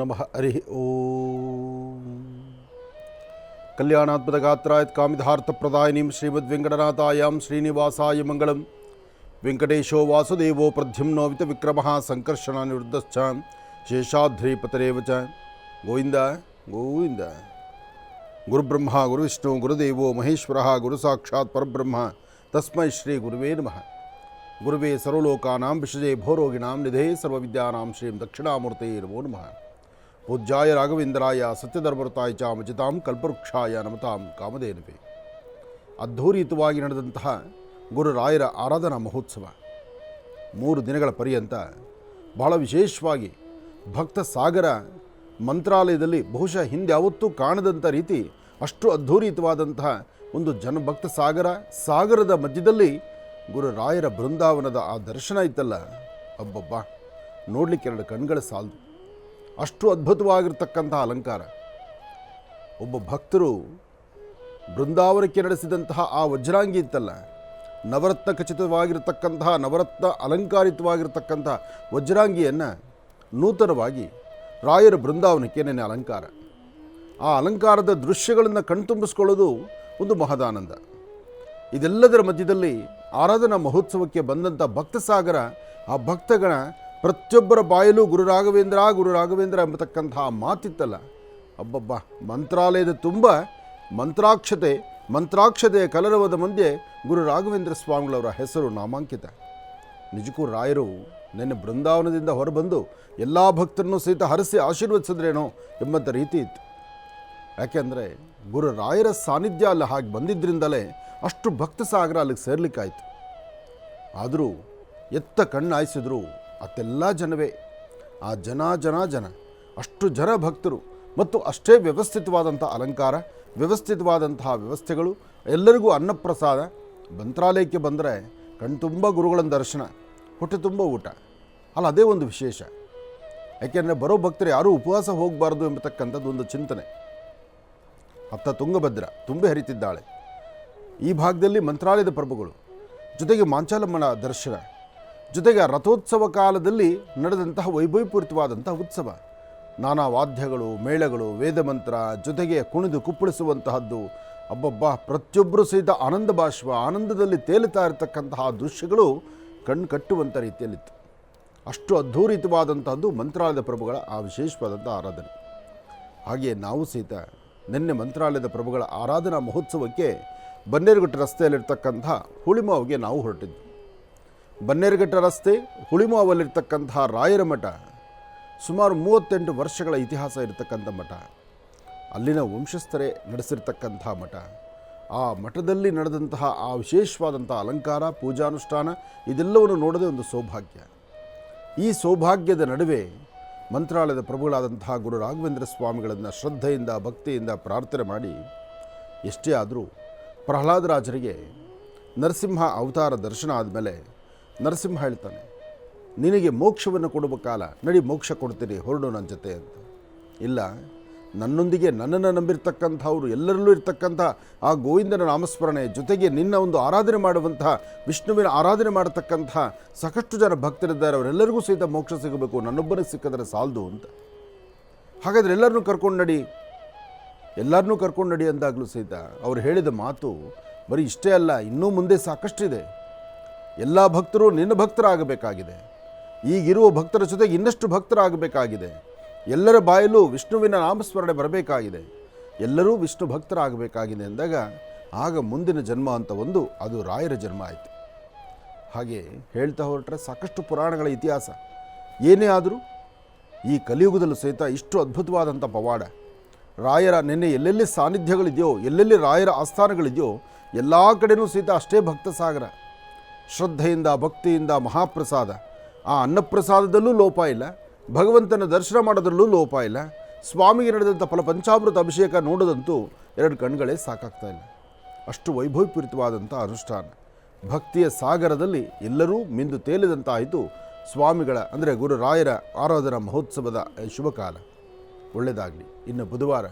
ನಮಃ ಹರಿ ಓಂ. ಕಲ್ಯಾಣಾತ್ಮಕಗಾತ್ರಾಯ ಕಾಮಿಧಾರ್ಥಪ್ರದಾಯಿನೀಂ ಶ್ರೀಮದ್ವೆಂಕಟನಾಥಾಯಾಂ ಶ್ರೀನಿವಾಸಾಯ ಮಂಗಳಂ. ವೆಂಕಟೇಶೋ ವಾಸುದೇವೋ ಪ್ರದ್ಯುಮ್ನೋ ವಿತವಿಕ್ರಮಃ ಸಂಕರ್ಷಣ ನಿವೃತ್ತಶ್ಚ ಶೇಷಾದ್ರಿಪತರೇವ ಚ. ಗೋವಿಂದ ಗೋವಿಂದ. ಗುರುಬ್ರಹ್ಮ ಗುರುವಿಷ್ಣು ಗುರುದೇವೋ ಮಹೇಶ್ವರಃ ಗುರು ಸಾಕ್ಷಾತ್ ಪರಬ್ರಹ್ಮ ತಸ್ಮೈ ಶ್ರೀ ಗುರುವೇ ನಮಃ. ಗುರುವೇ ಸರ್ವಲೋಕಾನಾಂ ವಿಷಜೇ ಭೋರೋಗಿಣಾಂ ನಿಧೇ ಸರ್ವವಿದ್ಯಾನಾಂ ಶ್ರೀಂ ದಕ್ಷಿಣಾಮೂರ್ತಯೇ ನಮೋ ನಮಃ. ಪೂಜ್ಯಾಯ ರಾಘವೇಂದ್ರಾಯ ಸತ್ಯಧರ್ಮರತಾಯ ಚ ಮಜಿತಾಂ ಕಲ್ಪವೃಕ್ಷಾಯ ನಮತಾಂ ಕಾಮಧೇನವೇ. ಅದ್ಧೂರಿತವಾಗಿ ನಡೆದಂತಹ ಗುರುರಾಯರ ಆರಾಧನಾ ಮಹೋತ್ಸವ 3 ದಿನಗಳ ಪರ್ಯಂತ ಬಹಳ ವಿಶೇಷವಾಗಿ ಭಕ್ತ ಸಾಗರ ಮಂತ್ರಾಲಯದಲ್ಲಿ ಬಹುಶಃ ಹಿಂದೆ ಯಾವತ್ತೂ ಕಾಣದಂಥ ರೀತಿ ಅಷ್ಟು ಅದ್ಧೂರಿತವಾದಂತಹ ಒಂದು ಭಕ್ತ ಸಾಗರದ ಮಧ್ಯದಲ್ಲಿ ಗುರುರಾಯರ ಬೃಂದಾವನದ ಆ ದರ್ಶನ ಇತ್ತಲ್ಲ, ಅಬ್ಬಬ್ಬ, ನೋಡಲಿಕ್ಕೆ 2 ಕಣ್ಗಳ ಸಾಲದು. ಅಷ್ಟು ಅದ್ಭುತವಾಗಿರ್ತಕ್ಕಂಥ ಅಲಂಕಾರ. ಒಬ್ಬ ಭಕ್ತರು ಬೃಂದಾವನಕ್ಕೆ ನಡೆಸಿದಂತಹ ಆ ವಜ್ರಾಂಗಿ ಇತ್ತಲ್ಲ, ನವರತ್ನ ಖಚಿತವಾಗಿರ್ತಕ್ಕಂತಹ ನವರತ್ನ ಅಲಂಕಾರಿತವಾಗಿರ್ತಕ್ಕಂಥ ವಜ್ರಾಂಗಿಯನ್ನು ನೂತನವಾಗಿ ರಾಯರ ಬೃಂದಾವನಕ್ಕೆ ನೆನೆ ಅಲಂಕಾರ. ಆ ಅಲಂಕಾರದ ದೃಶ್ಯಗಳನ್ನು ಕಣ್ತುಂಬಿಸ್ಕೊಳ್ಳೋದು ಒಂದು ಮಹದಾನಂದ. ಇದೆಲ್ಲದರ ಮಧ್ಯದಲ್ಲಿ ಆರಾಧನಾ ಮಹೋತ್ಸವಕ್ಕೆ ಬಂದಂಥ ಭಕ್ತ ಸಾಗರ, ಆ ಭಕ್ತಗಣ ಪ್ರತಿಯೊಬ್ಬರ ಬಾಯಲ್ಲೂ ಗುರು ರಾಘವೇಂದ್ರ ಎಂಬತಕ್ಕಂತಹ ಮಾತಿತ್ತಲ್ಲ, ಅಬ್ಬಬ್ಬ, ಮಂತ್ರಾಲಯದ ತುಂಬ ಮಂತ್ರಾಕ್ಷತೆಯ ಕಲರವದ ಮಧ್ಯೆ ಗುರು ರಾಘವೇಂದ್ರ ಸ್ವಾಮಿಗಳವರ ಹೆಸರು ನಾಮಾಂಕಿತ. ನಿಜಕ್ಕೂ ರಾಯರು ನಿನ್ನೆ ಬೃಂದಾವನದಿಂದ ಹೊರಬಂದು ಎಲ್ಲ ಭಕ್ತರನ್ನು ಸಹಿತ ಹರಿಸಿ ಆಶೀರ್ವದಿಸಿದ್ರೇನೋ ಎಂಬಂಥ ರೀತಿ ಇತ್ತು. ಯಾಕೆಂದರೆ ಗುರು ರಾಯರ ಸಾನ್ನಿಧ್ಯ ಅಲ್ಲಿ ಹಾಗೆ ಬಂದಿದ್ದರಿಂದಲೇ ಅಷ್ಟು ಭಕ್ತ ಸಾಗರ ಅಲ್ಲಿಗೆ ಸೇರ್ಲಿಕ್ಕಾಯಿತು. ಆದರೂ ಎತ್ತ ಕಣ್ಣಾಯಿಸಿದ್ರು ಅತ್ತೆಲ್ಲ ಜನವೇ. ಆ ಜನ ಅಷ್ಟು ಜನ ಭಕ್ತರು ಮತ್ತು ಅಷ್ಟೇ ವ್ಯವಸ್ಥಿತವಾದಂಥ ಅಲಂಕಾರ, ವ್ಯವಸ್ಥಿತವಾದಂತಹ ವ್ಯವಸ್ಥೆಗಳು, ಎಲ್ಲರಿಗೂ ಅನ್ನಪ್ರಸಾದ. ಮಂತ್ರಾಲಯಕ್ಕೆ ಬಂದರೆ ಕಣ್ತುಂಬ ಗುರುಗಳ ದರ್ಶನ, ಹೊಟ್ಟೆ ತುಂಬ ಊಟ. ಅಲ್ಲ, ಅದೇ ಒಂದು ವಿಶೇಷ. ಯಾಕೆಂದರೆ ಬರೋ ಭಕ್ತರು ಯಾರೂ ಉಪವಾಸ ಹೋಗಬಾರ್ದು ಎಂಬತಕ್ಕಂಥದ್ದು ಒಂದು ಚಿಂತನೆ. ಅತ್ತ ತುಂಗಭದ್ರ ತುಂಬಿ ಹರಿತಿದ್ದಾಳೆ. ಈ ಭಾಗದಲ್ಲಿ ಮಂತ್ರಾಲಯದ ಪ್ರಭುಗಳು, ಜೊತೆಗೆ ಮಾಂಚಾಲಮ್ಮನ ದರ್ಶನ, ಜೊತೆಗೆ ರಥೋತ್ಸವ ಕಾಲದಲ್ಲಿ ನಡೆದಂತಹ ವೈಭವಪೂರಿತವಾದಂತಹ ಉತ್ಸವ, ನಾನಾ ವಾದ್ಯಗಳು, ಮೇಳಗಳು, ವೇದಮಂತ್ರ, ಜೊತೆಗೆ ಕುಣಿದು ಕುಪ್ಪಳಿಸುವಂತಹದ್ದು. ಅಬ್ಬಬ್ಬ, ಪ್ರತಿಯೊಬ್ಬರೂ ಸಹಿತ ಆನಂದ ಬಾಷ್ಪ, ಆನಂದದಲ್ಲಿ ತೇಲುತ್ತಾ ಇರತಕ್ಕಂತಹ ದೃಶ್ಯಗಳು ಕಣ್ಣು ಕಟ್ಟುವಂಥ ರೀತಿಯಲ್ಲಿತ್ತು. ಅಷ್ಟು ಅದ್ಧೂರಿತವಾದಂತಹದ್ದು ಮಂತ್ರಾಲಯದ ಪ್ರಭುಗಳ ಆ ವಿಶೇಷವಾದಂಥ ಆರಾಧನೆ. ಹಾಗೆಯೇ ನಾವು ಸಹಿತ ನಿನ್ನೆ ಮಂತ್ರಾಲಯದ ಪ್ರಭುಗಳ ಆರಾಧನಾ ಮಹೋತ್ಸವಕ್ಕೆ ಬನ್ನೇರುಘಟ್ಟ ರಸ್ತೆಯಲ್ಲಿರ್ತಕ್ಕಂಥ ಹುಳಿಮಾವಿಗೆ ನಾವು ಹೊರಟಿದ್ವಿ. ಬನ್ನೇರುಘಟ್ಟ ರಸ್ತೆ ಹುಳಿಮಾವಲ್ಲಿರ್ತಕ್ಕಂತಹ ರಾಯರ ಮಠ ಸುಮಾರು 38 ವರ್ಷಗಳ ಇತಿಹಾಸ ಇರತಕ್ಕಂಥ ಮಠ. ಅಲ್ಲಿನ ವಂಶಸ್ಥರೇ ನಡೆಸಿರ್ತಕ್ಕಂಥ ಮಠ. ಆ ಮಠದಲ್ಲಿ ನಡೆದಂತಹ ಆ ವಿಶೇಷವಾದಂಥ ಅಲಂಕಾರ, ಪೂಜಾನುಷ್ಠಾನ, ಇದೆಲ್ಲವನ್ನು ನೋಡೋದೇ ಒಂದು ಸೌಭಾಗ್ಯ. ಈ ಸೌಭಾಗ್ಯದ ನಡುವೆ ಮಂತ್ರಾಲಯದ ಪ್ರಭುಗಳಾದಂತಹ ಗುರು ರಾಘವೇಂದ್ರ ಸ್ವಾಮಿಗಳನ್ನು ಶ್ರದ್ಧೆಯಿಂದ ಭಕ್ತಿಯಿಂದ ಪ್ರಾರ್ಥನೆ ಮಾಡಿ, ಎಷ್ಟೇ ಆದರೂ ಪ್ರಹ್ಲಾದರಾಜರಿಗೆ ನರಸಿಂಹ ಅವತಾರ ದರ್ಶನ ಆದಮೇಲೆ ನರಸಿಂಹ ಹೇಳ್ತಾನೆ, ನಿನಗೆ ಮೋಕ್ಷವನ್ನು ಕೊಡುವ ಕಾಲ, ನಡಿ ಮೋಕ್ಷ ಕೊಡ್ತೀನಿ, ಹೊರಡು ನನ್ನ ಜೊತೆ ಅಂತ. ಇಲ್ಲ, ನನ್ನೊಂದಿಗೆ ನನ್ನನ್ನು ನಂಬಿರ್ತಕ್ಕಂಥವ್ರು ಎಲ್ಲರಲ್ಲೂ ಇರ್ತಕ್ಕಂಥ ಆ ಗೋವಿಂದನ ನಾಮಸ್ಮರಣೆ, ಜೊತೆಗೆ ನಿನ್ನ ಒಂದು ಆರಾಧನೆ ಮಾಡುವಂತಹ ವಿಷ್ಣುವಿನ ಆರಾಧನೆ ಮಾಡತಕ್ಕಂತಹ ಸಾಕಷ್ಟು ಜನ ಭಕ್ತರಿದ್ದಾರೆ, ಅವರೆಲ್ಲರಿಗೂ ಸಹಿತ ಮೋಕ್ಷ ಸಿಗಬೇಕು, ನನ್ನೊಬ್ಬನಿಗೆ ಸಿಕ್ಕಿದ್ರೆ ಸಾಲದು ಅಂತ. ಹಾಗಾದರೆ ಎಲ್ಲರನ್ನೂ ಕರ್ಕೊಂಡು ನಡಿ ಅಂದಾಗಲೂ ಸಹಿತ ಅವರು ಹೇಳಿದ ಮಾತು ಬರೀ ಇಷ್ಟೇ ಅಲ್ಲ, ಇನ್ನೂ ಮುಂದೆ ಸಾಕಷ್ಟಿದೆ. ಎಲ್ಲ ಭಕ್ತರು ನಿನ್ನ ಭಕ್ತರಾಗಬೇಕಾಗಿದೆ, ಈಗಿರುವ ಭಕ್ತರ ಜೊತೆಗೆ ಇನ್ನಷ್ಟು ಭಕ್ತರಾಗಬೇಕಾಗಿದೆ, ಎಲ್ಲರ ಬಾಯಲ್ಲೂ ವಿಷ್ಣುವಿನ ನಾಮಸ್ಮರಣೆ ಬರಬೇಕಾಗಿದೆ, ಎಲ್ಲರೂ ವಿಷ್ಣು ಭಕ್ತರಾಗಬೇಕಾಗಿದೆ ಅಂದಾಗ ಆಗ ಮುಂದಿನ ಜನ್ಮ ಅಂತ ಒಂದು ಅದು ರಾಯರ ಜನ್ಮ ಆಯಿತು. ಹಾಗೆ ಹೇಳ್ತಾ ಹೊರಟ್ರೆ ಸಾಕಷ್ಟು ಪುರಾಣಗಳ ಇತಿಹಾಸ. ಏನೇ ಆದರೂ ಈ ಕಲಿಯುಗದಲ್ಲೂ ಸಹಿತ ಇಷ್ಟು ಅದ್ಭುತವಾದಂಥ ಪವಾಡ. ರಾಯರ ನೆನ್ನೆ ಎಲ್ಲೆಲ್ಲಿ ಸಾನ್ನಿಧ್ಯಗಳಿದೆಯೋ, ಎಲ್ಲೆಲ್ಲಿ ರಾಯರ ಆಸ್ಥಾನಗಳಿದೆಯೋ ಎಲ್ಲ ಕಡೆಯೂ ಸಹಿತ ಅಷ್ಟೇ ಭಕ್ತ ಸಾಗರ. ಶ್ರದ್ಧೆಯಿಂದ ಭಕ್ತಿಯಿಂದ ಮಹಾಪ್ರಸಾದ. ಆ ಅನ್ನಪ್ರಸಾದದಲ್ಲೂ ಲೋಪ ಇಲ್ಲ, ಭಗವಂತನ ದರ್ಶನ ಮಾಡೋದ್ರಲ್ಲೂ ಲೋಪ ಇಲ್ಲ. ಸ್ವಾಮಿಗೆ ನಡೆದಂಥ ಪಂಚಾಮೃತ ಅಭಿಷೇಕ ನೋಡೋದಂತೂ 2 ಕಣ್ಗಳೇ ಸಾಕಾಗ್ತಾ ಇಲ್ಲ. ಅಷ್ಟು ವೈಭವಪೂರಿತವಾದಂಥ ಅನುಷ್ಠಾನ. ಭಕ್ತಿಯ ಸಾಗರದಲ್ಲಿ ಎಲ್ಲರೂ ಮಿಂದು ತೇಲಿದಂತಾಯಿತು ಸ್ವಾಮಿಗಳ, ಅಂದರೆ ಗುರು ರಾಯರ ಆರಾಧನಾ ಮಹೋತ್ಸವದ ಶುಭ ಕಾಲ. ಒಳ್ಳೆಯದಾಗಲಿ. ಇನ್ನು ಬುಧವಾರ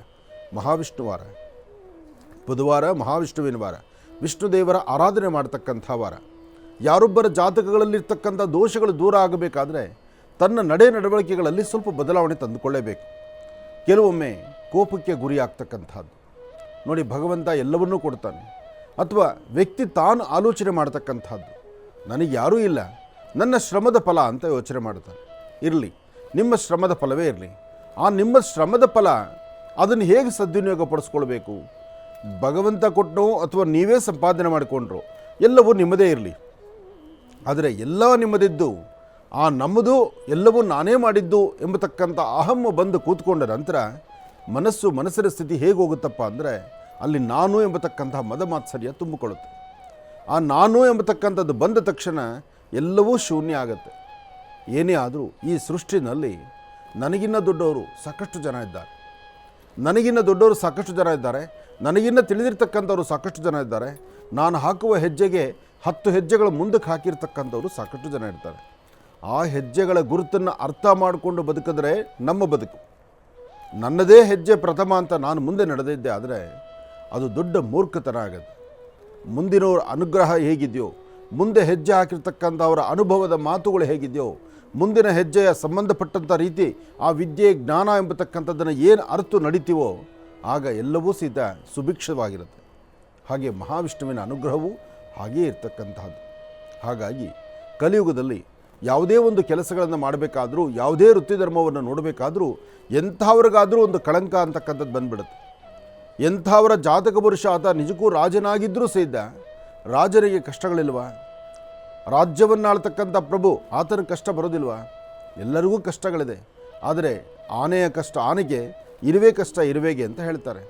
ಮಹಾವಿಷ್ಣುವಿನ ವಾರ, ವಿಷ್ಣುದೇವರ ಆರಾಧನೆ ಮಾಡತಕ್ಕಂಥ ವಾರ. ಯಾರೊಬ್ಬರ ಜಾತಕಗಳಲ್ಲಿರ್ತಕ್ಕಂಥ ದೋಷಗಳು ದೂರ ಆಗಬೇಕಾದ್ರೆ ತನ್ನ ನಡವಳಿಕೆಗಳಲ್ಲಿ ಸ್ವಲ್ಪ ಬದಲಾವಣೆ ತಂದುಕೊಳ್ಳೇಬೇಕು. ಕೆಲವೊಮ್ಮೆ ಕೋಪಕ್ಕೆ ಗುರಿಯಾಗ್ತಕ್ಕಂಥದ್ದು. ನೋಡಿ, ಭಗವಂತ ಎಲ್ಲವನ್ನೂ ಕೊಡ್ತಾನೆ, ಅಥವಾ ವ್ಯಕ್ತಿ ತಾನು ಆಲೋಚನೆ ಮಾಡ್ತಕ್ಕಂಥದ್ದು, ನನಗೆ ಯಾರೂ ಇಲ್ಲ, ನನ್ನ ಶ್ರಮದ ಫಲ ಅಂತ ಯೋಚನೆ ಮಾಡ್ತಾನೆ. ಇರಲಿ, ನಿಮ್ಮ ಶ್ರಮದ ಫಲವೇ ಇರಲಿ. ಆ ನಿಮ್ಮ ಶ್ರಮದ ಫಲ ಅದನ್ನು ಹೇಗೆ ಸದ್ವಿನಿಯೋಗ ಪಡಿಸ್ಕೊಳ್ಬೇಕು? ಭಗವಂತ ಕೊಟ್ಟನೋ ಅಥವಾ ನೀವೇ ಸಂಪಾದನೆ ಮಾಡಿಕೊಂಡ್ರು ಎಲ್ಲವೂ ನಿಮ್ಮದೇ ಇರಲಿ. ಆದರೆ ಎಲ್ಲ ನಿಮ್ಮದಿದ್ದು ಆ ನಮ್ಮದು ಎಲ್ಲವೂ ನಾನೇ ಮಾಡಿದ್ದು ಎಂಬತಕ್ಕಂಥ ಅಹಮ್ಮ ಬಂದು ಕೂತ್ಕೊಂಡ ನಂತರ ಮನಸ್ಸಿನ ಸ್ಥಿತಿ ಹೇಗೆ ಹೋಗುತ್ತಪ್ಪ ಅಂದರೆ, ಅಲ್ಲಿ ನಾನು ಎಂಬತಕ್ಕಂಥ ಮದಮಾತ್ಸರ್ಯ ತುಂಬಿಕೊಳ್ಳುತ್ತೆ. ಆ ನಾನು ಎಂಬತಕ್ಕಂಥದ್ದು ಬಂದ ತಕ್ಷಣ ಎಲ್ಲವೂ ಶೂನ್ಯ ಆಗುತ್ತೆ. ಏನೇ ಆದರೂ ಈ ಸೃಷ್ಟಿನಲ್ಲಿ ನನಗಿನ್ನ ದೊಡ್ಡವರು ಸಾಕಷ್ಟು ಜನ ಇದ್ದಾರೆ, ನನಗಿನ್ನ ತಿಳಿದಿರ್ತಕ್ಕಂಥವ್ರು ಸಾಕಷ್ಟು ಜನ ಇದ್ದಾರೆ. ನಾನು ಹಾಕುವ ಹೆಜ್ಜೆಗೆ 10 ಹೆಜ್ಜೆಗಳ ಮುಂದಕ್ಕೆ ಹಾಕಿರ್ತಕ್ಕಂಥವ್ರು ಸಾಕಷ್ಟು ಜನ ಇರ್ತಾರೆ. ಆ ಹೆಜ್ಜೆಗಳ ಗುರುತನ್ನು ಅರ್ಥ ಮಾಡಿಕೊಂಡು ಬದುಕಿದ್ರೆ ನಮ್ಮ ಬದುಕು. ನನ್ನದೇ ಹೆಜ್ಜೆ ಪ್ರಥಮ ಅಂತ ನಾನು ಮುಂದೆ ನಡೆದಿದ್ದೆ ಆದರೆ ಅದು ದೊಡ್ಡ ಮೂರ್ಖತನ ಆಗುತ್ತೆ. ಮುಂದಿನವರ ಅನುಗ್ರಹ ಹೇಗಿದೆಯೋ, ಮುಂದೆ ಹೆಜ್ಜೆ ಹಾಕಿರ್ತಕ್ಕಂಥವರ ಅನುಭವದ ಮಾತುಗಳು ಹೇಗಿದೆಯೋ, ಮುಂದಿನ ಹೆಜ್ಜೆಯ ಸಂಬಂಧಪಟ್ಟಂಥ ರೀತಿ ಆ ವಿದ್ಯೆ ಜ್ಞಾನ ಎಂಬತಕ್ಕಂಥದ್ದನ್ನು ಏನು ಅರ್ಥ ನಡೀತೀವೋ ಆಗ ಎಲ್ಲವೂ ಸಹಿತ ಸುಭಿಕ್ಷವಾಗಿರುತ್ತೆ. ಹಾಗೆ ಮಹಾವಿಷ್ಣುವಿನ ಅನುಗ್ರಹವೂ ಹಾಗೇ ಇರ್ತಕ್ಕಂಥದ್ದು. ಹಾಗಾಗಿ ಕಲಿಯುಗದಲ್ಲಿ ಯಾವುದೇ ಒಂದು ಕೆಲಸಗಳನ್ನು ಮಾಡಬೇಕಾದ್ರೂ, ಯಾವುದೇ ವೃತ್ತಿ ಧರ್ಮವನ್ನು ನೋಡಬೇಕಾದ್ರೂ ಎಂಥವ್ರಿಗಾದರೂ ಒಂದು ಕಳಂಕ ಅಂತಕ್ಕಂಥದ್ದು ಬಂದುಬಿಡುತ್ತೆ. ಎಂಥವರ ಜಾತಕ ಪುರುಷ ಆತ ನಿಜಕ್ಕೂ ರಾಜನಾಗಿದ್ದರೂ ಸಹಿತ ರಾಜನಿಗೆ ಕಷ್ಟಗಳಿಲ್ವಾ? ರಾಜ್ಯವನ್ನಾಳ್ತಕ್ಕಂಥ ಪ್ರಭು ಆತನ ಕಷ್ಟ ಬರೋದಿಲ್ವಾ? ಎಲ್ಲರಿಗೂ ಕಷ್ಟಗಳಿದೆ. ಆದರೆ ಆನೆಯ ಕಷ್ಟ ಆನೆಗೆ, ಇರುವೆ ಕಷ್ಟ ಇರುವೆಗೆ ಅಂತ ಹೇಳ್ತಾರೆ.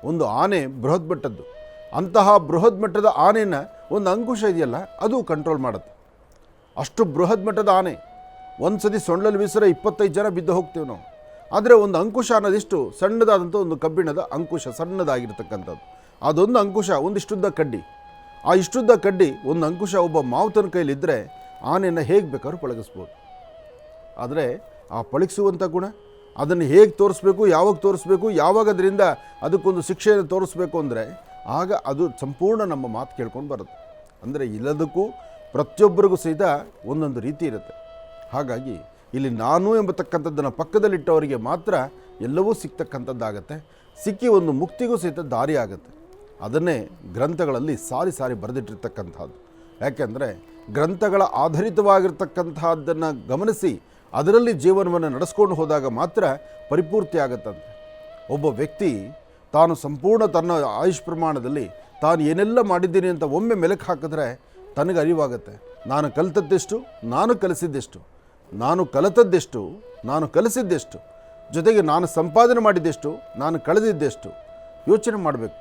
ಒಂದು ಆನೆ ಬೃಹತ್ ಮಟ್ಟದ್ದು, ಅಂತಹ ಬೃಹತ್ ಮಟ್ಟದ ಆನೆನ ಒಂದು ಅಂಕುಶ ಇದೆಯಲ್ಲ ಅದು ಕಂಟ್ರೋಲ್ ಮಾಡುತ್ತೆ. ಅಷ್ಟು ಬೃಹತ್ ಮಟ್ಟದ ಆನೆ ಒಂದು ಸತಿ ಸೊಂಡಲ್ಲಿ ಬೀಸರೆ 25 ಜನ ಬಿದ್ದು ಹೋಗ್ತೀವಿ ನಾವು. ಆದರೆ ಒಂದು ಅಂಕುಶ ಅನ್ನೋದಿಷ್ಟು ಸಣ್ಣದಾದಂಥ ಒಂದು ಕಬ್ಬಿಣದ ಅಂಕುಶ, ಸಣ್ಣದಾಗಿರ್ತಕ್ಕಂಥದ್ದು. ಅದೊಂದು ಅಂಕುಶ ಒಂದಿಷ್ಟುದ್ದ ಕಡ್ಡಿ, ಆ ಇಷ್ಟುದ್ದ ಕಡ್ಡಿ ಒಂದು ಅಂಕುಶ ಒಬ್ಬ ಮಾವುತನ ಕೈಲಿದ್ದರೆ ಆನೆಯನ್ನು ಹೇಗೆ ಬೇಕಾದ್ರೂ ಪಳಗಿಸ್ಬೋದು. ಆದರೆ ಆ ಪಳಗಿಸುವಂಥ ಗುಣ, ಅದನ್ನು ಹೇಗೆ ತೋರಿಸ್ಬೇಕು, ಯಾವಾಗ ತೋರಿಸ್ಬೇಕು, ಯಾವಾಗ ಅದರಿಂದ ಅದಕ್ಕೊಂದು ಶಿಕ್ಷೆಯನ್ನು ತೋರಿಸ್ಬೇಕು ಅಂದರೆ ಆಗ ಅದು ಸಂಪೂರ್ಣ ನಮ್ಮ ಮಾತು ಕೇಳ್ಕೊಂಡು ಬರುತ್ತೆ. ಅಂದರೆ ಇಲ್ಲದಕ್ಕೂ ಪ್ರತಿಯೊಬ್ಬರಿಗೂ ಸಹಿತ ಒಂದೊಂದು ರೀತಿ ಇರುತ್ತೆ. ಹಾಗಾಗಿ ಇಲ್ಲಿ ನಾನು ಎಂಬತಕ್ಕಂಥದ್ದನ್ನು ಪಕ್ಕದಲ್ಲಿಟ್ಟವರಿಗೆ ಮಾತ್ರ ಎಲ್ಲವೂ ಸಿಗ್ತಕ್ಕಂಥದ್ದಾಗತ್ತೆ. ಸಿಕ್ಕಿ ಒಂದು ಮುಕ್ತಿಗೂ ಸಹಿತ ದಾರಿ ಆಗುತ್ತೆ. ಅದನ್ನೇ ಗ್ರಂಥಗಳಲ್ಲಿ ಸಾರಿ ಸಾರಿ ಬರೆದಿಟ್ಟಿರ್ತಕ್ಕಂಥದ್ದು. ಯಾಕೆಂದರೆ ಗ್ರಂಥಗಳ ಆಧಾರಿತವಾಗಿರ್ತಕ್ಕಂಥದ್ದನ್ನು ಗಮನಿಸಿ ಅದರಲ್ಲಿ ಜೀವನವನ್ನು ನಡೆಸ್ಕೊಂಡು ಹೋದಾಗ ಮಾತ್ರ ಪರಿಪೂರ್ತಿ ಆಗುತ್ತಂತೆ. ಒಬ್ಬ ವ್ಯಕ್ತಿ ತಾನು ಸಂಪೂರ್ಣ ತನ್ನ ಆಯುಷ್ ಪ್ರಮಾಣದಲ್ಲಿ ತಾನು ಏನೆಲ್ಲ ಮಾಡಿದ್ದೀನಿ ಅಂತ ಒಮ್ಮೆ ಮೆಲುಕು ಹಾಕಿದ್ರೆ ತನಗೆ ಅರಿವಾಗುತ್ತೆ. ನಾನು ಕಲಿತದ್ದೆಷ್ಟು, ನಾನು ಕಲಿಸಿದ್ದೆಷ್ಟು, ನಾನು ಕಲಿತದ್ದೆಷ್ಟು, ನಾನು ಕಲಿಸಿದ್ದೆಷ್ಟು, ಜೊತೆಗೆ ನಾನು ಸಂಪಾದನೆ ಮಾಡಿದ್ದೆಷ್ಟು, ನಾನು ಕಳೆದಿದ್ದೆಷ್ಟು. ಯೋಚನೆ ಮಾಡಬೇಕು.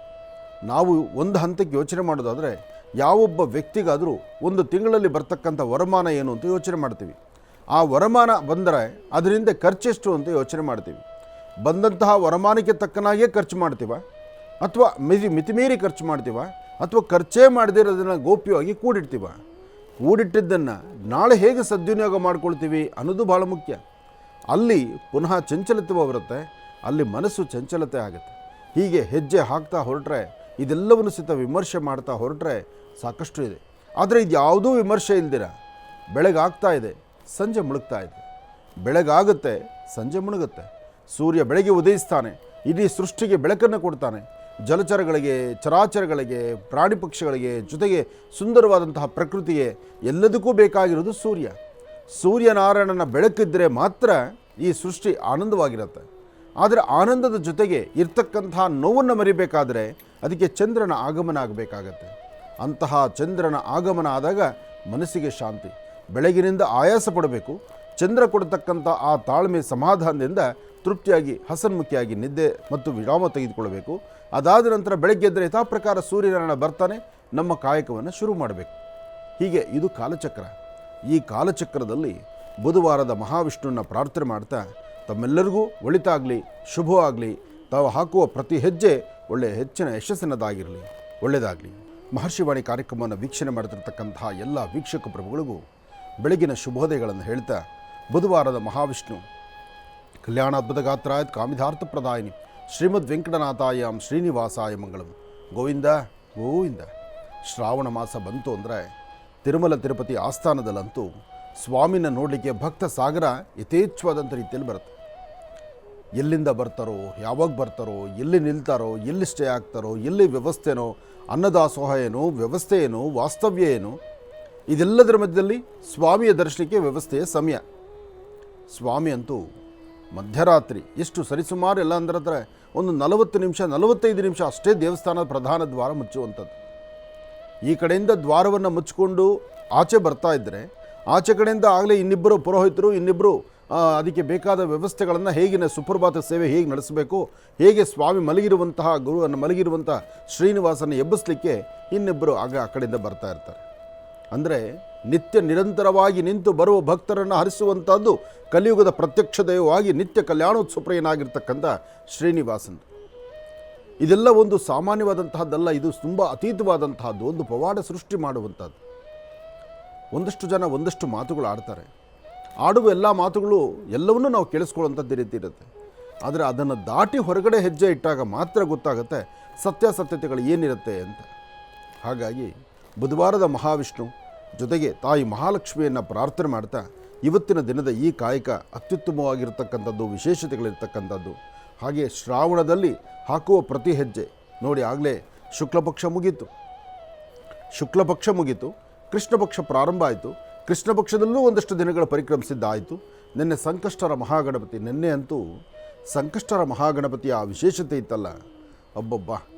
ನಾವು ಒಂದು ಹಂತಕ್ಕೆ ಯೋಚನೆ ಮಾಡೋದಾದರೆ ಯಾವೊಬ್ಬ ವ್ಯಕ್ತಿಗಾದರೂ ಒಂದು ತಿಂಗಳಲ್ಲಿ ಬರ್ತಕ್ಕಂಥ ವರಮಾನ ಏನು ಅಂತ ಯೋಚನೆ ಮಾಡ್ತೀವಿ. ಆ ವರಮಾನ ಬಂದರೆ ಅದರಿಂದ ಖರ್ಚೆಷ್ಟು ಅಂತ ಯೋಚನೆ ಮಾಡ್ತೀವಿ. ಬಂದಂತಹ ವರಮಾನಕ್ಕೆ ತಕ್ಕನಾಗೇ ಖರ್ಚು ಮಾಡ್ತೀವ, ಅಥವಾ ಮಿತಿಮೀರಿ ಖರ್ಚು ಮಾಡ್ತೀವ, ಅಥವಾ ಖರ್ಚೇ ಮಾಡದಿರೋದನ್ನು ಗೋಪ್ಯವಾಗಿ ಕೂಡಿಡ್ತೀವ. ಕೂಡಿಟ್ಟಿದ್ದನ್ನು ನಾಳೆ ಹೇಗೆ ಸದ್ವಿನಿಯೋಗ ಮಾಡ್ಕೊಳ್ತೀವಿ ಅನ್ನೋದು ಭಾಳ ಮುಖ್ಯ. ಅಲ್ಲಿ ಪುನಃ ಚಂಚಲತ್ವ ಬರುತ್ತೆ, ಅಲ್ಲಿ ಮನಸ್ಸು ಚಂಚಲತೆ ಆಗುತ್ತೆ. ಹೀಗೆ ಹೆಜ್ಜೆ ಹಾಕ್ತಾ ಹೊರಟ್ರೆ, ಇದೆಲ್ಲವನ್ನು ಸಹಿತ ವಿಮರ್ಶೆ ಮಾಡ್ತಾ ಹೊರಟ್ರೆ ಸಾಕಷ್ಟು ಇದೆ. ಆದರೆ ಇದು ಯಾವುದೂ ವಿಮರ್ಶೆ ಇಲ್ದಿರ ಬೆಳಗಾಗ್ತಾ ಇದೆ, ಸಂಜೆ ಮುಳುಗ್ತಾ ಇದೆ, ಬೆಳಗಾಗುತ್ತೆ, ಸಂಜೆ ಮುಳುಗುತ್ತೆ. ಸೂರ್ಯ ಬೆಳಗ್ಗೆ ಉದಯಿಸ್ತಾನೆ, ಇಡೀ ಸೃಷ್ಟಿಗೆ ಬೆಳಕನ್ನು ಕೊಡ್ತಾನೆ. ಜಲಚರಗಳಿಗೆ, ಚರಾಚರಗಳಿಗೆ, ಪ್ರಾಣಿ ಪಕ್ಷಿಗಳಿಗೆ, ಜೊತೆಗೆ ಸುಂದರವಾದಂತಹ ಪ್ರಕೃತಿಗೆ ಎಲ್ಲದಕ್ಕೂ ಬೇಕಾಗಿರೋದು ಸೂರ್ಯ. ಸೂರ್ಯನಾರಾಯಣನ ಬೆಳಕಿದ್ದರೆ ಮಾತ್ರ ಈ ಸೃಷ್ಟಿ ಆನಂದವಾಗಿರುತ್ತೆ. ಆದರೆ ಆನಂದದ ಜೊತೆಗೆ ಇರ್ತಕ್ಕಂತಹ ನೋವನ್ನು ಮರಿಬೇಕಾದರೆ ಅದಕ್ಕೆ ಚಂದ್ರನ ಆಗಮನ ಆಗಬೇಕಾಗತ್ತೆ. ಅಂತಹ ಚಂದ್ರನ ಆಗಮನ ಆದಾಗ ಮನಸ್ಸಿಗೆ ಶಾಂತಿ. ಬೆಳಗಿನಿಂದ ಆಯಾಸ ಪಡಬೇಕು, ಚಂದ್ರ ಕೊಡತಕ್ಕಂಥ ಆ ತಾಳ್ಮೆ ಸಮಾಧಾನದಿಂದ ತೃಪ್ತಿಯಾಗಿ ಹಸನ್ಮುಖಿಯಾಗಿ ನಿದ್ದೆ ಮತ್ತು ವಿರಾಮ ತೆಗೆದುಕೊಳ್ಳಬೇಕು. ಅದಾದ ನಂತರ ಬೆಳಗ್ಗೆ ಎದ್ದರೆ ಯಥಾ ಪ್ರಕಾರ ಸೂರ್ಯನಾರಾಯಣ ಬರ್ತಾನೆ, ನಮ್ಮ ಕಾಯಕವನ್ನು ಶುರು ಮಾಡಬೇಕು. ಹೀಗೆ ಇದು ಕಾಲಚಕ್ರ. ಈ ಕಾಲಚಕ್ರದಲ್ಲಿ ಬುಧವಾರದ ಮಹಾವಿಷ್ಣುವನ್ನ ಪ್ರಾರ್ಥನೆ ಮಾಡ್ತಾ ತಮ್ಮೆಲ್ಲರಿಗೂ ಒಳಿತಾಗಲಿ, ಶುಭವಾಗಲಿ, ತಾವು ಹಾಕುವ ಪ್ರತಿ ಹೆಜ್ಜೆ ಒಳ್ಳೆಯ ಹೆಚ್ಚಿನ ಯಶಸ್ಸಿನದಾಗಿರಲಿ, ಒಳ್ಳೆಯದಾಗಲಿ. ಮಹರ್ಷಿವಾಣಿ ಕಾರ್ಯಕ್ರಮವನ್ನು ವೀಕ್ಷಣೆ ಮಾಡ್ತಿರ್ತಕ್ಕಂತಹ ಎಲ್ಲ ವೀಕ್ಷಕ ಪ್ರಭುಗಳಿಗೂ ಬೆಳಗಿನ ಶುಭೋದಯಗಳನ್ನು ಹೇಳ್ತಾ, ಬುಧವಾರದ ಮಹಾವಿಷ್ಣು ಕಲ್ಯಾಣಾದ್ಭುತ ಗಾತ್ರಾಯತ್ ಕಾಮಿಧಾರ್ಥ ಪ್ರದಾಯಿನಿ ಶ್ರೀಮದ್ ವೆಂಕಟನಾಥಾಯಂ ಶ್ರೀನಿವಾಸಾಯ ಮಂಗಳಂ. ಗೋವಿಂದ ಗೋವಿಂದ. ಶ್ರಾವಣ ಮಾಸ ಬಂತು ಅಂದರೆ ತಿರುಮಲ ತಿರುಪತಿ ಆಸ್ಥಾನದಲ್ಲಂತೂ ಸ್ವಾಮಿನ ನೋಡಲಿಕ್ಕೆ ಭಕ್ತ ಸಾಗರ ಯಥೇಚ್ಛವಾದಂಥ ರೀತಿಯಲ್ಲಿ ಬರುತ್ತೆ. ಎಲ್ಲಿಂದ ಬರ್ತಾರೋ, ಯಾವಾಗ ಬರ್ತಾರೋ, ಎಲ್ಲಿ ನಿಲ್ತಾರೋ, ಎಲ್ಲಿ ಸ್ಟೇ ಆಗ್ತಾರೋ, ಎಲ್ಲಿ ವ್ಯವಸ್ಥೆನೋ, ಅನ್ನದಾಸೋಹ ಏನು, ವ್ಯವಸ್ಥೆ ಏನು, ವಾಸ್ತವ್ಯ ಏನು, ಇದೆಲ್ಲದರ ಮಧ್ಯದಲ್ಲಿ ಸ್ವಾಮಿಯ ದರ್ಶನಕ್ಕೆ ವ್ಯವಸ್ಥೆಯ ಸಮಯ. ಸ್ವಾಮಿ ಅಂತೂ ಮಧ್ಯರಾತ್ರಿ ಎಷ್ಟು ಸರಿಸುಮಾರು ಎಲ್ಲ ಅಂದ್ರೆ ಹತ್ರ ಒಂದು 40 ನಿಮಿಷ 45 ನಿಮಿಷ ಅಷ್ಟೇ ದೇವಸ್ಥಾನದ ಪ್ರಧಾನ ದ್ವಾರ ಮುಚ್ಚುವಂಥದ್ದು. ಈ ಕಡೆಯಿಂದ ದ್ವಾರವನ್ನು ಮುಚ್ಚಿಕೊಂಡು ಆಚೆ ಬರ್ತಾ ಇದ್ದರೆ ಆಚೆ ಕಡೆಯಿಂದ ಆಗಲೇ ಇನ್ನಿಬ್ಬರು ಪುರೋಹಿತರು, ಇನ್ನಿಬ್ಬರು ಅದಕ್ಕೆ ಬೇಕಾದ ವ್ಯವಸ್ಥೆಗಳನ್ನು ಹೇಗೆ ಸುಪ್ರಭಾತ ಸೇವೆ ಹೇಗೆ ನಡೆಸಬೇಕು, ಹೇಗೆ ಸ್ವಾಮಿ ಮಲಗಿರುವಂತಹ ಗುರುವನ್ನು ಮಲಗಿರುವಂತಹ ಶ್ರೀನಿವಾಸನ ಎಬ್ಬಿಸಲಿಕ್ಕೆ ಇನ್ನಿಬ್ಬರು ಆಗ ಆ ಕಡೆಯಿಂದ ಬರ್ತಾ ಇರ್ತಾರೆ. ಅಂದರೆ ನಿತ್ಯ ನಿರಂತರವಾಗಿ ನಿಂತು ಬರುವ ಭಕ್ತರನ್ನು ಹರಿಸುವಂಥದ್ದು ಕಲಿಯುಗದ ಪ್ರತ್ಯಕ್ಷ ದೈವವಾಗಿ ನಿತ್ಯ ಕಲ್ಯಾಣೋತ್ಸವಪ್ರಿಯನಾಗಿರ್ತಕ್ಕಂಥ ಶ್ರೀನಿವಾಸನ್. ಇದೆಲ್ಲ ಒಂದು ಸಾಮಾನ್ಯವಾದಂತಹದ್ದಲ್ಲ, ಇದು ತುಂಬ ಅತೀತವಾದಂತಹದ್ದು, ಒಂದು ಪವಾಡ ಸೃಷ್ಟಿ ಮಾಡುವಂಥದ್ದು. ಒಂದಷ್ಟು ಜನ ಒಂದಷ್ಟು ಮಾತುಗಳು ಆಡ್ತಾರೆ, ಆಡುವ ಎಲ್ಲ ಮಾತುಗಳು ಎಲ್ಲವನ್ನೂ ನಾವು ಕೇಳಿಸ್ಕೊಳ್ಳುವಂಥದ್ದು ರೀತಿ ಇರುತ್ತೆ. ಆದರೆ ಅದನ್ನು ದಾಟಿ ಹೊರಗಡೆ ಹೆಜ್ಜೆ ಇಟ್ಟಾಗ ಮಾತ್ರ ಗೊತ್ತಾಗುತ್ತೆ ಸತ್ಯಾಸತ್ಯತೆಗಳು ಏನಿರುತ್ತೆ ಅಂತ. ಹಾಗಾಗಿ ಬುಧವಾರದ ಮಹಾವಿಷ್ಣು ಜೊತೆಗೆ ತಾಯಿ ಮಹಾಲಕ್ಷ್ಮಿಯನ್ನು ಪ್ರಾರ್ಥನೆ ಮಾಡ್ತಾ ಇವತ್ತಿನ ದಿನದ ಈ ಕಾಯಕ ಅತ್ಯುತ್ತಮವಾಗಿರ್ತಕ್ಕಂಥದ್ದು, ವಿಶೇಷತೆಗಳಿರ್ತಕ್ಕಂಥದ್ದು. ಹಾಗೆ ಶ್ರಾವಣದಲ್ಲಿ ಹಾಕುವ ಪ್ರತಿ ಹೆಜ್ಜೆ ನೋಡಿ, ಆಗಲೇ ಶುಕ್ಲಪಕ್ಷ ಮುಗೀತು, ಕೃಷ್ಣ ಪಕ್ಷ ಪ್ರಾರಂಭ ಆಯಿತು. ಕೃಷ್ಣ ಪಕ್ಷದಲ್ಲೂ ಒಂದಷ್ಟು ದಿನಗಳ ಪರಿಕ್ರಮಿಸಿದ್ದಾಯಿತು. ನಿನ್ನೆ ಸಂಕಷ್ಟರ ಮಹಾಗಣಪತಿ, ನಿನ್ನೆ ಅಂತೂ ಸಂಕಷ್ಟರ ಮಹಾಗಣಪತಿಯ ಆ ವಿಶೇಷತೆ ಇತ್ತಲ್ಲ, ಅಬ್ಬಬ್ಬ,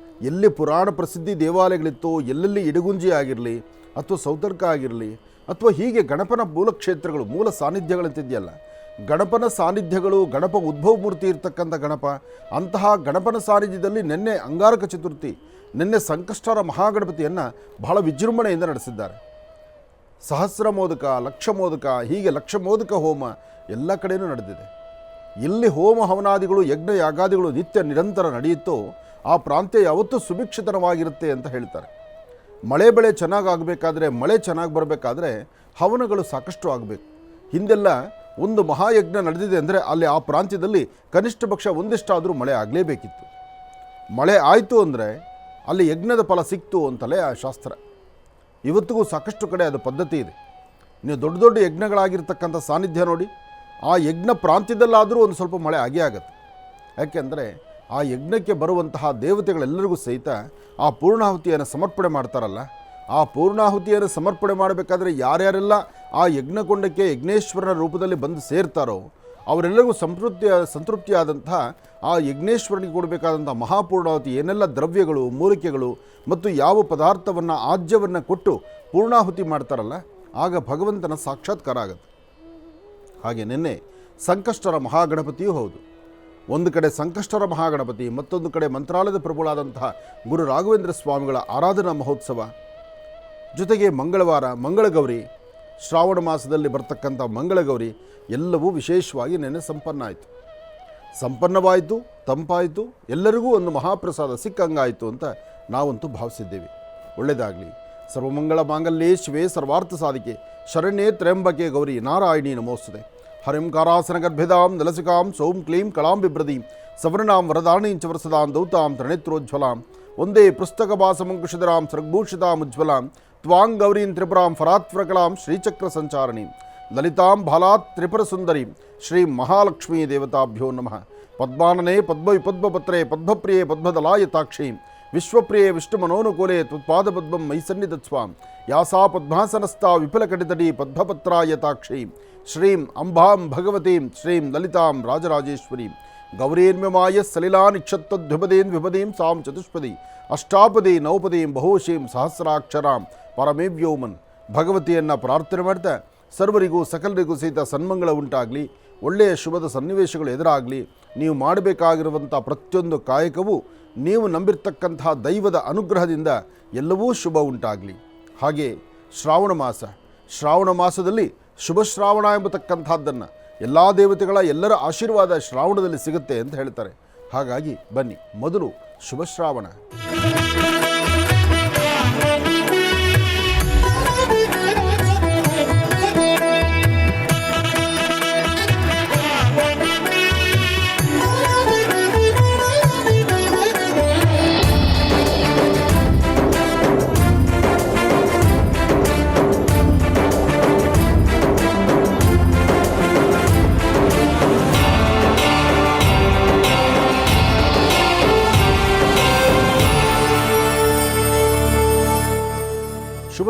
ಎಲ್ಲಿ ಪುರಾಣ ಪ್ರಸಿದ್ಧಿ ದೇವಾಲಯಗಳಿತ್ತೋ, ಎಲ್ಲೆಲ್ಲಿ ಇಡಗುಂಜಿ ಆಗಿರಲಿ ಅಥವಾ ಸೌತರ್ಕ ಆಗಿರಲಿ ಅಥವಾ ಹೀಗೆ ಗಣಪನ ಮೂಲ ಕ್ಷೇತ್ರಗಳು, ಮೂಲ ಸಾನ್ನಿಧ್ಯಗಳಂತಿದೆಯಲ್ಲ, ಗಣಪನ ಸಾನ್ನಿಧ್ಯಗಳು, ಗಣಪ ಉದ್ಭವ ಮೂರ್ತಿ ಇರ್ತಕ್ಕಂಥ ಗಣಪ, ಅಂತಹ ಗಣಪನ ಸಾನ್ನಿಧ್ಯದಲ್ಲಿ ನಿನ್ನೆ ಅಂಗಾರಕ ಚತುರ್ಥಿ, ನಿನ್ನೆ ಸಂಕಷ್ಟರ ಮಹಾಗಣಪತಿಯನ್ನು ಬಹಳ ವಿಜೃಂಭಣೆಯಿಂದ ನಡೆಸಿದ್ದಾರೆ. ಸಹಸ್ರ ಮೋದಕ, ಲಕ್ಷ ಮೋದಕ, ಹೀಗೆ ಲಕ್ಷ ಮೋದಕ ಹೋಮ ಎಲ್ಲ ಕಡೆಯೂ ನಡೆದಿದೆ. ಇಲ್ಲಿ ಹೋಮ ಹವನಾದಿಗಳು, ಯಜ್ಞ ಯಾಗಾದಿಗಳು ನಿತ್ಯ ನಿರಂತರ ನಡೆಯುತ್ತೋ ಆ ಪ್ರಾಂತ್ಯ ಯಾವತ್ತೂ ಸುಭಿಕ್ಷಿತವಾಗಿರುತ್ತೆ ಅಂತ ಹೇಳ್ತಾರೆ. ಮಳೆ ಬೆಳೆ ಚೆನ್ನಾಗಾಗಬೇಕಾದ್ರೆ, ಮಳೆ ಚೆನ್ನಾಗಿ ಬರಬೇಕಾದ್ರೆ ಹವನಗಳು ಸಾಕಷ್ಟು ಆಗಬೇಕು. ಹಿಂದೆಲ್ಲ ಒಂದು ಮಹಾಯಜ್ಞ ನಡೆದಿದೆ ಅಂದರೆ ಅಲ್ಲಿ ಆ ಪ್ರಾಂತ್ಯದಲ್ಲಿ ಕನಿಷ್ಠ ಪಕ್ಷ ಒಂದಿಷ್ಟಾದರೂ ಮಳೆ ಆಗಲೇಬೇಕಿತ್ತು. ಮಳೆ ಆಯಿತು ಅಂದರೆ ಅಲ್ಲಿ ಯಜ್ಞದ ಫಲ ಸಿಕ್ತು ಅಂತಲೇ ಆ ಶಾಸ್ತ್ರ. ಇವತ್ತಿಗೂ ಸಾಕಷ್ಟು ಕಡೆ ಅದು ಪದ್ಧತಿ ಇದೆ. ನೀವು ದೊಡ್ಡ ದೊಡ್ಡ ಯಜ್ಞಗಳಾಗಿರ್ತಕ್ಕಂಥ ಸಾನ್ನಿಧ್ಯ ನೋಡಿ, ಆ ಯಜ್ಞ ಪ್ರಾಂತ್ಯದಲ್ಲಾದರೂ ಒಂದು ಸ್ವಲ್ಪ ಮಳೆ ಆಗೇ ಆಗುತ್ತೆ. ಯಾಕೆಂದರೆ ಆ ಯಜ್ಞಕ್ಕೆ ಬರುವಂತಹ ದೇವತೆಗಳೆಲ್ಲರಿಗೂ ಸಹಿತ ಆ ಪೂರ್ಣಾಹುತಿಯನ್ನು ಸಮರ್ಪಣೆ ಮಾಡ್ತಾರಲ್ಲ, ಆ ಪೂರ್ಣಾಹುತಿಯನ್ನು ಸಮರ್ಪಣೆ ಮಾಡಬೇಕಾದ್ರೆ ಯಾರ್ಯಾರೆಲ್ಲ ಆ ಯಜ್ಞಕೊಂಡಕ್ಕೆ ಯಜ್ಞೇಶ್ವರನ ರೂಪದಲ್ಲಿ ಬಂದು ಸೇರ್ತಾರೋ ಅವರೆಲ್ಲರಿಗೂ ಸಂತೃಪ್ತಿಯಾದಂತಹ ಆ ಯಜ್ಞೇಶ್ವರನಿಗೆ ಕೊಡಬೇಕಾದಂಥ ಮಹಾಪೂರ್ಣಾಹುತಿ ಏನೆಲ್ಲ ದ್ರವ್ಯಗಳು, ಮೂಲಿಕೆಗಳು ಮತ್ತು ಯಾವ ಪದಾರ್ಥವನ್ನು, ಆಜ್ಯವನ್ನು ಕೊಟ್ಟು ಪೂರ್ಣಾಹುತಿ ಮಾಡ್ತಾರಲ್ಲ, ಆಗ ಭಗವಂತನ ಸಾಕ್ಷಾತ್ಕಾರ ಆಗುತ್ತೆ. ಹಾಗೆ ನಿನ್ನೆ ಸಂಕಷ್ಟರ ಮಹಾಗಣಪತಿಯೂ ಹೌದು. ಒಂದು ಕಡೆ ಸಂಕಷ್ಟರ ಮಹಾಗಣಪತಿ, ಮತ್ತೊಂದು ಕಡೆ ಮಂತ್ರಾಲಯದ ಪ್ರಭುಗಳಾದಂತಹ ಗುರು ರಾಘವೇಂದ್ರ ಸ್ವಾಮಿಗಳ ಆರಾಧನಾ ಮಹೋತ್ಸವ, ಜೊತೆಗೆ ಮಂಗಳವಾರ ಮಂಗಳಗೌರಿ, ಶ್ರಾವಣ ಮಾಸದಲ್ಲಿ ಬರ್ತಕ್ಕಂಥ ಮಂಗಳಗೌರಿ ಎಲ್ಲವೂ ವಿಶೇಷವಾಗಿ ನೆನ್ನೆ ಸಂಪನ್ನವಾಯಿತು, ತಂಪಾಯಿತು, ಎಲ್ಲರಿಗೂ ಒಂದು ಮಹಾಪ್ರಸಾದ ಸಿಕ್ಕಂಗಾಯಿತು ಅಂತ ನಾವಂತೂ ಭಾವಿಸಿದ್ದೇವೆ. ಒಳ್ಳೆಯದಾಗಲಿ. ಸರ್ವಮಂಗಳ ಮಾಂಗಲ್ಯೇ ಶಿವೆ ಸರ್ವಾರ್ಥ ಸಾಧಿಕೆ ಶರಣ್ಯೇ ತ್ರ್ಯಂಬಕೆ ಗೌರಿ ನಾರಾಯಣಿ ನಮೋಸ್ತುತೆ. ಹರಿಂ ಕಾರಾಸನ ಗರ್ಭಿದಾಂ ನಲಸಿಕಾಂ ಸೌಂ ಕ್ಲೀಂ ಕಳಾಂ ಬಿಭ್ರದೀಂ ಸವರ್ಣಾಂ ವರದಾಣೀಂ ಚ ವರಸದಾಂ ದೌತಾಂ ತ್ರಿನೇತ್ರೋಜ್ವಲಾಂ ಒಂದೇ ಪುಸ್ತಕ ಭಾಸಮಂಕುಶಿಧರಾಂ ಸೃಗ್ಭೂಷಿತಾಂ ಉಜ್ವಲಾಂ ತ್ವಾಂ ಗೌರೀಂ ತ್ರಿಪುರಾಂ ಫರಾತ್ವರಕಲಾಂ ಶ್ರೀಚಕ್ರ ಸಂಚಾರಣೀಂ ಲಲಿತಾಂ ಬಾಲಾತ್ ತ್ರಿಪುರ ಸುಂದರೀಂ ಶ್ರೀ ಮಹಾಲಕ್ಷ್ಮೀ ದೇವತಾಭ್ಯೋ ನಮಃ. ಪದ್ಮಾನನೆ ಪದ್ಮವಿಪದ್ಮಪತ್ರೇ ಪದ್ಮಪ್ರಿಯೇ ಪದ್ಮದಲಾಯತಾಕ್ಷೀಂ ವಿಶ್ವಪ್ರಿಯೇ ವಿಷ್ಣುಮನೋನುಕೂಲೆ ತ್ವತ್ಪಾದಪದ್ಮಂ ಮೈಸನ್ನಿಧತ್ಸ್ವಾಂ ಯಾಸಾ ಪದ್ಮಾಸನಸ್ಥಾ ವಿಫಲಕಟಿತಟಿ ಪದ್ಮಪತ್ರಾಯತಾಕ್ಷೀಂ ಶ್ರೀಂ ಅಂಬಾಂ ಭಗವತೀಂ ಶ್ರೀಂ ಲಲಿತಾಂ ರಾಜರಾಜೇಶ್ವರೀಂ ಗೌರೀರ್ಮ್ಯಮಾಯ ಸಲಿಲಾ ನಿಕ್ಷತ್ತದ್ವಿಪದೀಂ ವಿಪದೀಂ ಸಾಂ ಚತುಷ್ಪದಿ ಅಷ್ಟಾಪದಿ ನೌಪದೀಂ ಬಹುಶೀಂ ಸಹಸ್ರಾಕ್ಷರಾಂ ಪರಮೇವ್ಯೋಮನ್. ಭಗವತಿಯನ್ನು ಪ್ರಾರ್ಥನೆ ಮಾಡ್ತಾ ಸರ್ವರಿಗೂ ಸಕಲರಿಗೂ ಸಹಿತ ಸನ್ಮಂಗಳ ಉಂಟಾಗಲಿ, ಒಳ್ಳೆಯ ಶುಭದ ಸನ್ನಿವೇಶಗಳು ಎದುರಾಗಲಿ. ನೀವು ಮಾಡಬೇಕಾಗಿರುವಂಥ ಪ್ರತಿಯೊಂದು ಕಾಯಕವೂ ನೀವು ನಂಬಿರ್ತಕ್ಕಂತಹ ದೈವದ ಅನುಗ್ರಹದಿಂದ ಎಲ್ಲವೂ ಶುಭ ಉಂಟಾಗಲಿ. ಹಾಗೆ ಶ್ರಾವಣ ಮಾಸದಲ್ಲಿ ಶುಭ ಶ್ರಾವಣ ಎಂಬತಕ್ಕಂಥದ್ದನ್ನು ಎಲ್ಲ ದೇವತೆಗಳ ಎಲ್ಲರ ಆಶೀರ್ವಾದ ಶ್ರಾವಣದಲ್ಲಿ ಸಿಗುತ್ತೆ ಅಂತ ಹೇಳ್ತಾರೆ. ಹಾಗಾಗಿ ಬನ್ನಿ, ಮೊದಲು ಶುಭ ಶ್ರಾವಣ.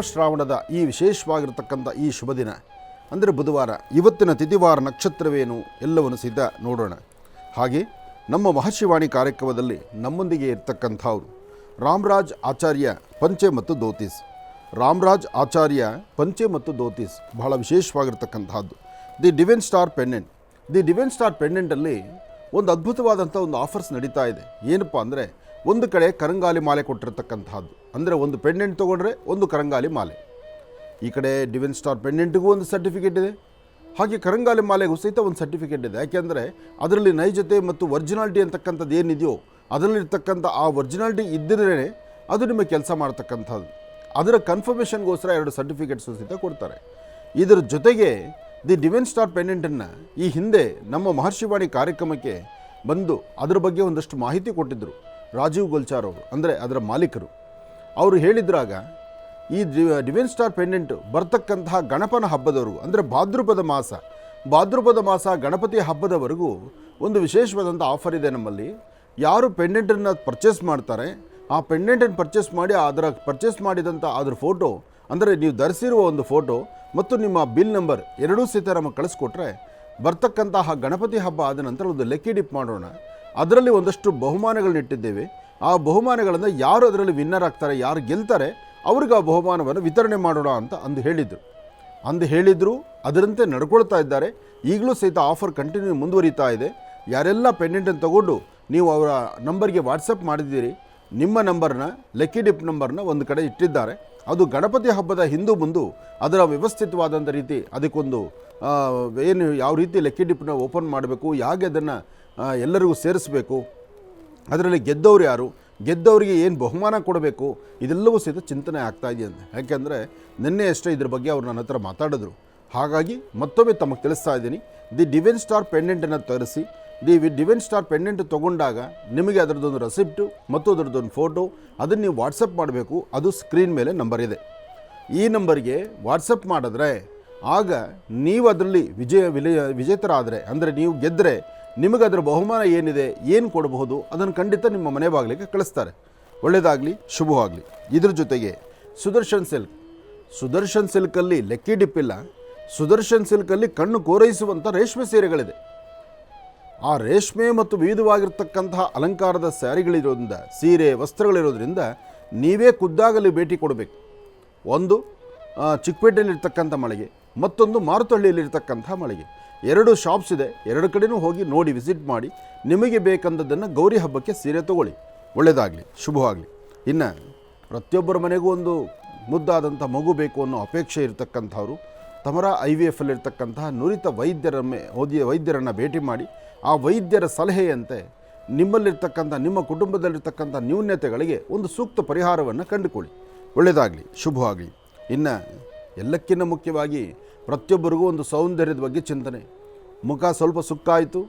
ದೇವಶ್ರಾವಣದ ಈ ವಿಶೇಷವಾಗಿರ್ತಕ್ಕಂಥ ಈ ಶುಭ ದಿನ ಅಂದರೆ ಬುಧವಾರ, ಇವತ್ತಿನ ತಿಥಿವಾರ ನಕ್ಷತ್ರವೇನು ಎಲ್ಲವನ್ನು ಸಹಿತ ನೋಡೋಣ. ಹಾಗೆ ನಮ್ಮ ಮಹರ್ಷಿವಾಣಿ ಕಾರ್ಯಕ್ರಮದಲ್ಲಿ ನಮ್ಮೊಂದಿಗೆ ಇರ್ತಕ್ಕಂಥವ್ರು ರಾಮರಾಜ್ ಆಚಾರ್ಯ ಪಂಚೆ ಮತ್ತು ಧೋತೀಸ್. ರಾಮರಾಜ್ ಆಚಾರ್ಯ ಪಂಚೆ ಮತ್ತು ಧೋತೀಸ್ ಬಹಳ ವಿಶೇಷವಾಗಿರ್ತಕ್ಕಂಥದ್ದು. The divine star pendant. The divine star ಪೆಂಡೆಂಟಲ್ಲಿ ಒಂದು ಅದ್ಭುತವಾದಂಥ ಒಂದು ಆಫರ್ಸ್ ನಡೀತಾ ಇದೆ. ಏನಪ್ಪ ಅಂದರೆ, ಒಂದು ಕಡೆ ಕರಂಗಾಲಿ ಮಾಲೆ ಕೊಟ್ಟಿರ್ತಕ್ಕಂಥದ್ದು, ಅಂದರೆ ಒಂದು ಪೆಂಡೆಂಟ್ ತೊಗೊಂಡ್ರೆ ಒಂದು ಕರಂಗಾಲಿ ಮಾಲೆ. ಈ ಕಡೆ ಡಿವೈನ್ ಸ್ಟಾರ್ ಪೆಂಡೆಂಟ್ಗೂ ಒಂದು ಸರ್ಟಿಫಿಕೇಟ್ ಇದೆ, ಹಾಗೆ ಕರಂಗಾಲಿ ಮಾಲೆಗೂ ಸಹಿತ ಒಂದು ಸರ್ಟಿಫಿಕೇಟ್ ಇದೆ. ಯಾಕೆಂದರೆ ಅದರಲ್ಲಿ ನೈಜತೆ ಮತ್ತು ಒರಿಜಿನಾಲಿಟಿ ಅಂತಕ್ಕಂಥದ್ದು ಏನಿದೆಯೋ ಅದರಲ್ಲಿರ್ತಕ್ಕಂಥ ಆ ಒರಿಜಿನಾಲಿಟಿ ಇದ್ದರೆ ಅದು ನಿಮಗೆ ಕೆಲಸ ಮಾಡ್ತಕ್ಕಂಥದ್ದು. ಅದರ ಕನ್ಫರ್ಮೇಷನ್ಗೋಸ್ಕರ 2 ಸರ್ಟಿಫಿಕೇಟ್ಸು ಸಹಿತ ಕೊಡ್ತಾರೆ. ಇದರ ಜೊತೆಗೆ ದಿ ಡಿವೈನ್ ಸ್ಟಾರ್ ಪೆಂಡೆಂಟನ್ನು ಈ ಹಿಂದೆ ನಮ್ಮ ಮಹರ್ಷಿವಾಣಿ ಕಾರ್ಯಕ್ರಮಕ್ಕೆ ಬಂದು ಅದರ ಬಗ್ಗೆ ಒಂದಷ್ಟು ಮಾಹಿತಿ ಕೊಟ್ಟಿದ್ದರು ರಾಜೀವ್ ಗೋಲ್ಚಾರ್ ಅವರು, ಅಂದರೆ ಅದರ ಮಾಲೀಕರು. ಅವರು ಹೇಳಿದ್ರಾಗ ಈ ಡಿವೈನ್ ಸ್ಟಾರ್ ಪೆಂಡೆಂಟ್ ಬರ್ತಕ್ಕಂತಹ ಗಣಪನ ಹಬ್ಬದವರೆಗೂ, ಅಂದರೆ ಭಾದ್ರಪದ ಮಾಸ ಗಣಪತಿ ಹಬ್ಬದವರೆಗೂ ಒಂದು ವಿಶೇಷವಾದಂಥ ಆಫರ್ ಇದೆ ನಮ್ಮಲ್ಲಿ. ಯಾರು ಪೆಂಡೆಂಟನ್ನು ಪರ್ಚೇಸ್ ಮಾಡ್ತಾರೆ, ಆ ಪೆಂಡೆಂಟನ್ನು ಪರ್ಚೇಸ್ ಮಾಡಿ ಅದರ ಪರ್ಚೇಸ್ ಮಾಡಿದಂಥ ಅದರ ಫೋಟೋ, ಅಂದರೆ ನೀವು ಧರಿಸಿರುವ ಒಂದು ಫೋಟೋ ಮತ್ತು ನಿಮ್ಮ ಬಿಲ್ ನಂಬರ್ ಎರಡೂ ಸಹಿತ ನಮಗೆ ಕಳಿಸ್ಕೊಟ್ರೆ ಬರ್ತಕ್ಕಂತಹ ಗಣಪತಿ ಹಬ್ಬ ಆದ ನಂತರ ಒಂದು ಲೆಕ್ಕಿ ಡಿಪ್ ಮಾಡೋಣ. ಅದರಲ್ಲಿ ಒಂದಷ್ಟು ಬಹುಮಾನಗಳನ್ನಿಟ್ಟಿದ್ದೇವೆ. ಆ ಬಹುಮಾನಗಳನ್ನು ಯಾರು ಅದರಲ್ಲಿ ವಿನ್ನರ್ ಆಗ್ತಾರೆ, ಯಾರು ಗೆಲ್ತಾರೆ ಅವ್ರಿಗೆ ಆ ಬಹುಮಾನವನ್ನು ವಿತರಣೆ ಮಾಡೋಣ ಅಂತ ಅಂದು ಹೇಳಿದರು. ಅದರಂತೆ ನಡ್ಕೊಳ್ತಾ ಇದ್ದಾರೆ. ಈಗಲೂ ಸಹಿತ ಆಫರ್ ಕಂಟಿನ್ಯೂ ಮುಂದುವರಿತಾ ಇದೆ. ಯಾರೆಲ್ಲ ಪೆಂಡೆಂಟನ್ನು ತಗೊಂಡು ನೀವು ಅವರ ನಂಬರ್ಗೆ ವಾಟ್ಸಪ್ ಮಾಡಿದ್ದೀರಿ, ನಿಮ್ಮ ನಂಬರ್ನ, ಲೆಕ್ಕಿ ಡಿಪ್ ನಂಬರ್ನ ಒಂದು ಕಡೆ ಇಟ್ಟಿದ್ದಾರೆ. ಅದು ಗಣಪತಿ ಹಬ್ಬದ ಹಿಂದೂ ಮುಂದು ಅದರ ವ್ಯವಸ್ಥಿತವಾದಂಥ ರೀತಿ ಅದಕ್ಕೊಂದು ಯಾವ ರೀತಿ ಲೆಕ್ಕಿ ಡಿಪ್ನ ಓಪನ್ ಮಾಡಬೇಕು, ಹೇಗೆ ಅದನ್ನು ಎಲ್ಲರಿಗೂ ಸೇರಿಸಬೇಕು, ಅದರಲ್ಲಿ ಗೆದ್ದವರು ಯಾರು, ಗೆದ್ದವರಿಗೆ ಏನು ಬಹುಮಾನ ಕೊಡಬೇಕು, ಇದೆಲ್ಲವೂ ಸಹಿತ ಚಿಂತನೆ ಆಗ್ತಾ ಇದೆಯಂತೆ. ಯಾಕೆಂದರೆ ನಿನ್ನೆ ಅಷ್ಟೇ ಇದ್ರ ಬಗ್ಗೆ ಅವ್ರು ನನ್ನ ಹತ್ರ ಮಾತಾಡಿದ್ರು. ಹಾಗಾಗಿ ಮತ್ತೊಮ್ಮೆ ತಮಗೆ ತಿಳಿಸ್ತಾ ಇದ್ದೀನಿ, ದಿ ಡಿವೈನ್ ಸ್ಟಾರ್ ಪೆಂಡೆಂಟನ್ನು ತರಿಸಿ. ದಿ ಡಿವೈನ್ ಸ್ಟಾರ್ ಪೆಂಡೆಂಟ್ ತೊಗೊಂಡಾಗ ನಿಮಗೆ ಅದರದ್ದೊಂದು ರೆಸಿಪ್ಟು ಮತ್ತು ಅದರದ್ದೊಂದು ಫೋಟೋ ಅದನ್ನು ನೀವು ವಾಟ್ಸಪ್ ಮಾಡಬೇಕು. ಅದು ಸ್ಕ್ರೀನ್ ಮೇಲೆ ನಂಬರ್ ಇದೆ. ಈ ನಂಬರ್ಗೆ ವಾಟ್ಸಪ್ ಮಾಡಿದ್ರೆ ಆಗ ನೀವು ಅದರಲ್ಲಿ ವಿಜೇತರಾದರೆ, ಅಂದರೆ ನೀವು ಗೆದ್ದರೆ ನಿಮಗೆ ಅದರ ಬಹುಮಾನ ಏನಿದೆ, ಏನು ಕೊಡಬಹುದು ಅದನ್ನು ಖಂಡಿತ ನಿಮ್ಮ ಮನೆ ಬಾಗಿಲಿಗೆ ಕಳಿಸ್ತಾರೆ. ಒಳ್ಳೆಯದಾಗಲಿ, ಶುಭವಾಗಲಿ. ಇದ್ರ ಜೊತೆಗೆ ಸುದರ್ಶನ್ ಸಿಲ್ಕಲ್ಲಿ ಲೆಕ್ಕಿ ಡಿಪ್ಪಿಲ್ಲ. ಸುದರ್ಶನ್ ಸಿಲ್ಕಲ್ಲಿ ಕಣ್ಣು ಕೋರೈಸುವಂಥ ರೇಷ್ಮೆ ಸೀರೆಗಳಿದೆ. ಆ ರೇಷ್ಮೆ ಮತ್ತು ವಿವಿಧವಾಗಿರ್ತಕ್ಕಂತಹ ಅಲಂಕಾರದ ಸ್ಯಾರಿಗಳಿರೋದ್ರಿಂದ, ಸೀರೆ ವಸ್ತ್ರಗಳಿರೋದ್ರಿಂದ ನೀವೇ ಖುದ್ದಾಗಲಿ ಭೇಟಿ ಕೊಡಬೇಕು. ಒಂದು ಚಿಕ್ಕಪೇಟೆಯಲ್ಲಿರ್ತಕ್ಕಂಥ ಮಳಿಗೆ, ಮತ್ತೊಂದು ಮಾರುತಹಳ್ಳಿಯಲ್ಲಿರ್ತಕ್ಕಂಥ ಮಳಿಗೆ. 2 ಶಾಪ್ಸ್ ಇದೆ. 2 ಕಡೆನೂ ಹೋಗಿ ನೋಡಿ, ವಿಸಿಟ್ ಮಾಡಿ, ನಿಮಗೆ ಬೇಕಂದದ್ದನ್ನು ಗೌರಿ ಹಬ್ಬಕ್ಕೆ ಸೀರೆ ತೊಗೊಳ್ಳಿ. ಒಳ್ಳೆಯದಾಗಲಿ, ಶುಭವಾಗಲಿ. ಇನ್ನು ಪ್ರತಿಯೊಬ್ಬರ ಮನೆಗೂ ಒಂದು ಮುದ್ದಾದಂಥ ಮಗು ಬೇಕು ಅನ್ನೋ ಅಪೇಕ್ಷೆ ಇರತಕ್ಕಂಥವ್ರು ತಮರ IVF ಅಲ್ಲಿರ್ತಕ್ಕಂತಹ ನುರಿತ ವೈದ್ಯರನ್ನು ಭೇಟಿ ಮಾಡಿ ಆ ವೈದ್ಯರ ಸಲಹೆಯಂತೆ ನಿಮ್ಮಲ್ಲಿರ್ತಕ್ಕಂಥ, ನಿಮ್ಮ ಕುಟುಂಬದಲ್ಲಿರ್ತಕ್ಕಂಥ ನ್ಯೂನ್ಯತೆಗಳಿಗೆ ಒಂದು ಸೂಕ್ತ ಪರಿಹಾರವನ್ನು ಕಂಡುಕೊಳ್ಳಿ. ಒಳ್ಳೆಯದಾಗಲಿ, ಶುಭವಾಗಲಿ. ಇನ್ನು ಎಲ್ಲಕ್ಕಿಂತ ಮುಖ್ಯವಾಗಿ ಪ್ರತಿಯೊಬ್ಬರಿಗೂ ಒಂದು ಸೌಂದರ್ಯದ ಬಗ್ಗೆ ಚಿಂತನೆ. ಮುಖ ಸ್ವಲ್ಪ ಸುಕ್ಕಾಯಿತು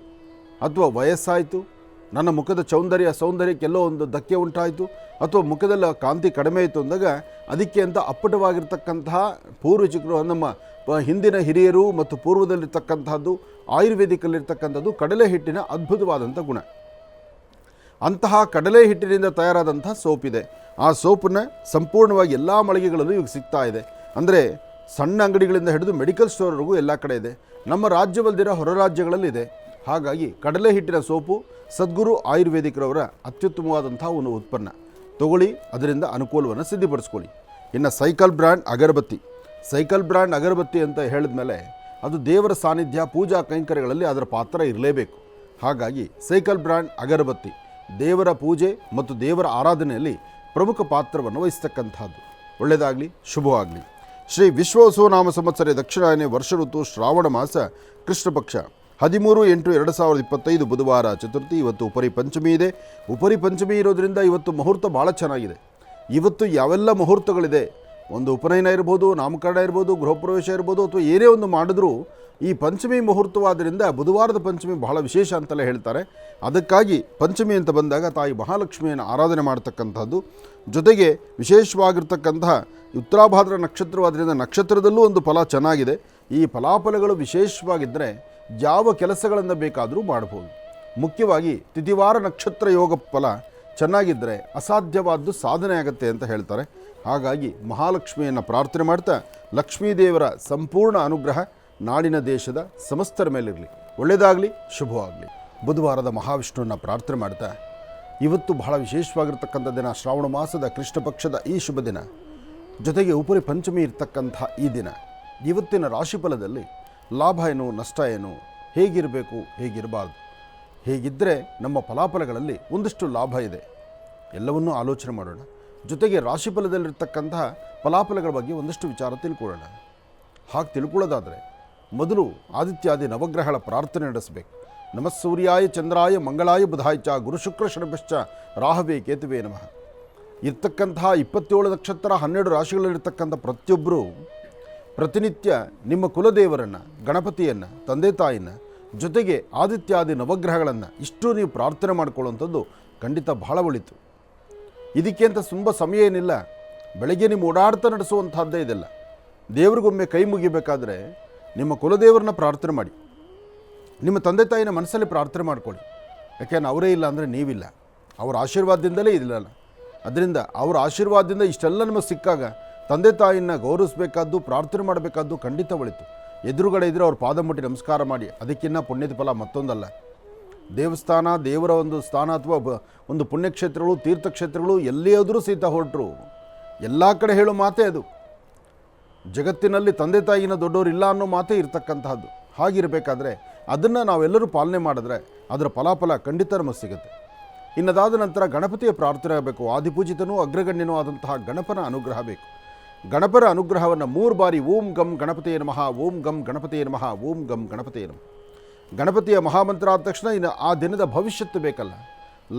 ಅಥವಾ ವಯಸ್ಸಾಯಿತು, ನನ್ನ ಮುಖದ ಸೌಂದರ್ಯಕ್ಕೆಲ್ಲೋ ಒಂದು ಧಕ್ಕೆ ಉಂಟಾಯಿತು, ಅಥವಾ ಮುಖದಲ್ಲಿ ಕಾಂತಿ ಕಡಿಮೆ ಆಯಿತು ಅಂದಾಗ ಅದಕ್ಕೆ ಅಂತ ಅಪ್ಪಟವಾಗಿರ್ತಕ್ಕಂತಹ ಪೂರ್ವಜರು, ನಮ್ಮ ಹಿಂದಿನ ಹಿರಿಯರು ಮತ್ತು ಪೂರ್ವದಲ್ಲಿರ್ತಕ್ಕಂಥದ್ದು ಆಯುರ್ವೇದಿಕಲ್ಲಿರ್ತಕ್ಕಂಥದ್ದು ಕಡಲೆ ಹಿಟ್ಟಿನ ಅದ್ಭುತವಾದಂಥ ಗುಣ. ಅಂತಹ ಕಡಲೆ ಹಿಟ್ಟಿನಿಂದ ತಯಾರಾದಂಥ ಸೋಪಿದೆ. ಆ ಸೋಪನ್ನು ಸಂಪೂರ್ಣವಾಗಿ ಎಲ್ಲ ಮಳಿಗೆಗಳಲ್ಲೂ ಇವಾಗ ಸಿಗ್ತಾ ಇದೆ. ಅಂದರೆ ಸಣ್ಣ ಅಂಗಡಿಗಳಿಂದ ಹಿಡಿದು ಮೆಡಿಕಲ್ ಸ್ಟೋರ್ವರೆಗೂ ಎಲ್ಲ ಕಡೆ ಇದೆ. ನಮ್ಮ ರಾಜ್ಯವಲ್ಲದಿರ ಹೊರ ರಾಜ್ಯಗಳಲ್ಲಿದೆ. ಹಾಗಾಗಿ ಕಡಲೆ ಹಿಟ್ಟಿನ ಸೋಪು ಸದ್ಗುರು ಆಯುರ್ವೇದಿಕರವರ ಅತ್ಯುತ್ತಮವಾದಂಥ ಒಂದು ಉತ್ಪನ್ನ. ತಗೊಳ್ಳಿ, ಅದರಿಂದ ಅನುಕೂಲವನ್ನು ಸಿದ್ಧಪಡಿಸ್ಕೊಳ್ಳಿ. ಇನ್ನು ಸೈಕಲ್ ಬ್ರ್ಯಾಂಡ್ ಅಗರಬತ್ತಿ ಅಂತ ಹೇಳಿದ ಮೇಲೆ ಅದು ದೇವರ ಸಾನ್ನಿಧ್ಯ, ಪೂಜಾ ಕೈಂಕರ್ಯಗಳಲ್ಲಿ ಅದರ ಪಾತ್ರ ಇರಲೇಬೇಕು. ಹಾಗಾಗಿ ಸೈಕಲ್ ಬ್ರ್ಯಾಂಡ್ ಅಗರಬತ್ತಿ ದೇವರ ಪೂಜೆ ಮತ್ತು ದೇವರ ಆರಾಧನೆಯಲ್ಲಿ ಪ್ರಮುಖ ಪಾತ್ರವನ್ನು ವಹಿಸ್ತಕ್ಕಂಥದ್ದು. ಒಳ್ಳೆಯದಾಗಲಿ, ಶುಭವಾಗಲಿ. ಶ್ರೀ ವಿಶ್ವವಸುನಾಮ ಸಂವತ್ಸರ ದಕ್ಷಿಣಾಯನೆ ವರ್ಷ ಋತು ಶ್ರಾವಣ ಮಾಸ ಕೃಷ್ಣ ಪಕ್ಷ 13/8/2025 ಬುಧವಾರ ಚತುರ್ಥಿ. ಇವತ್ತು ಉಪರಿ ಪಂಚಮಿ ಇದೆ. ಉಪರಿ ಪಂಚಮಿ ಇರೋದ್ರಿಂದ ಇವತ್ತು ಮುಹೂರ್ತ ಭಾಳ ಚೆನ್ನಾಗಿದೆ. ಇವತ್ತು ಯಾವೆಲ್ಲ ಮುಹೂರ್ತಗಳಿದೆ, ಒಂದು ಉಪನಯನ ಇರ್ಬೋದು, ನಾಮಕರಣ ಇರ್ಬೋದು, ಗೃಹಪ್ರವೇಶ ಇರ್ಬೋದು, ಅಥವಾ ಏನೇ ಒಂದು ಮಾಡಿದ್ರೂ ಈ ಪಂಚಮಿ ಮುಹೂರ್ತವಾದ್ದರಿಂದ ಬುಧವಾರದ ಪಂಚಮಿ ಬಹಳ ವಿಶೇಷ ಅಂತಲೇ ಹೇಳ್ತಾರೆ. ಅದಕ್ಕಾಗಿ ಪಂಚಮಿ ಅಂತ ಬಂದಾಗ ತಾಯಿ ಮಹಾಲಕ್ಷ್ಮಿಯನ್ನು ಆರಾಧನೆ ಮಾಡ್ತಕ್ಕಂಥದ್ದು. ಜೊತೆಗೆ ವಿಶೇಷವಾಗಿರ್ತಕ್ಕಂತಹ ಉತ್ತರಾಭಾದ್ರ ನಕ್ಷತ್ರವಾದ್ದರಿಂದ ನಕ್ಷತ್ರದಲ್ಲೂ ಒಂದು ಫಲ ಚೆನ್ನಾಗಿದೆ. ಈ ಫಲಾಫಲಗಳು ವಿಶೇಷವಾಗಿದ್ದರೆ ಯಾವ ಕೆಲಸಗಳನ್ನು ಬೇಕಾದರೂ ಮಾಡ್ಬೋದು. ಮುಖ್ಯವಾಗಿ ತಿಥಿವಾರ ನಕ್ಷತ್ರ ಯೋಗ ಫಲ ಚೆನ್ನಾಗಿದ್ದರೆ ಅಸಾಧ್ಯವಾದ್ದು ಸಾಧನೆ ಆಗುತ್ತೆ ಅಂತ ಹೇಳ್ತಾರೆ. ಹಾಗಾಗಿ ಮಹಾಲಕ್ಷ್ಮಿಯನ್ನು ಪ್ರಾರ್ಥನೆ ಮಾಡ್ತಾ ಲಕ್ಷ್ಮೀದೇವರ ಸಂಪೂರ್ಣ ಅನುಗ್ರಹ ನಾಡಿನ ದೇಶದ ಸಮಸ್ತರ ಮೇಲಿರಲಿ. ಒಳ್ಳೆಯದಾಗಲಿ, ಶುಭವಾಗಲಿ. ಬುಧವಾರದ ಮಹಾವಿಷ್ಣುವನ್ನು ಪ್ರಾರ್ಥನೆ ಮಾಡ್ತಾ ಇವತ್ತು ಬಹಳ ವಿಶೇಷವಾಗಿರ್ತಕ್ಕಂಥ ದಿನ, ಶ್ರಾವಣ ಮಾಸದ ಕೃಷ್ಣ ಪಕ್ಷದ ಈ ಶುಭ ದಿನ, ಜೊತೆಗೆ ಉಪರಿ ಪಂಚಮಿ ಇರ್ತಕ್ಕಂಥ ಈ ದಿನ. ಇವತ್ತಿನ ರಾಶಿಫಲದಲ್ಲಿ ಲಾಭ ಏನು, ನಷ್ಟ ಏನು, ಹೇಗಿರಬೇಕು, ಹೇಗಿರಬಾರ್ದು, ಹೇಗಿದ್ದರೆ ನಮ್ಮ ಫಲಾಫಲಗಳಲ್ಲಿ ಒಂದಷ್ಟು ಲಾಭ ಇದೆ, ಎಲ್ಲವನ್ನೂ ಆಲೋಚನೆ ಮಾಡೋಣ. ಜೊತೆಗೆ ರಾಶಿಫಲದಲ್ಲಿರ್ತಕ್ಕಂತಹ ಫಲಾಫಲಗಳ ಬಗ್ಗೆ ಒಂದಷ್ಟು ವಿಚಾರ ತಿಳ್ಕೊಳ್ಳೋಣ. ಹಾಗೆ ತಿಳ್ಕೊಳ್ಳೋದಾದರೆ ಮೊದಲು ಆದಿತ್ಯಾದಿ ನವಗ್ರಹಗಳ ಪ್ರಾರ್ಥನೆ ನಡೆಸಬೇಕು. ನಮಃ ಸೂರ್ಯಾಯ ಚಂದ್ರಾಯ ಮಂಗಳಾಯ ಬುಧಾಯ ಚ ಗುರು ಶುಕ್ರ ಶನಭಶ್ಚ ರಾಹವೇ ಕೇತುವೇ ನಮಃ. ಇರ್ತಕ್ಕಂತಹ 27 ನಕ್ಷತ್ರ 12 ರಾಶಿಗಳಲ್ಲಿರ್ತಕ್ಕಂಥ ಪ್ರತಿಯೊಬ್ಬರೂ ಪ್ರತಿನಿತ್ಯ ನಿಮ್ಮ ಕುಲದೇವರನ್ನು, ಗಣಪತಿಯನ್ನು, ತಂದೆ ತಾಯಿಯನ್ನು, ಜೊತೆಗೆ ಆದಿತ್ಯಾದಿ ನವಗ್ರಹಗಳನ್ನು ಇಷ್ಟು ನೀವು ಪ್ರಾರ್ಥನೆ ಮಾಡಿಕೊಳ್ಳುವಂಥದ್ದು ಖಂಡಿತ ಬಹಳ ಒಳಿತು. ಇದಕ್ಕೆ ಅಂತ ತುಂಬ ಸಮಯ ಏನಿಲ್ಲ. ಬೆಳಗ್ಗೆ ನಿಮ್ಮ ಓಡಾಡ್ತಾ ನಡೆಸುವಂಥದ್ದೇ ಇದೆಲ್ಲ. ದೇವ್ರಿಗೊಮ್ಮೆ ಕೈ ಮುಗಿಬೇಕಾದ್ರೆ ನಿಮ್ಮ ಕುಲದೇವರನ್ನ ಪ್ರಾರ್ಥನೆ ಮಾಡಿ, ನಿಮ್ಮ ತಂದೆ ತಾಯಿನ ಮನಸ್ಸಲ್ಲಿ ಪ್ರಾರ್ಥನೆ ಮಾಡ್ಕೊಳ್ಳಿ. ಯಾಕೆಂದ್ರೆ ಅವರೇ ಇಲ್ಲ ಅಂದರೆ ನೀವಿಲ್ಲ, ಅವರ ಆಶೀರ್ವಾದದಿಂದಲೇ ಇದಿಲ್ಲಲ್ಲ. ಅದರಿಂದ ಅವರ ಆಶೀರ್ವಾದದಿಂದ ಇಷ್ಟೆಲ್ಲ ನಮಗೆ ಸಿಕ್ಕಾಗ ತಂದೆ ತಾಯಿನ ಗೌರವಿಸಬೇಕಾದ್ದು, ಪ್ರಾರ್ಥನೆ ಮಾಡಬೇಕಾದ್ದು ಖಂಡಿತ ಒಳಿತು. ಎದುರುಗಡೆ ಇದ್ದರೆ ಅವ್ರ ಪಾದ ಮುಟ್ಟಿ ನಮಸ್ಕಾರ ಮಾಡಿ, ಅದಕ್ಕಿಂತ ಪುಣ್ಯದ ಫಲ ಮತ್ತೊಂದಲ್ಲ. ದೇವಸ್ಥಾನ, ದೇವರ ಒಂದು ಸ್ಥಾನ ಅಥವಾ ಒಂದು ಪುಣ್ಯಕ್ಷೇತ್ರಗಳು, ತೀರ್ಥಕ್ಷೇತ್ರಗಳು ಎಲ್ಲೇ ಆದರೂ ಸಹಿತ ಹೊರಟರು ಎಲ್ಲ ಕಡೆ ಹೇಳೋ ಮಾತೇ ಅದು. ಜಗತ್ತಿನಲ್ಲಿ ತಂದೆ ತಾಯಿನ ದೊಡ್ಡವರಿಲ್ಲ ಅನ್ನೋ ಮಾತೇ ಇರ್ತಕ್ಕಂತಹದ್ದು. ಹಾಗಿರಬೇಕಾದ್ರೆ ಅದನ್ನು ನಾವೆಲ್ಲರೂ ಪಾಲನೆ ಮಾಡಿದ್ರೆ ಅದರ ಫಲಾಫಲ ಖಂಡಿತ ನಮಗೆ ಸಿಗುತ್ತೆ. ಇನ್ನದಾದ ನಂತರ ಗಣಪತಿಯ ಪ್ರಾರ್ಥನೆ ಆಗಬೇಕು. ಆದಿಪೂಜಿತನೂ ಅಗ್ರಗಣ್ಯನೂ ಆದಂತಹ ಗಣಪನ ಅನುಗ್ರಹ ಬೇಕು. ಗಣಪನ ಅನುಗ್ರಹವನ್ನು 3 ಬಾರಿ ಓಂ ಗಂ ಗಣಪತಿಯೇ ನಮಃ, ಓಂ ಗಂ ಗಣಪತಿಯೇ ನಮಃ, ಓಂ ಗಂ ಗಣಪತಿಯೇ ನಮಃ. ಗಣಪತಿಯ ಮಹಾಮಂತ್ರ ಆದ ತಕ್ಷಣ ಇನ್ನು ಆ ದಿನದ ಭವಿಷ್ಯತ್ತು ಬೇಕಲ್ಲ.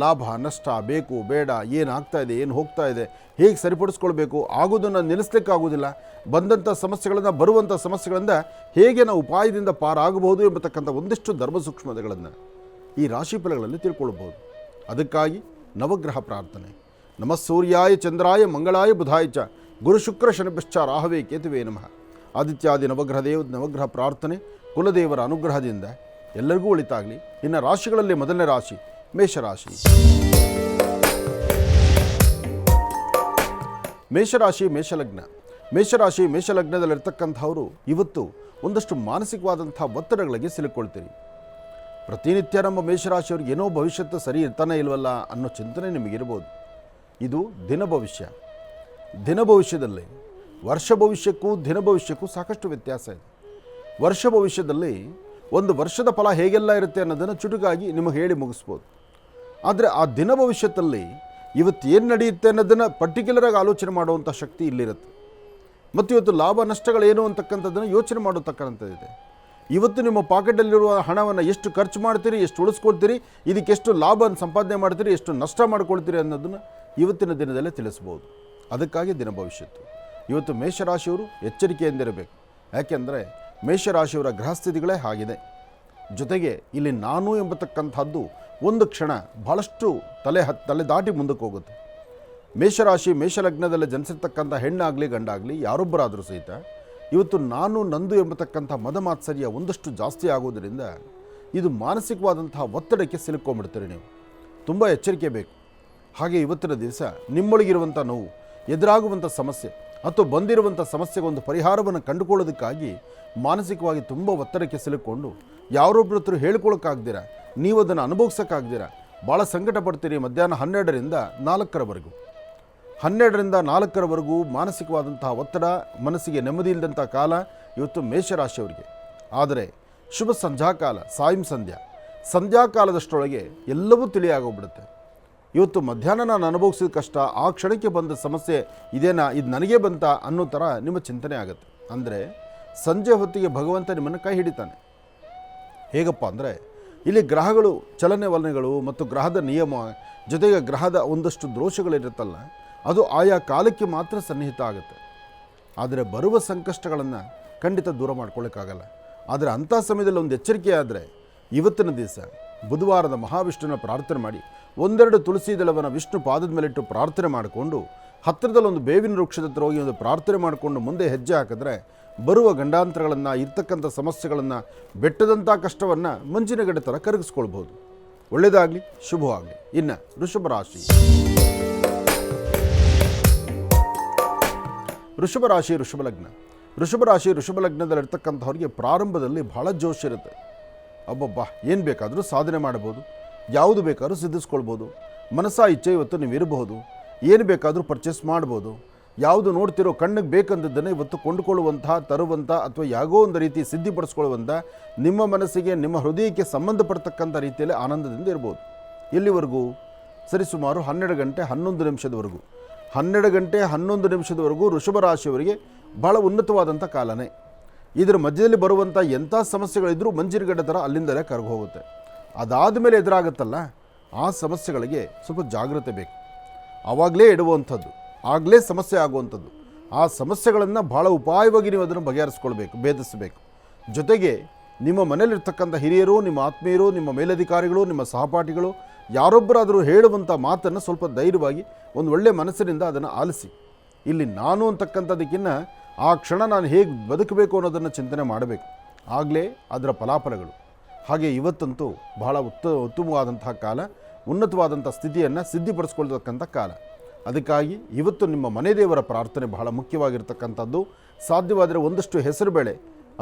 ಲಾಭ ನಷ್ಟ, ಬೇಕು ಬೇಡ, ಏನಾಗ್ತಾ ಇದೆ, ಏನು ಹೋಗ್ತಾ ಇದೆ, ಹೇಗೆ ಸರಿಪಡಿಸ್ಕೊಳ್ಬೇಕು, ಆಗೋದನ್ನು ನಿಲ್ಲಿಸ್ಲಿಕ್ಕಾಗೋದಿಲ್ಲ. ಬಂದಂಥ ಸಮಸ್ಯೆಗಳನ್ನು, ಬರುವಂಥ ಸಮಸ್ಯೆಗಳಿಂದ ಹೇಗೆ ನಾವು ಉಪಾಯದಿಂದ ಪಾರಾಗಬಹುದು ಎಂಬತಕ್ಕಂಥ ಒಂದಿಷ್ಟು ಧರ್ಮ ಸೂಕ್ಷ್ಮತೆಗಳನ್ನು ಈ ರಾಶಿಫಲಗಳಲ್ಲಿ ತಿಳ್ಕೊಳ್ಬೋದು. ಅದಕ್ಕಾಗಿ ನವಗ್ರಹ ಪ್ರಾರ್ಥನೆ. ನಮಃ ಸೂರ್ಯಾಯ ಚಂದ್ರಾಯ ಮಂಗಳಾಯ ಬುಧಾಯ ಚ ಗುರು ಶುಕ್ರ ಶನಭಶ್ಚ ರಾಹವೇ ಕೇತುವೇ ನಮಃ. ಆದಿತ್ಯಾದಿ ನವಗ್ರಹ ಪ್ರಾರ್ಥನೆ ಕುಲದೇವರ ಅನುಗ್ರಹದಿಂದ ಎಲ್ಲರಿಗೂ ಒಳಿತಾಗಲಿ. ಇನ್ನು ರಾಶಿಗಳಲ್ಲಿ ಮೊದಲನೇ ರಾಶಿ ಮೇಷರಾಶಿ. ಮೇಷರಾಶಿ ಮೇಷಲಗ್ನ. ಮೇಷರಾಶಿ ಮೇಷಲಗ್ನದಲ್ಲಿರ್ತಕ್ಕಂಥವರು ಇವತ್ತು ಒಂದಷ್ಟು ಮಾನಸಿಕವಾದಂಥ ಒತ್ತಡಗಳಿಗೆ ಸಿಲುಕೊಳ್ತೀರಿ. ಪ್ರತಿನಿತ್ಯ ನಮ್ಮ ಮೇಷರಾಶಿಯವ್ರಿಗೆ ಏನೋ ಭವಿಷ್ಯತ್ತು ಸರಿ ಇರ್ತಾನೆ ಇಲ್ವಲ್ಲ ಅನ್ನೋ ಚಿಂತನೆ ನಿಮಗಿರ್ಬೋದು. ಇದು ದಿನ ಭವಿಷ್ಯ. ದಿನ ಭವಿಷ್ಯದಲ್ಲಿ ವರ್ಷ ಭವಿಷ್ಯಕ್ಕೂ ದಿನ ಭವಿಷ್ಯಕ್ಕೂ ಸಾಕಷ್ಟು ವ್ಯತ್ಯಾಸ ಇದೆ. ವರ್ಷ ಭವಿಷ್ಯದಲ್ಲಿ ಒಂದು ವರ್ಷದ ಫಲ ಹೇಗೆಲ್ಲ ಇರುತ್ತೆ ಅನ್ನೋದನ್ನು ಚುಟುಕಾಗಿ ನಿಮಗೆ ಹೇಳಿ ಮುಗಿಸ್ಬೋದು. ಆದರೆ ಆ ದಿನ ಭವಿಷ್ಯದಲ್ಲಿ ಇವತ್ತು ಏನು ನಡೆಯುತ್ತೆ ಅನ್ನೋದನ್ನು ಪರ್ಟಿಕ್ಯುಲರಾಗಿ ಆಲೋಚನೆ ಮಾಡುವಂಥ ಶಕ್ತಿ ಇಲ್ಲಿರುತ್ತೆ. ಮತ್ತು ಇವತ್ತು ಲಾಭ ನಷ್ಟಗಳೇನು ಅಂತಕ್ಕಂಥದ್ದನ್ನು ಯೋಚನೆ ಮಾಡತಕ್ಕಂಥದ್ದಿದೆ. ಇವತ್ತು ನಿಮ್ಮ ಪಾಕೆಟಲ್ಲಿರುವ ಹಣವನ್ನು ಎಷ್ಟು ಖರ್ಚು ಮಾಡ್ತೀರಿ, ಎಷ್ಟು ಉಳಿಸ್ಕೊಳ್ತೀರಿ, ಇದಕ್ಕೆಷ್ಟು ಲಾಭವನ್ನು ಸಂಪಾದನೆ ಮಾಡ್ತೀರಿ, ಎಷ್ಟು ನಷ್ಟ ಮಾಡ್ಕೊಳ್ತೀರಿ ಅನ್ನೋದನ್ನು ಇವತ್ತಿನ ದಿನದಲ್ಲೇ ತಿಳಿಸ್ಬೋದು. ಅದಕ್ಕಾಗಿ ದಿನ ಭವಿಷ್ಯತ್ತು. ಇವತ್ತು ಮೇಷರಾಶಿಯವರು ಎಚ್ಚರಿಕೆಯಿಂದಿರಬೇಕು. ಯಾಕೆಂದರೆ ಮೇಷರಾಶಿಯವರ ಗ್ರಹಸ್ಥಿತಿಗಳೇ ಆಗಿದೆ. ಜೊತೆಗೆ ಇಲ್ಲಿ ನಾನು ಎಂಬತಕ್ಕಂಥದ್ದು ಒಂದು ಕ್ಷಣ ಬಹಳಷ್ಟು ತಲೆ ದಾಟಿ ಮುಂದಕ್ಕೆ ಹೋಗುತ್ತೆ. ಮೇಷರಾಶಿ ಮೇಷಲಗ್ನದಲ್ಲಿ ಜನಿಸಿರ್ತಕ್ಕಂಥ ಹೆಣ್ಣಾಗಲಿ ಗಂಡಾಗಲಿ ಯಾರೊಬ್ಬರಾದರೂ ಸಹಿತ ಇವತ್ತು ನಾನು ನಂದು ಎಂಬತಕ್ಕಂಥ ಮದಮಾತ್ಸರ್ಯ ಒಂದಷ್ಟು ಜಾಸ್ತಿ ಆಗೋದರಿಂದ ಇದು ಮಾನಸಿಕವಾದಂತಹ ಒತ್ತಡಕ್ಕೆ ಸಿಲುಕೊಂಡ್ಬಿಡ್ತೀರಿ. ನೀವು ತುಂಬ ಎಚ್ಚರಿಕೆ ಬೇಕು. ಹಾಗೆ ಇವತ್ತಿನ ದಿವಸ ನಿಮ್ಮೊಳಗಿರುವಂಥ ನೋವು, ಎದುರಾಗುವಂಥ ಸಮಸ್ಯೆ ಅಥವಾ ಬಂದಿರುವಂಥ ಸಮಸ್ಯೆಗೆ ಒಂದು ಪರಿಹಾರವನ್ನು ಕಂಡುಕೊಳ್ಳೋದಕ್ಕಾಗಿ ಮಾನಸಿಕವಾಗಿ ತುಂಬ ಒತ್ತಡಕ್ಕೆ ಸಿಲುಕೊಂಡು ಯಾರೊಬ್ಬರ ಹತ್ರ ಹೇಳ್ಕೊಳ್ಳೋಕ್ಕಾಗ್ದಿರ, ನೀವು ಅದನ್ನು ಅನುಭವಿಸೋಕ್ಕಾಗ್ದಿರ ಭಾಳ ಸಂಕಟ ಪಡ್ತೀರಿ. ಮಧ್ಯಾಹ್ನ 12ರಿಂದ 4ರವರೆಗೂ 12ರಿಂದ 4ರವರೆಗೂ ಮಾನಸಿಕವಾದಂತಹ ಒತ್ತಡ, ಮನಸ್ಸಿಗೆ ನೆಮ್ಮದಿ ಇಲ್ಲದಂಥ ಕಾಲ ಇವತ್ತು ಮೇಷರಾಶಿಯವರಿಗೆ. ಆದರೆ ಶುಭ ಸಂಧ್ಯಾಕಾಲ, ಸಂಧ್ಯಾಕಾಲದಷ್ಟರೊಳಗೆ ಎಲ್ಲವೂ ತಿಳಿಯಾಗೋಗ್ಬಿಡುತ್ತೆ. ಇವತ್ತು ಮಧ್ಯಾಹ್ನ ನಾನು ಅನುಭವಿಸಿದ ಕಷ್ಟ, ಆ ಕ್ಷಣಕ್ಕೆ ಬಂದ ಸಮಸ್ಯೆ ಇದೇನಾ, ಇದು ನನಗೇ ಬಂತ ಅನ್ನೋ ಥರ ನಿಮ್ಮ ಚಿಂತನೆ ಆಗುತ್ತೆ. ಅಂದರೆ ಸಂಜೆ ಹೊತ್ತಿಗೆ ಭಗವಂತ ನಿಮ್ಮನ್ನು ಕೈ ಹಿಡಿತಾನೆ. ಹೇಗಪ್ಪ ಅಂದರೆ ಇಲ್ಲಿ ಗ್ರಹಗಳು ಚಲನೆ ವಲನೆಗಳು ಮತ್ತು ಗ್ರಹದ ನಿಯಮ, ಜೊತೆಗೆ ಗ್ರಹದ ಒಂದಷ್ಟು ದೋಷಗಳಿರುತ್ತಲ್ಲ, ಅದು ಆಯಾ ಕಾಲಕ್ಕೆ ಮಾತ್ರ ಸನ್ನಿಹಿತ ಆಗುತ್ತೆ. ಆದರೆ ಬರುವ ಸಂಕಷ್ಟಗಳನ್ನು ಖಂಡಿತ ದೂರ ಮಾಡ್ಕೊಳ್ಳೋಕ್ಕಾಗಲ್ಲ. ಆದರೆ ಅಂಥ ಸಮಯದಲ್ಲಿ ಒಂದು ಎಚ್ಚರಿಕೆ ಆದರೆ ಇವತ್ತಿನ ದಿವಸ ಬುಧವಾರದ ಮಹಾವಿಷ್ಣುವಿನ ಪ್ರಾರ್ಥನೆ ಮಾಡಿ 1-2 ತುಳಸಿ ದಳವನ್ನು ವಿಷ್ಣು ಪಾದದ ಮೇಲಿಟ್ಟು ಪ್ರಾರ್ಥನೆ ಮಾಡಿಕೊಂಡು ಹತ್ತಿರದಲ್ಲಿ ಒಂದು ಬೇವಿನ ವೃಕ್ಷದ ಹತ್ರ ಹೋಗಿ ಒಂದು ಪ್ರಾರ್ಥನೆ ಮಾಡಿಕೊಂಡು ಮುಂದೆ ಹೆಜ್ಜೆ ಹಾಕಿದ್ರೆ ಬರುವ ಗಂಡಾಂತರಗಳನ್ನು, ಇರ್ತಕ್ಕಂಥ ಸಮಸ್ಯೆಗಳನ್ನು, ಬೆಟ್ಟದಂಥ ಕಷ್ಟವನ್ನು ಮಂಜಿನಗಡೆ ಥರ ಕರಗಿಸ್ಕೊಳ್ಬೋದು. ಒಳ್ಳೆಯದಾಗಲಿ, ಶುಭವಾಗಲಿ. ಇನ್ನು ವೃಷಭ ರಾಶಿ. ವೃಷಭ ರಾಶಿ ವೃಷಭ ಲಗ್ನ. ವೃಷಭ ರಾಶಿ ವೃಷಭ ಲಗ್ನದಲ್ಲಿರ್ತಕ್ಕಂಥವ್ರಿಗೆ ಪ್ರಾರಂಭದಲ್ಲಿ ಭಾಳ ಜೋಶ್ ಇರುತ್ತೆ. ಅಬ್ಬಬ್ಬಾ, ಏನು ಬೇಕಾದರೂ ಸಾಧನೆ ಮಾಡ್ಬೋದು, ಯಾವುದು ಬೇಕಾದ್ರೂ ಸಿದ್ಧಿಸ್ಕೊಳ್ಬೋದು, ಮನಸ್ಸಾ ಇಚ್ಛೆ ಇವತ್ತು ನೀವು ಇರಬಹುದು, ಏನು ಬೇಕಾದರೂ ಪರ್ಚೇಸ್ ಮಾಡ್ಬೋದು, ಯಾವುದು ನೋಡ್ತಿರೋ ಕಣ್ಣಿಗೆ ಬೇಕಂದದ್ದನ್ನು ಇವತ್ತು ಕೊಂಡುಕೊಳ್ಳುವಂಥ, ತರುವಂಥ ಅಥವಾ ಯಾಗೋ ಒಂದು ರೀತಿ ಸಿದ್ಧಿಪಡಿಸ್ಕೊಳ್ಳುವಂಥ, ನಿಮ್ಮ ಮನಸ್ಸಿಗೆ ನಿಮ್ಮ ಹೃದಯಕ್ಕೆ ಸಂಬಂಧಪಡ್ತಕ್ಕಂಥ ರೀತಿಯಲ್ಲಿ ಆನಂದದಿಂದ ಇರ್ಬೋದು. ಎಲ್ಲಿವರೆಗೂ? ಸರಿಸುಮಾರು 12 ಗಂಟೆ 11 ನಿಮಿಷದವರೆಗೂ. 12 ಗಂಟೆ 11 ನಿಮಿಷದವರೆಗೂ ವೃಷಭ ರಾಶಿಯವರಿಗೆ ಭಾಳ ಉನ್ನತವಾದಂಥ ಕಾಲನೇ. ಇದರ ಮಧ್ಯದಲ್ಲಿ ಬರುವಂಥ ಎಂಥ ಸಮಸ್ಯೆಗಳಿದ್ರೂ ಮಂಜಿನಗಡ್ಡೆ ಥರ ಅಲ್ಲಿಂದಲೇ ಕರಗಿ ಹೋಗುತ್ತೆ. ಅದಾದ ಮೇಲೆ ಎದುರಾಗುತ್ತಲ್ಲ, ಆ ಸಮಸ್ಯೆಗಳಿಗೆ ಸ್ವಲ್ಪ ಜಾಗ್ರತೆ ಬೇಕು. ಆವಾಗಲೇ ಇಡುವಂಥದ್ದು, ಆಗಲೇ ಸಮಸ್ಯೆ ಆಗುವಂಥದ್ದು. ಆ ಸಮಸ್ಯೆಗಳನ್ನು ಭಾಳ ಉಪಾಯವಾಗಿ ನೀವು ಅದನ್ನು ಬಗೆಹರಿಸ್ಕೊಳ್ಬೇಕು, ಭೇದಿಸಬೇಕು. ಜೊತೆಗೆ ನಿಮ್ಮ ಮನೇಲಿರ್ತಕ್ಕಂಥ ಹಿರಿಯರು, ನಿಮ್ಮ ಆತ್ಮೀಯರು, ನಿಮ್ಮ ಮೇಲಧಿಕಾರಿಗಳು, ನಿಮ್ಮ ಸಹಪಾಠಿಗಳು ಯಾರೊಬ್ಬರಾದರೂ ಹೇಳುವಂಥ ಮಾತನ್ನು ಸ್ವಲ್ಪ ಧೈರ್ಯವಾಗಿ ಒಂದು ಒಳ್ಳೆಯ ಮನಸ್ಸಿನಿಂದ ಅದನ್ನು ಆಲಿಸಿ. ಇಲ್ಲಿ ನಾನು ಅಂತಕ್ಕಂಥದಕ್ಕಿಂತ ಆ ಕ್ಷಣ ನಾನು ಹೇಗೆ ಬದುಕಬೇಕು ಅನ್ನೋದನ್ನು ಚಿಂತನೆ ಮಾಡಬೇಕು. ಆಗಲೇ ಅದರ ಫಲಾಫಲಗಳು. ಹಾಗೆ ಇವತ್ತಂತೂ ಬಹಳ ಉತ್ತಮವಾದಂತಹ ಕಾಲ, ಉನ್ನತವಾದಂಥ ಸ್ಥಿತಿಯನ್ನು ಸಿದ್ಧಿಪಡಿಸ್ಕೊಳ್ತಕ್ಕಂಥ ಕಾಲ. ಅದಕ್ಕಾಗಿ ಇವತ್ತು ನಿಮ್ಮ ಮನೆ ದೇವರ ಪ್ರಾರ್ಥನೆ ಬಹಳ ಮುಖ್ಯವಾಗಿರ್ತಕ್ಕಂಥದ್ದು. ಸಾಧ್ಯವಾದರೆ ಒಂದಷ್ಟು ಹೆಸರುಬೇಳೆ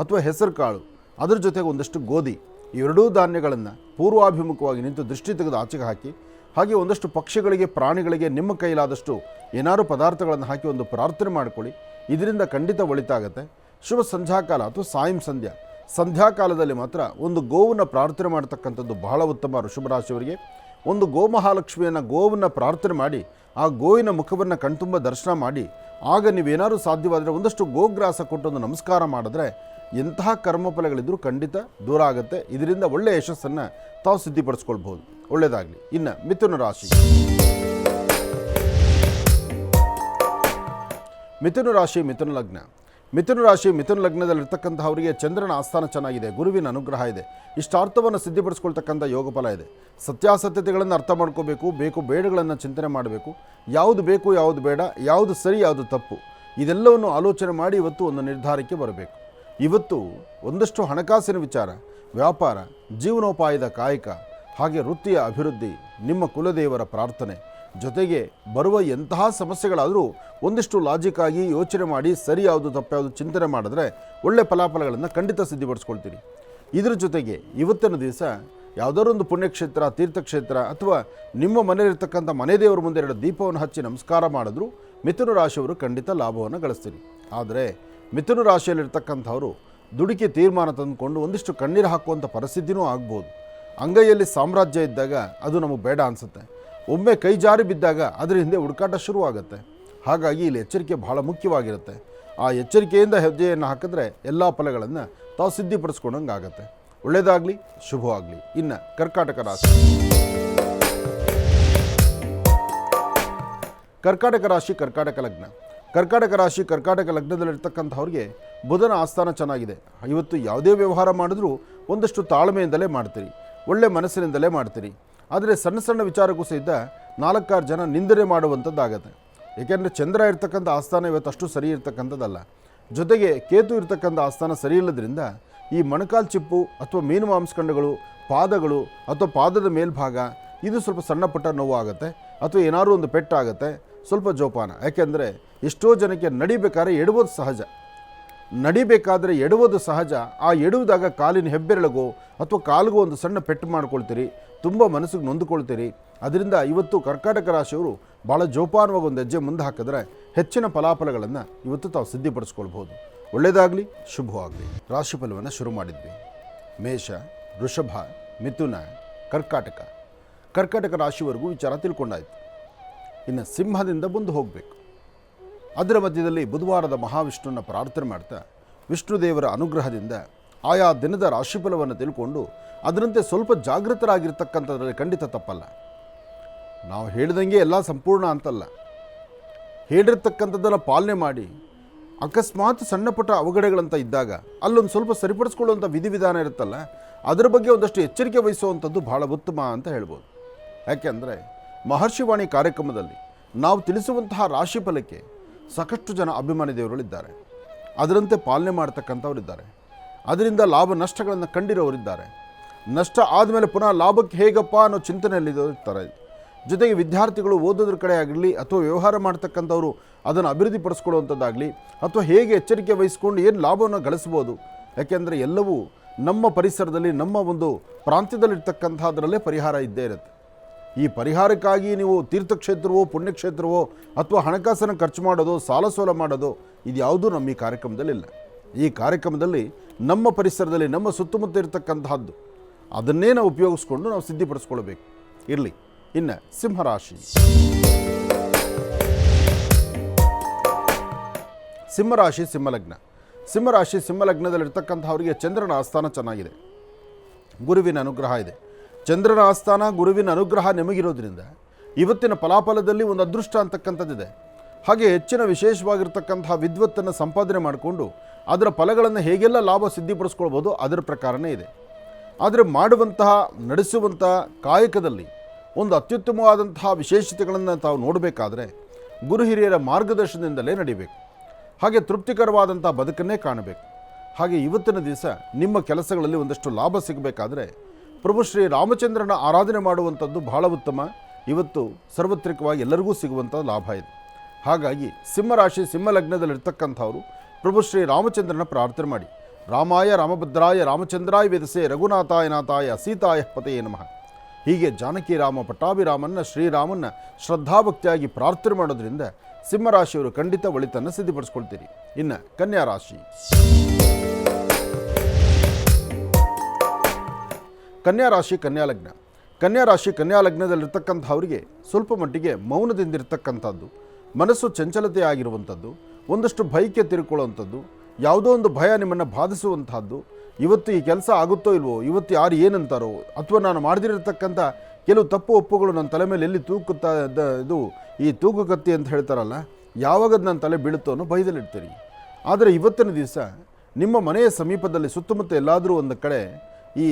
ಅಥವಾ ಹೆಸರು ಕಾಳು, ಅದರ ಜೊತೆಗೆ ಒಂದಷ್ಟು ಗೋಧಿ, ಇವೆರಡೂ ಧಾನ್ಯಗಳನ್ನು ಪೂರ್ವಾಭಿಮುಖವಾಗಿ ನಿಂತು ದೃಷ್ಟಿ ತೆಗೆದು ಆಚೆಗೆ ಹಾಕಿ, ಹಾಗೆ ಒಂದಷ್ಟು ಪಕ್ಷಿಗಳಿಗೆ, ಪ್ರಾಣಿಗಳಿಗೆ ನಿಮ್ಮ ಕೈಲಾದಷ್ಟು ಏನಾದರೂ ಪದಾರ್ಥಗಳನ್ನು ಹಾಕಿ ಒಂದು ಪ್ರಾರ್ಥನೆ ಮಾಡಿಕೊಳ್ಳಿ. ಇದರಿಂದ ಖಂಡಿತ ಒಳಿತಾಗತ್ತೆ. ಶುಭ ಸಂಧ್ಯಾಕಾಲ ಅಥವಾ ಸಂಧ್ಯಾಕಾಲದಲ್ಲಿ ಮಾತ್ರ ಒಂದು ಗೋವನ್ನು ಪ್ರಾರ್ಥನೆ ಮಾಡ್ತಕ್ಕಂಥದ್ದು ಬಹಳ ಉತ್ತಮ. ವೃಷಭರಾಶಿಯವರಿಗೆ ಒಂದು ಗೋಮಹಾಲಕ್ಷ್ಮಿಯನ್ನು, ಗೋವನ್ನು ಪ್ರಾರ್ಥನೆ ಮಾಡಿ ಆ ಗೋವಿನ ಮುಖವನ್ನು ಕಣ್ತುಂಬ ದರ್ಶನ ಮಾಡಿ, ಆಗ ನೀವೇನಾದರೂ ಸಾಧ್ಯವಾದರೆ ಒಂದಷ್ಟು ಗೋಗ್ರಾಸ ಕೊಟ್ಟೊಂದು ನಮಸ್ಕಾರ ಮಾಡಿದ್ರೆ ಎಂತಹ ಕರ್ಮಫಲಗಳಿದ್ರೂ ಖಂಡಿತ ದೂರ ಆಗುತ್ತೆ. ಇದರಿಂದ ಒಳ್ಳೆಯ ಯಶಸ್ಸನ್ನು ತಾವು ಸಿದ್ಧಿಪಡಿಸ್ಕೊಳ್ಬೋದು. ಒಳ್ಳೆಯದಾಗಲಿ. ಇನ್ನು ಮಿಥುನ ರಾಶಿ. ಮಿಥುನ ರಾಶಿ ಮಿಥುನ ಲಗ್ನ. ಮಿಥುನ ರಾಶಿ ಮಿಥುನ ಲಗ್ನದಲ್ಲಿರ್ತಕ್ಕಂಥವರಿಗೆ ಚಂದ್ರನ ಆಸ್ಥಾನ ಚೆನ್ನಾಗಿದೆ, ಗುರುವಿನ ಅನುಗ್ರಹ ಇದೆ, ಇಷ್ಟಾರ್ಥವನ್ನು ಸಿದ್ಧಿಪಡಿಸ್ಕೊಳ್ತಕ್ಕಂಥ ಯೋಗಫಲ ಇದೆ. ಸತ್ಯಾಸತ್ಯತೆಗಳನ್ನು ಅರ್ಥ ಮಾಡ್ಕೋಬೇಕು, ಬೇಕು ಬೇಡಗಳನ್ನು ಚಿಂತನೆ ಮಾಡಬೇಕು. ಯಾವುದು ಬೇಕು, ಯಾವುದು ಬೇಡ, ಯಾವುದು ಸರಿ, ಯಾವುದು ತಪ್ಪು, ಇದೆಲ್ಲವನ್ನು ಆಲೋಚನೆ ಮಾಡಿ ಇವತ್ತು ಒಂದು ನಿರ್ಧಾರಕ್ಕೆ ಬರಬೇಕು. ಇವತ್ತು ಒಂದಷ್ಟು ಹಣಕಾಸಿನ ವಿಚಾರ, ವ್ಯಾಪಾರ, ಜೀವನೋಪಾಯದ ಕಾಯಕ, ಹಾಗೆ ವೃತ್ತಿಯ ಅಭಿವೃದ್ಧಿ, ನಿಮ್ಮ ಕುಲದೇವರ ಪ್ರಾರ್ಥನೆ, ಜೊತೆಗೆ ಬರುವ ಎಂತಹ ಸಮಸ್ಯೆಗಳಾದರೂ ಒಂದಿಷ್ಟು ಲಾಜಿಕ್ಕಾಗಿ ಯೋಚನೆ ಮಾಡಿ ಸರಿ ಯಾವುದು ತಪ್ಪು ಯಾವುದು ಚಿಂತನೆ ಮಾಡಿದ್ರೆ ಒಳ್ಳೆಯ ಫಲಾಫಲಗಳನ್ನು ಖಂಡಿತ ಸಿದ್ಧಿಪಡಿಸ್ಕೊಳ್ತೀರಿ. ಇದರ ಜೊತೆಗೆ ಇವತ್ತಿನ ದಿವಸ ಯಾವುದಾದ್ರು ಒಂದು ಪುಣ್ಯಕ್ಷೇತ್ರ, ತೀರ್ಥಕ್ಷೇತ್ರ ಅಥವಾ ನಿಮ್ಮ ಮನೆಯಲ್ಲಿರ್ತಕ್ಕಂಥ ಮನೆ ದೇವರ ಮುಂದೆ 2 ದೀಪವನ್ನು ಹಚ್ಚಿ ನಮಸ್ಕಾರ ಮಾಡಿದ್ರು ಮಿಥುನ ರಾಶಿಯವರು ಖಂಡಿತ ಲಾಭವನ್ನು ಗಳಿಸ್ತೀರಿ. ಆದರೆ ಮಿಥುನ ರಾಶಿಯಲ್ಲಿರ್ತಕ್ಕಂಥವರು ದುಡುಕಿ ತೀರ್ಮಾನ ತಂದುಕೊಂಡು ಒಂದಿಷ್ಟು ಕಣ್ಣೀರು ಹಾಕುವಂಥ ಪರಿಸ್ಥಿತಿನೂ ಆಗ್ಬೋದು. ಅಂಗೈಯಲ್ಲಿ ಸಾಮ್ರಾಜ್ಯ ಇದ್ದಾಗ ಅದು ನಮಗೆ ಬೇಡ ಅನಿಸುತ್ತೆ. ಒಮ್ಮೆ ಕೈ ಜಾರಿ ಬಿದ್ದಾಗ ಅದರ ಹಿಂದೆ ಹುಡುಕಾಟ ಶುರುವಾಗುತ್ತೆ. ಹಾಗಾಗಿ ಇಲ್ಲಿ ಎಚ್ಚರಿಕೆ ಬಹಳ ಮುಖ್ಯವಾಗಿರುತ್ತೆ. ಆ ಎಚ್ಚರಿಕೆಯಿಂದ ಹೆಜ್ಜೆಯನ್ನು ಹಾಕಿದ್ರೆ ಎಲ್ಲ ಫಲಗಳನ್ನು ತಾವು ಸಿದ್ಧಿಪಡಿಸ್ಕೊಂಡಂಗೆ ಆಗುತ್ತೆ. ಒಳ್ಳೆಯದಾಗಲಿ, ಶುಭವಾಗಲಿ. ಇನ್ನು ಕರ್ಕಾಟಕ ರಾಶಿ. ಕರ್ಕಾಟಕ ರಾಶಿ ಕರ್ಕಾಟಕ ಲಗ್ನ. ಕರ್ಕಾಟಕ ರಾಶಿ ಕರ್ಕಾಟಕ ಲಗ್ನದಲ್ಲಿರ್ತಕ್ಕಂಥವ್ರಿಗೆ ಬುಧನ ಆಸ್ಥಾನ ಚೆನ್ನಾಗಿದೆ. ಇವತ್ತು ಯಾವುದೇ ವ್ಯವಹಾರ ಮಾಡಿದ್ರೂ ಒಂದಷ್ಟು ತಾಳ್ಮೆಯಿಂದಲೇ ಮಾಡ್ತೀರಿ, ಒಳ್ಳೆ ಮನಸ್ಸಿನಿಂದಲೇ ಮಾಡ್ತೀರಿ. ಆದರೆ ಸಣ್ಣ ಸಣ್ಣ ವಿಚಾರಕ್ಕೂ ಸಹಿತ 4-6 ಜನ ನಿಂದನೆ ಮಾಡುವಂಥದ್ದಾಗತ್ತೆ. ಏಕೆಂದರೆ ಚಂದ್ರ ಇರ್ತಕ್ಕಂಥ ಆಸ್ಥಾನ ಇವತ್ತು ಅಷ್ಟು ಸರಿ ಇರ್ತಕ್ಕಂಥದ್ದಲ್ಲ. ಜೊತೆಗೆ ಕೇತು ಇರ್ತಕ್ಕಂಥ ಆಸ್ಥಾನ ಸರಿ ಇಲ್ಲದ್ರಿಂದ ಈ ಮೊಣಕಾಲು ಚಿಪ್ಪು ಅಥವಾ ಮೀನು ಮಾಂಸಖಂಡಗಳು, ಪಾದಗಳು ಅಥವಾ ಪಾದದ ಮೇಲ್ಭಾಗ ಇದು ಸ್ವಲ್ಪ ಸಣ್ಣ ಪುಟ್ಟ ನೋವು ಆಗುತ್ತೆ, ಅಥವಾ ಏನಾದರೂ ಒಂದು ಪೆಟ್ಟಾಗುತ್ತೆ, ಸ್ವಲ್ಪ ಜೋಪಾನ. ಯಾಕೆಂದರೆ ಎಷ್ಟೋ ಜನಕ್ಕೆ ನಡಿಬೇಕಾದ್ರೆ ಎಡುವುದು ಸಹಜ. ನಡಿಬೇಕಾದ್ರೆ ಎಡುವುದು ಸಹಜ. ಆ ಎಡುವುದಾಗ ಕಾಲಿನ ಹೆಬ್ಬೆರಳಿಗೋ ಅಥವಾ ಕಾಲಿಗೂ ಒಂದು ಸಣ್ಣ ಪೆಟ್ಟು ಮಾಡ್ಕೊಳ್ತೀರಿ, ತುಂಬ ಮನಸ್ಸಿಗೆ ನೊಂದುಕೊಳ್ತೀರಿ. ಅದರಿಂದ ಇವತ್ತು ಕರ್ಕಾಟಕ ರಾಶಿಯವರು ಭಾಳ ಜೋಪಾನವಾಗಿ ಒಂದು ಹೆಜ್ಜೆ ಮುಂದೆ ಹಾಕಿದ್ರೆ ಹೆಚ್ಚಿನ ಫಲಾಫಲಗಳನ್ನು ಇವತ್ತು ತಾವು ಸಿದ್ಧಿಪಡಿಸ್ಕೊಳ್ಬೋದು. ಒಳ್ಳೆಯದಾಗಲಿ, ಶುಭವಾಗಲಿ. ರಾಶಿಫಲವನ್ನು ಶುರು ಮಾಡಿದ್ವಿ. ಮೇಷ, ವೃಷಭ, ಮಿಥುನ, ಕರ್ಕಾಟಕ ರಾಶಿವರೆಗೂ ವಿಚಾರ ತಿಳ್ಕೊಂಡಾಯ್ತು. ಇನ್ನು ಸಿಂಹದಿಂದ ಬಂದು ಹೋಗಬೇಕು. ಅದರ ಮಧ್ಯದಲ್ಲಿ ಬುಧವಾರದ ಮಹಾವಿಷ್ಣುವನ್ನು ಪ್ರಾರ್ಥನೆ ಮಾಡ್ತಾ ವಿಷ್ಣುದೇವರ ಅನುಗ್ರಹದಿಂದ ಆಯಾ ದಿನದ ರಾಶಿಫಲವನ್ನು ತಿಳ್ಕೊಂಡು ಅದರಂತೆ ಸ್ವಲ್ಪ ಜಾಗೃತರಾಗಿರ್ತಕ್ಕಂಥದ್ರಲ್ಲಿ ಖಂಡಿತ ತಪ್ಪಲ್ಲ. ನಾವು ಹೇಳಿದಂಗೆ ಎಲ್ಲ ಸಂಪೂರ್ಣ ಅಂತಲ್ಲ. ಹೇಳಿರ್ತಕ್ಕಂಥದ್ದನ್ನು ಪಾಲನೆ ಮಾಡಿ ಅಕಸ್ಮಾತ್ ಸಣ್ಣ ಪುಟ್ಟ ಅವಘಡಗಳಂತ ಇದ್ದಾಗ ಅಲ್ಲೊಂದು ಸ್ವಲ್ಪ ಸರಿಪಡಿಸ್ಕೊಳ್ಳುವಂಥ ವಿಧಿವಿಧಾನ ಇರುತ್ತಲ್ಲ, ಅದರ ಬಗ್ಗೆ ಒಂದಷ್ಟು ಎಚ್ಚರಿಕೆ ವಹಿಸುವಂಥದ್ದು ಬಹಳ ಉತ್ತಮ ಅಂತ ಹೇಳ್ಬೋದು. ಯಾಕೆಂದರೆ ಮಹರ್ಷಿವಾಣಿ ಕಾರ್ಯಕ್ರಮದಲ್ಲಿ ನಾವು ತಿಳಿಸುವಂತಹ ರಾಶಿಫಲಕ್ಕೆ ಸಾಕಷ್ಟು ಜನ ಅಭಿಮಾನಿ ದೇವರುಗಳಿದ್ದಾರೆ, ಅದರಂತೆ ಪಾಲನೆ ಮಾಡ್ತಕ್ಕಂಥವರಿದ್ದಾರೆ, ಅದರಿಂದ ಲಾಭ ನಷ್ಟಗಳನ್ನು ಕಂಡಿರೋರಿದ್ದಾರೆ. ನಷ್ಟ ಆದಮೇಲೆ ಪುನಃ ಲಾಭಕ್ಕೆ ಹೇಗಪ್ಪ ಅನ್ನೋ ಚಿಂತನೆಯಲ್ಲಿ ಇರ್ತಾರೆ. ಜೊತೆಗೆ ವಿದ್ಯಾರ್ಥಿಗಳು ಓದೋದ್ರ ಕಡೆ ಆಗಿರಲಿ ಅಥವಾ ವ್ಯವಹಾರ ಮಾಡ್ತಕ್ಕಂಥವ್ರು ಅದನ್ನು ಅಭಿವೃದ್ಧಿಪಡಿಸ್ಕೊಳ್ಳುವಂಥದ್ದಾಗಲಿ ಅಥವಾ ಹೇಗೆ ಎಚ್ಚರಿಕೆ ವಹಿಸ್ಕೊಂಡು ಏನು ಲಾಭವನ್ನು ಗಳಿಸ್ಬೋದು. ಯಾಕೆಂದರೆ ಎಲ್ಲವೂ ನಮ್ಮ ಪರಿಸರದಲ್ಲಿ ನಮ್ಮ ಒಂದು ಪ್ರಾಂತ್ಯದಲ್ಲಿರ್ತಕ್ಕಂಥದ್ರಲ್ಲೇ ಪರಿಹಾರ ಇದ್ದೇ ಇರುತ್ತೆ. ಈ ಪರಿಹಾರಕ್ಕಾಗಿ ನೀವು ತೀರ್ಥಕ್ಷೇತ್ರವೋ ಪುಣ್ಯಕ್ಷೇತ್ರವೋ ಅಥವಾ ಹಣಕಾಸನ್ನು ಖರ್ಚು ಮಾಡೋದು ಸಾಲ ಸೋಲ ಮಾಡೋದು ಇದು ಯಾವುದೂ ನಮ್ಮ ಈ ಕಾರ್ಯಕ್ರಮದಲ್ಲಿಲ್ಲ. ಈ ಕಾರ್ಯಕ್ರಮದಲ್ಲಿ ನಮ್ಮ ಪರಿಸರದಲ್ಲಿ ನಮ್ಮ ಸುತ್ತಮುತ್ತ ಇರತಕ್ಕಂತಹದ್ದು ಅದನ್ನೇ ನಾವು ಉಪಯೋಗಿಸ್ಕೊಂಡು ನಾವು ಸಿದ್ಧಿಪಡಿಸ್ಕೊಳ್ಬೇಕು. ಇರಲಿ, ಇನ್ನು ಸಿಂಹರಾಶಿ. ಸಿಂಹರಾಶಿ ಸಿಂಹಲಗ್ನ. ಸಿಂಹರಾಶಿ ಸಿಂಹಲಗ್ನದಲ್ಲಿರ್ತಕ್ಕಂಥವ್ರಿಗೆ ಚಂದ್ರನ ಆಸ್ಥಾನ ಚೆನ್ನಾಗಿದೆ, ಗುರುವಿನ ಅನುಗ್ರಹ ಇದೆ. ಚಂದ್ರನ ಆಸ್ಥಾನ ಗುರುವಿನ ಅನುಗ್ರಹ ನಿಮಗಿರೋದ್ರಿಂದ ಇವತ್ತಿನ ಫಲಾಫಲದಲ್ಲಿ ಒಂದು ಅದೃಷ್ಟ ಅಂತಕ್ಕಂಥದ್ದಿದೆ. ಹಾಗೆ ಹೆಚ್ಚಿನ ವಿಶೇಷವಾಗಿರ್ತಕ್ಕಂತಹ ವಿದ್ವತ್ತನ್ನು ಸಂಪಾದನೆ ಮಾಡಿಕೊಂಡು ಅದರ ಫಲಗಳನ್ನು ಹೇಗೆಲ್ಲ ಲಾಭ ಸಿದ್ಧಿಪಡಿಸ್ಕೊಳ್ಬೋದು ಅದರ ಪ್ರಕಾರನೇ ಇದೆ. ಆದರೆ ಮಾಡುವಂತಹ ನಡೆಸುವಂತಹ ಕಾಯಕದಲ್ಲಿ ಒಂದು ಅತ್ಯುತ್ತಮವಾದಂತಹ ವಿಶೇಷತೆಗಳನ್ನು ತಾವು ನೋಡಬೇಕಾದ್ರೆ ಗುರು ಹಿರಿಯರ ಮಾರ್ಗದರ್ಶನದಿಂದಲೇ ನಡಿಬೇಕು. ಹಾಗೆ ತೃಪ್ತಿಕರವಾದಂಥ ಬದುಕನ್ನೇ ಕಾಣಬೇಕು. ಹಾಗೆ ಇವತ್ತಿನ ದಿವಸ ನಿಮ್ಮ ಕೆಲಸಗಳಲ್ಲಿ ಒಂದಷ್ಟು ಲಾಭ ಸಿಗಬೇಕಾದ್ರೆ ಪ್ರಭು ಶ್ರೀ ರಾಮಚಂದ್ರನ ಆರಾಧನೆ ಮಾಡುವಂಥದ್ದು ಬಹಳ ಉತ್ತಮ. ಇವತ್ತು ಸಾರ್ವತ್ರಿಕವಾಗಿ ಎಲ್ಲರಿಗೂ ಸಿಗುವಂಥ ಲಾಭ ಇದೆ. ಹಾಗಾಗಿ ಸಿಂಹರಾಶಿ ಸಿಂಹಲಗ್ನದಲ್ಲಿರ್ತಕ್ಕಂಥವರು ಪ್ರಭು ಶ್ರೀ ರಾಮಚಂದ್ರನ ಪ್ರಾರ್ಥನೆ ಮಾಡಿ. ರಾಮಾಯ ರಾಮಭದ್ರಾಯ ರಾಮಚಂದ್ರಾಯ ವೇದಸೆ ರಘುನಾಥಾಯ ನಾಥಾಯ ಸೀತಾಯ ಪತೆಯೇ ನಮಃ. ಹೀಗೆ ಜಾನಕಿ ರಾಮ ಪಟ್ಟಾಭಿರಾಮನ್ನ ಶ್ರೀರಾಮನ್ನ ಶ್ರದ್ಧಾಭಕ್ತಿಯಾಗಿ ಪ್ರಾರ್ಥನೆ ಮಾಡೋದ್ರಿಂದ ಸಿಂಹರಾಶಿಯವರು ಖಂಡಿತ ಒಳಿತನ್ನು ಸಿದ್ಧಿಪಡಿಸ್ಕೊಳ್ತೀರಿ. ಇನ್ನು ಕನ್ಯಾ ರಾಶಿ. ಕನ್ಯಾ ರಾಶಿ ಕನ್ಯಾಲಗ್ನ. ಕನ್ಯಾ ರಾಶಿ ಕನ್ಯಾಲಗ್ನದಲ್ಲಿರ್ತಕ್ಕಂಥವರಿಗೆ ಸ್ವಲ್ಪ ಮಟ್ಟಿಗೆ ಮೌನದಿಂದಿರ್ತಕ್ಕಂಥದ್ದು, ಮನಸ್ಸು ಚಂಚಲತೆ ಆಗಿರುವಂಥದ್ದು, ಒಂದಷ್ಟು ಭಯಕ್ಕೆ ತಿರುಕೊಳ್ಳುವಂಥದ್ದು, ಯಾವುದೋ ಒಂದು ಭಯ ನಿಮ್ಮನ್ನು ಬಾಧಿಸುವಂತಹದ್ದು. ಇವತ್ತು ಈ ಕೆಲಸ ಆಗುತ್ತೋ ಇಲ್ವೋ, ಇವತ್ತು ಯಾರು ಏನಂತಾರೋ, ಅಥವಾ ನಾನು ಮಾಡದಿರತಕ್ಕಂಥ ಕೆಲವು ತಪ್ಪು ಒಪ್ಪುಗಳು ನನ್ನ ತಲೆ ಮೇಲೆ ಎಲ್ಲಿ ತೂಕುತ್ತಾ ಇದು ಈ ತೂಗುಕತ್ತಿ ಅಂತ ಹೇಳ್ತಾರಲ್ಲ, ಯಾವಾಗ ನನ್ನ ತಲೆ ಬೀಳುತ್ತೋ ಅನ್ನೋ ಭಯದಲ್ಲಿರ್ತೀರಿ. ಆದರೆ ಇವತ್ತಿನ ದಿವಸ ನಿಮ್ಮ ಮನೆಯ ಸಮೀಪದಲ್ಲಿ ಸುತ್ತಮುತ್ತ ಎಲ್ಲಾದರೂ ಒಂದು ಕಡೆ ಈ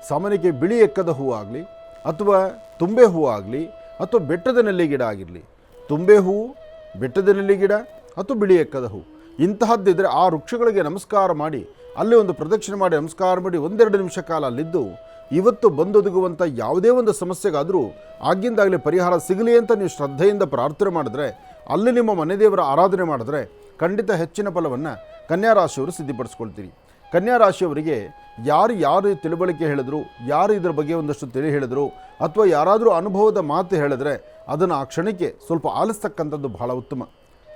ಸಾಮಾನ್ಯಕ್ಕೆ ಬಿಳಿ ಎಕ್ಕದ ಹೂವು ಆಗಲಿ ಅಥವಾ ತುಂಬೆ ಹೂವು ಆಗಲಿ ಅಥವಾ ಬೆಟ್ಟದ ನೆಲ್ಲಿ ಗಿಡ ಆಗಿರಲಿ, ತುಂಬೆ ಹೂವು, ಬೆಟ್ಟದ ನೆಲ್ಲಿ ಗಿಡ ಅಥವಾ ಬಿಳಿ ಎಕ್ಕದ ಹೂವು ಇಂತಹದ್ದಿದ್ದರೆ ಆ ವೃಕ್ಷಗಳಿಗೆ ನಮಸ್ಕಾರ ಮಾಡಿ ಅಲ್ಲಿ ಒಂದು ಪ್ರದಕ್ಷಿಣೆ ಮಾಡಿ ನಮಸ್ಕಾರ ಮಾಡಿ 1-2 ನಿಮಿಷ ಕಾಲ ಅಲ್ಲಿದ್ದು ಇವತ್ತು ಬಂದೊದಗುವಂಥ ಯಾವುದೇ ಒಂದು ಸಮಸ್ಯೆಗಾದರೂ ಆಗಿಂದಾಗಲೇ ಪರಿಹಾರ ಸಿಗಲಿ ಅಂತ ನೀವು ಶ್ರದ್ಧೆಯಿಂದ ಪ್ರಾರ್ಥನೆ ಮಾಡಿದ್ರೆ, ಅಲ್ಲಿ ನಿಮ್ಮ ಮನೆ ದೇವರ ಆರಾಧನೆ ಮಾಡಿದ್ರೆ ಖಂಡಿತ ಹೆಚ್ಚಿನ ಫಲವನ್ನು ಕನ್ಯಾ ರಾಶಿಯವರು ಸಿದ್ಧಿಪಡಿಸ್ಕೊಳ್ತೀರಿ. ಕನ್ಯಾ ರಾಶಿಯವರಿಗೆ ಯಾರು ತಿಳುವಳಿಕೆ ಹೇಳಿದ್ರು, ಯಾರು ಇದರ ಬಗ್ಗೆ ಒಂದಷ್ಟು ತಿಳಿ ಹೇಳಿದ್ರು ಅಥವಾ ಯಾರಾದರೂ ಅನುಭವದ ಮಾತು ಹೇಳಿದ್ರೆ ಅದನ್ನು ಆ ಕ್ಷಣಕ್ಕೆ ಸ್ವಲ್ಪ ಆಲಿಸ್ತಕ್ಕಂಥದ್ದು ಬಹಳ ಉತ್ತಮ.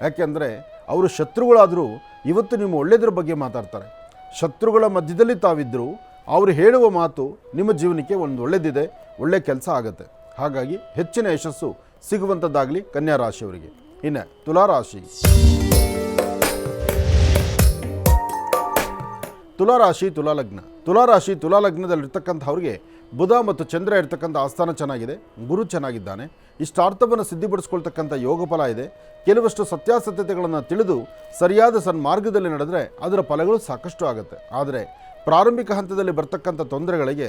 ಯಾಕೆಂದರೆ ಅವರು ಶತ್ರುಗಳಾದರೂ ಇವತ್ತು ನಿಮ್ಮ ಒಳ್ಳೆಯದ್ರ ಬಗ್ಗೆ ಮಾತಾಡ್ತಾರೆ. ಶತ್ರುಗಳ ಮಧ್ಯದಲ್ಲಿ ತಾವಿದ್ದರೂ ಅವರು ಹೇಳುವ ಮಾತು ನಿಮ್ಮ ಜೀವನಕ್ಕೆ ಒಂದು ಒಳ್ಳೆಯದಿದೆ, ಒಳ್ಳೆಯ ಕೆಲಸ ಆಗುತ್ತೆ. ಹಾಗಾಗಿ ಹೆಚ್ಚಿನ ಯಶಸ್ಸು ಸಿಗುವಂಥದ್ದಾಗಲಿ ಕನ್ಯಾ ರಾಶಿಯವರಿಗೆ. ಇನ್ನು ತುಲಾರಾಶಿ. ತುಲಾರಾಶಿ ತುಲಾಲಗ್ನ. ತುಲಾರಾಶಿ ತುಲಾಲಗ್ನದಲ್ಲಿರ್ತಕ್ಕಂಥವ್ರಿಗೆ ಬುಧ ಮತ್ತು ಚಂದ್ರ ಇರ್ತಕ್ಕಂಥ ಆಸ್ಥಾನ ಚೆನ್ನಾಗಿದೆ, ಗುರು ಚೆನ್ನಾಗಿದ್ದಾನೆ. ಇಷ್ಟಾರ್ಥವನ್ನು ಸಿದ್ಧಿಪಡಿಸ್ಕೊಳ್ತಕ್ಕಂಥ ಯೋಗ ಫಲ ಇದೆ. ಕೆಲವಷ್ಟು ಸತ್ಯಾಸತ್ಯತೆಗಳನ್ನು ತಿಳಿದು ಸರಿಯಾದ ಸನ್ಮಾರ್ಗದಲ್ಲಿ ನಡೆದರೆ ಅದರ ಫಲಗಳು ಸಾಕಷ್ಟು ಆಗುತ್ತೆ. ಆದರೆ ಪ್ರಾರಂಭಿಕ ಹಂತದಲ್ಲಿ ಬರ್ತಕ್ಕಂಥ ತೊಂದರೆಗಳಿಗೆ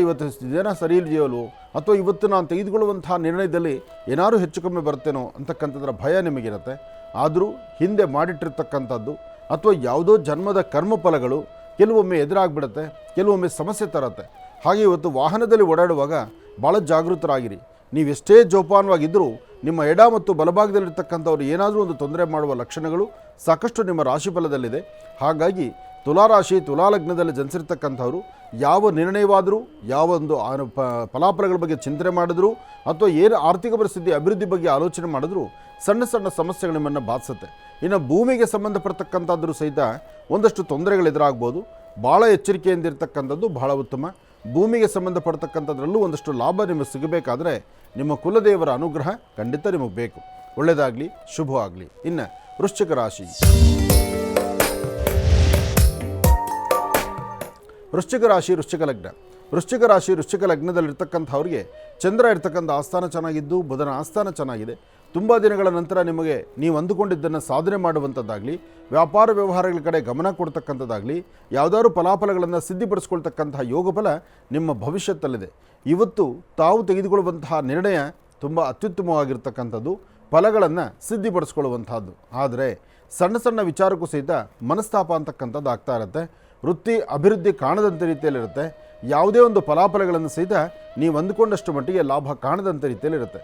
ಇವತ್ತು ಇದೇನೋ ಸರಿ ಇದೆಯಲ್ವೋ ಅಥವಾ ಇವತ್ತು ನಾನು ತೆಗೆದುಕೊಳ್ಳುವಂತಹ ನಿರ್ಣಯದಲ್ಲಿ ಏನಾದರೂ ಹೆಚ್ಚು ಕಮ್ಮಿ ಬರ್ತೇನೋ ಅಂತಕ್ಕಂಥದ್ರ ಭಯ ನಿಮಗಿರುತ್ತೆ. ಆದರೂ ಹಿಂದೆ ಮಾಡಿಟ್ಟಿರ್ತಕ್ಕಂಥದ್ದು ಅಥವಾ ಯಾವುದೋ ಜನ್ಮದ ಕರ್ಮಫಲಗಳು ಕೆಲವೊಮ್ಮೆ ಎದುರಾಗ್ಬಿಡುತ್ತೆ, ಕೆಲವೊಮ್ಮೆ ಸಮಸ್ಯೆ ತರುತ್ತೆ. ಹಾಗೆ ಇವತ್ತು ವಾಹನದಲ್ಲಿ ಓಡಾಡುವಾಗ ಭಾಳ ಜಾಗೃತರಾಗಿರಿ. ನೀವೆಷ್ಟೇ ಜೋಪಾನವಾಗಿದ್ದರೂ ನಿಮ್ಮ ಎಡ ಮತ್ತು ಬಲಭಾಗದಲ್ಲಿರ್ತಕ್ಕಂಥವ್ರು ಏನಾದರೂ ಒಂದು ತೊಂದರೆ ಮಾಡುವ ಲಕ್ಷಣಗಳು ಸಾಕಷ್ಟು ನಿಮ್ಮ ರಾಶಿಫಲದಲ್ಲಿದೆ. ಹಾಗಾಗಿ ತುಲಾರಾಶಿ ತುಲಾಲಗ್ನದಲ್ಲಿ ಜನಿಸಿರ್ತಕ್ಕಂಥವ್ರು ಯಾವ ನಿರ್ಣಯವಾದರೂ, ಯಾವ ಒಂದು ಫಲಾಫಲಗಳ ಬಗ್ಗೆ ಚಿಂತನೆ ಮಾಡಿದ್ರು ಅಥವಾ ಏನು ಆರ್ಥಿಕ ಪರಿಸ್ಥಿತಿ ಅಭಿವೃದ್ಧಿ ಬಗ್ಗೆ ಆಲೋಚನೆ ಮಾಡಿದ್ರು ಸಣ್ಣ ಸಣ್ಣ ಸಮಸ್ಯೆಗಳು ನಿಮ್ಮನ್ನು ಬಾಧಿಸುತ್ತೆ. ಇನ್ನು ಭೂಮಿಗೆ ಸಂಬಂಧಪಡ್ತಕ್ಕಂಥದ್ರೂ ಸಹಿತ ಒಂದಷ್ಟು ತೊಂದರೆಗಳು ಎದುರಾಗ್ಬೋದು. ಭಾಳ ಎಚ್ಚರಿಕೆಯಿಂದಿರ್ತಕ್ಕಂಥದ್ದು ಬಹಳ ಉತ್ತಮ. ಭೂಮಿಗೆ ಸಂಬಂಧಪಡ್ತಕ್ಕಂಥದ್ರಲ್ಲೂ ಒಂದಷ್ಟು ಲಾಭ ನಿಮಗೆ ಸಿಗಬೇಕಾದ್ರೆ ನಿಮ್ಮ ಕುಲದೇವರ ಅನುಗ್ರಹ ಖಂಡಿತ ನಿಮಗೆ ಬೇಕು. ಒಳ್ಳೆಯದಾಗಲಿ, ಶುಭವಾಗಲಿ. ಇನ್ನು ವೃಶ್ಚಿಕ ರಾಶಿ. ವೃಶ್ಚಿಕ ರಾಶಿ ವೃಶ್ಚಿಕ ಲಗ್ನ. ವೃಶ್ಚಿಕ ರಾಶಿ ವೃಶ್ಚಿಕ ಲಗ್ನದಲ್ಲಿರ್ತಕ್ಕಂಥವ್ರಿಗೆ ಚಂದ್ರ ಇರ್ತಕ್ಕಂಥ ಆಸ್ಥಾನ ಚೆನ್ನಾಗಿದ್ದು ಬುಧನ ಆಸ್ಥಾನ ಚೆನ್ನಾಗಿದೆ. ತುಂಬ ದಿನಗಳ ನಂತರ ನಿಮಗೆ ನೀವು ಅಂದುಕೊಂಡಿದ್ದನ್ನು ಸಾಧನೆ ಮಾಡುವಂಥದ್ದಾಗಲಿ, ವ್ಯಾಪಾರ ವ್ಯವಹಾರಗಳ ಕಡೆ ಗಮನ ಕೊಡ್ತಕ್ಕಂಥದ್ದಾಗಲಿ, ಯಾವುದಾದ್ರು ಫಲಾಫಲಗಳನ್ನು ಸಿದ್ಧಿಪಡಿಸ್ಕೊಳ್ತಕ್ಕಂತಹ ಯೋಗಫಲ ನಿಮ್ಮ ಭವಿಷ್ಯತ್ತಲ್ಲಿದೆ. ಇವತ್ತು ತಾವು ತೆಗೆದುಕೊಳ್ಳುವಂತಹ ನಿರ್ಣಯ ತುಂಬ ಅತ್ಯುತ್ತಮವಾಗಿರ್ತಕ್ಕಂಥದ್ದು, ಫಲಗಳನ್ನು ಸಿದ್ಧಿಪಡಿಸ್ಕೊಳ್ಳುವಂಥದ್ದು. ಆದರೆ ಸಣ್ಣ ಸಣ್ಣ ವಿಚಾರಕ್ಕೂ ಸಹಿತ ಮನಸ್ತಾಪ ಅಂತಕ್ಕಂಥದ್ದು ಆಗ್ತಾ ಇರುತ್ತೆ. ವೃತ್ತಿ ಅಭಿವೃದ್ಧಿ ಕಾಣದಂಥ ರೀತಿಯಲ್ಲಿರುತ್ತೆ. ಯಾವುದೇ ಒಂದು ಫಲಾಫಲಗಳನ್ನು ಸಹಿತ ನೀವು ಅಂದುಕೊಂಡಷ್ಟು ಮಟ್ಟಿಗೆ ಲಾಭ ಕಾಣದಂಥ ರೀತಿಯಲ್ಲಿರುತ್ತೆ.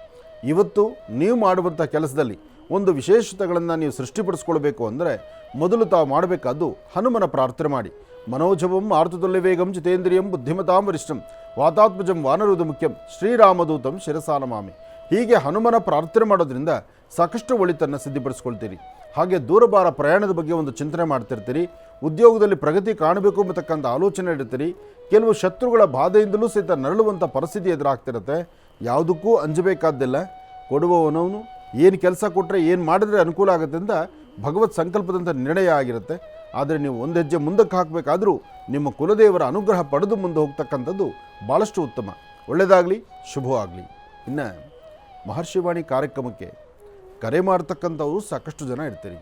ಇವತ್ತು ನೀವು ಮಾಡುವಂಥ ಕೆಲಸದಲ್ಲಿ ಒಂದು ವಿಶೇಷತೆಗಳನ್ನು ನೀವು ಸೃಷ್ಟಿಪಡಿಸ್ಕೊಳ್ಬೇಕು ಅಂದರೆ ಮೊದಲು ತಾವು ಮಾಡಬೇಕಾದ್ದು ಹನುಮನ ಪ್ರಾರ್ಥನೆ ಮಾಡಿ. ಮನೋಜವಂ ಆರ್ತುಲ್ಯ ವೇಗಂ ಜಿತೇಂದ್ರಿಯಂ ಬುದ್ಧಿಮತಾಂ ವರಿಷ್ಠಂ ವಾತಾತ್ಮಜಂ ವಾನರುದು ಮುಖ್ಯಂ ಶ್ರೀರಾಮದೂತಂ ಶಿರಸಾನಮಾಮಿ. ಹೀಗೆ ಹನುಮನ ಪ್ರಾರ್ಥನೆ ಮಾಡೋದ್ರಿಂದ ಸಾಕಷ್ಟು ಒಳಿತನ್ನು ಸಿದ್ಧಿಪಡಿಸ್ಕೊಳ್ತೀರಿ. ಹಾಗೆ ದೂರಭಾರ ಪ್ರಯಾಣದ ಬಗ್ಗೆ ಒಂದು ಚಿಂತನೆ ಮಾಡ್ತಿರ್ತೀರಿ. ಉದ್ಯೋಗದಲ್ಲಿ ಪ್ರಗತಿ ಕಾಣಬೇಕು ಎಂಬತಕ್ಕಂಥ ಆಲೋಚನೆ ಇಡ್ತೀರಿ. ಕೆಲವು ಶತ್ರುಗಳ ಬಾಧೆಯಿಂದಲೂ ಸಹಿತ ನರಳುವಂಥ ಪರಿಸ್ಥಿತಿ ಎದುರಾಗ್ತಿರುತ್ತೆ. ಯಾವುದಕ್ಕೂ ಅಂಜಬೇಕಾದ್ದಿಲ್ಲ. ಕೊಡುವವನವನು ಏನು ಕೆಲಸ ಕೊಟ್ಟರೆ ಏನು ಮಾಡಿದ್ರೆ ಅನುಕೂಲ ಆಗುತ್ತೆ ಅಂತ ಭಗವತ್ ಸಂಕಲ್ಪದಂಥ ನಿರ್ಣಯ ಆಗಿರುತ್ತೆ. ಆದರೆ ನೀವು ಒಂದು ಹೆಜ್ಜೆ ಮುಂದಕ್ಕೆ ಹಾಕಬೇಕಾದ್ರೂ ನಿಮ್ಮ ಕುಲದೇವರ ಅನುಗ್ರಹ ಪಡೆದು ಮುಂದೆ ಹೋಗ್ತಕ್ಕಂಥದ್ದು ಭಾಳಷ್ಟು ಉತ್ತಮ. ಒಳ್ಳೆಯದಾಗಲಿ, ಶುಭವಾಗಲಿ. ಇನ್ನು ಮಹರ್ಷಿವಾಣಿ ಕಾರ್ಯಕ್ರಮಕ್ಕೆ ಕರೆ ಮಾಡ್ತಕ್ಕಂಥವರು ಸಾಕಷ್ಟು ಜನ ಇರ್ತೀರಿ.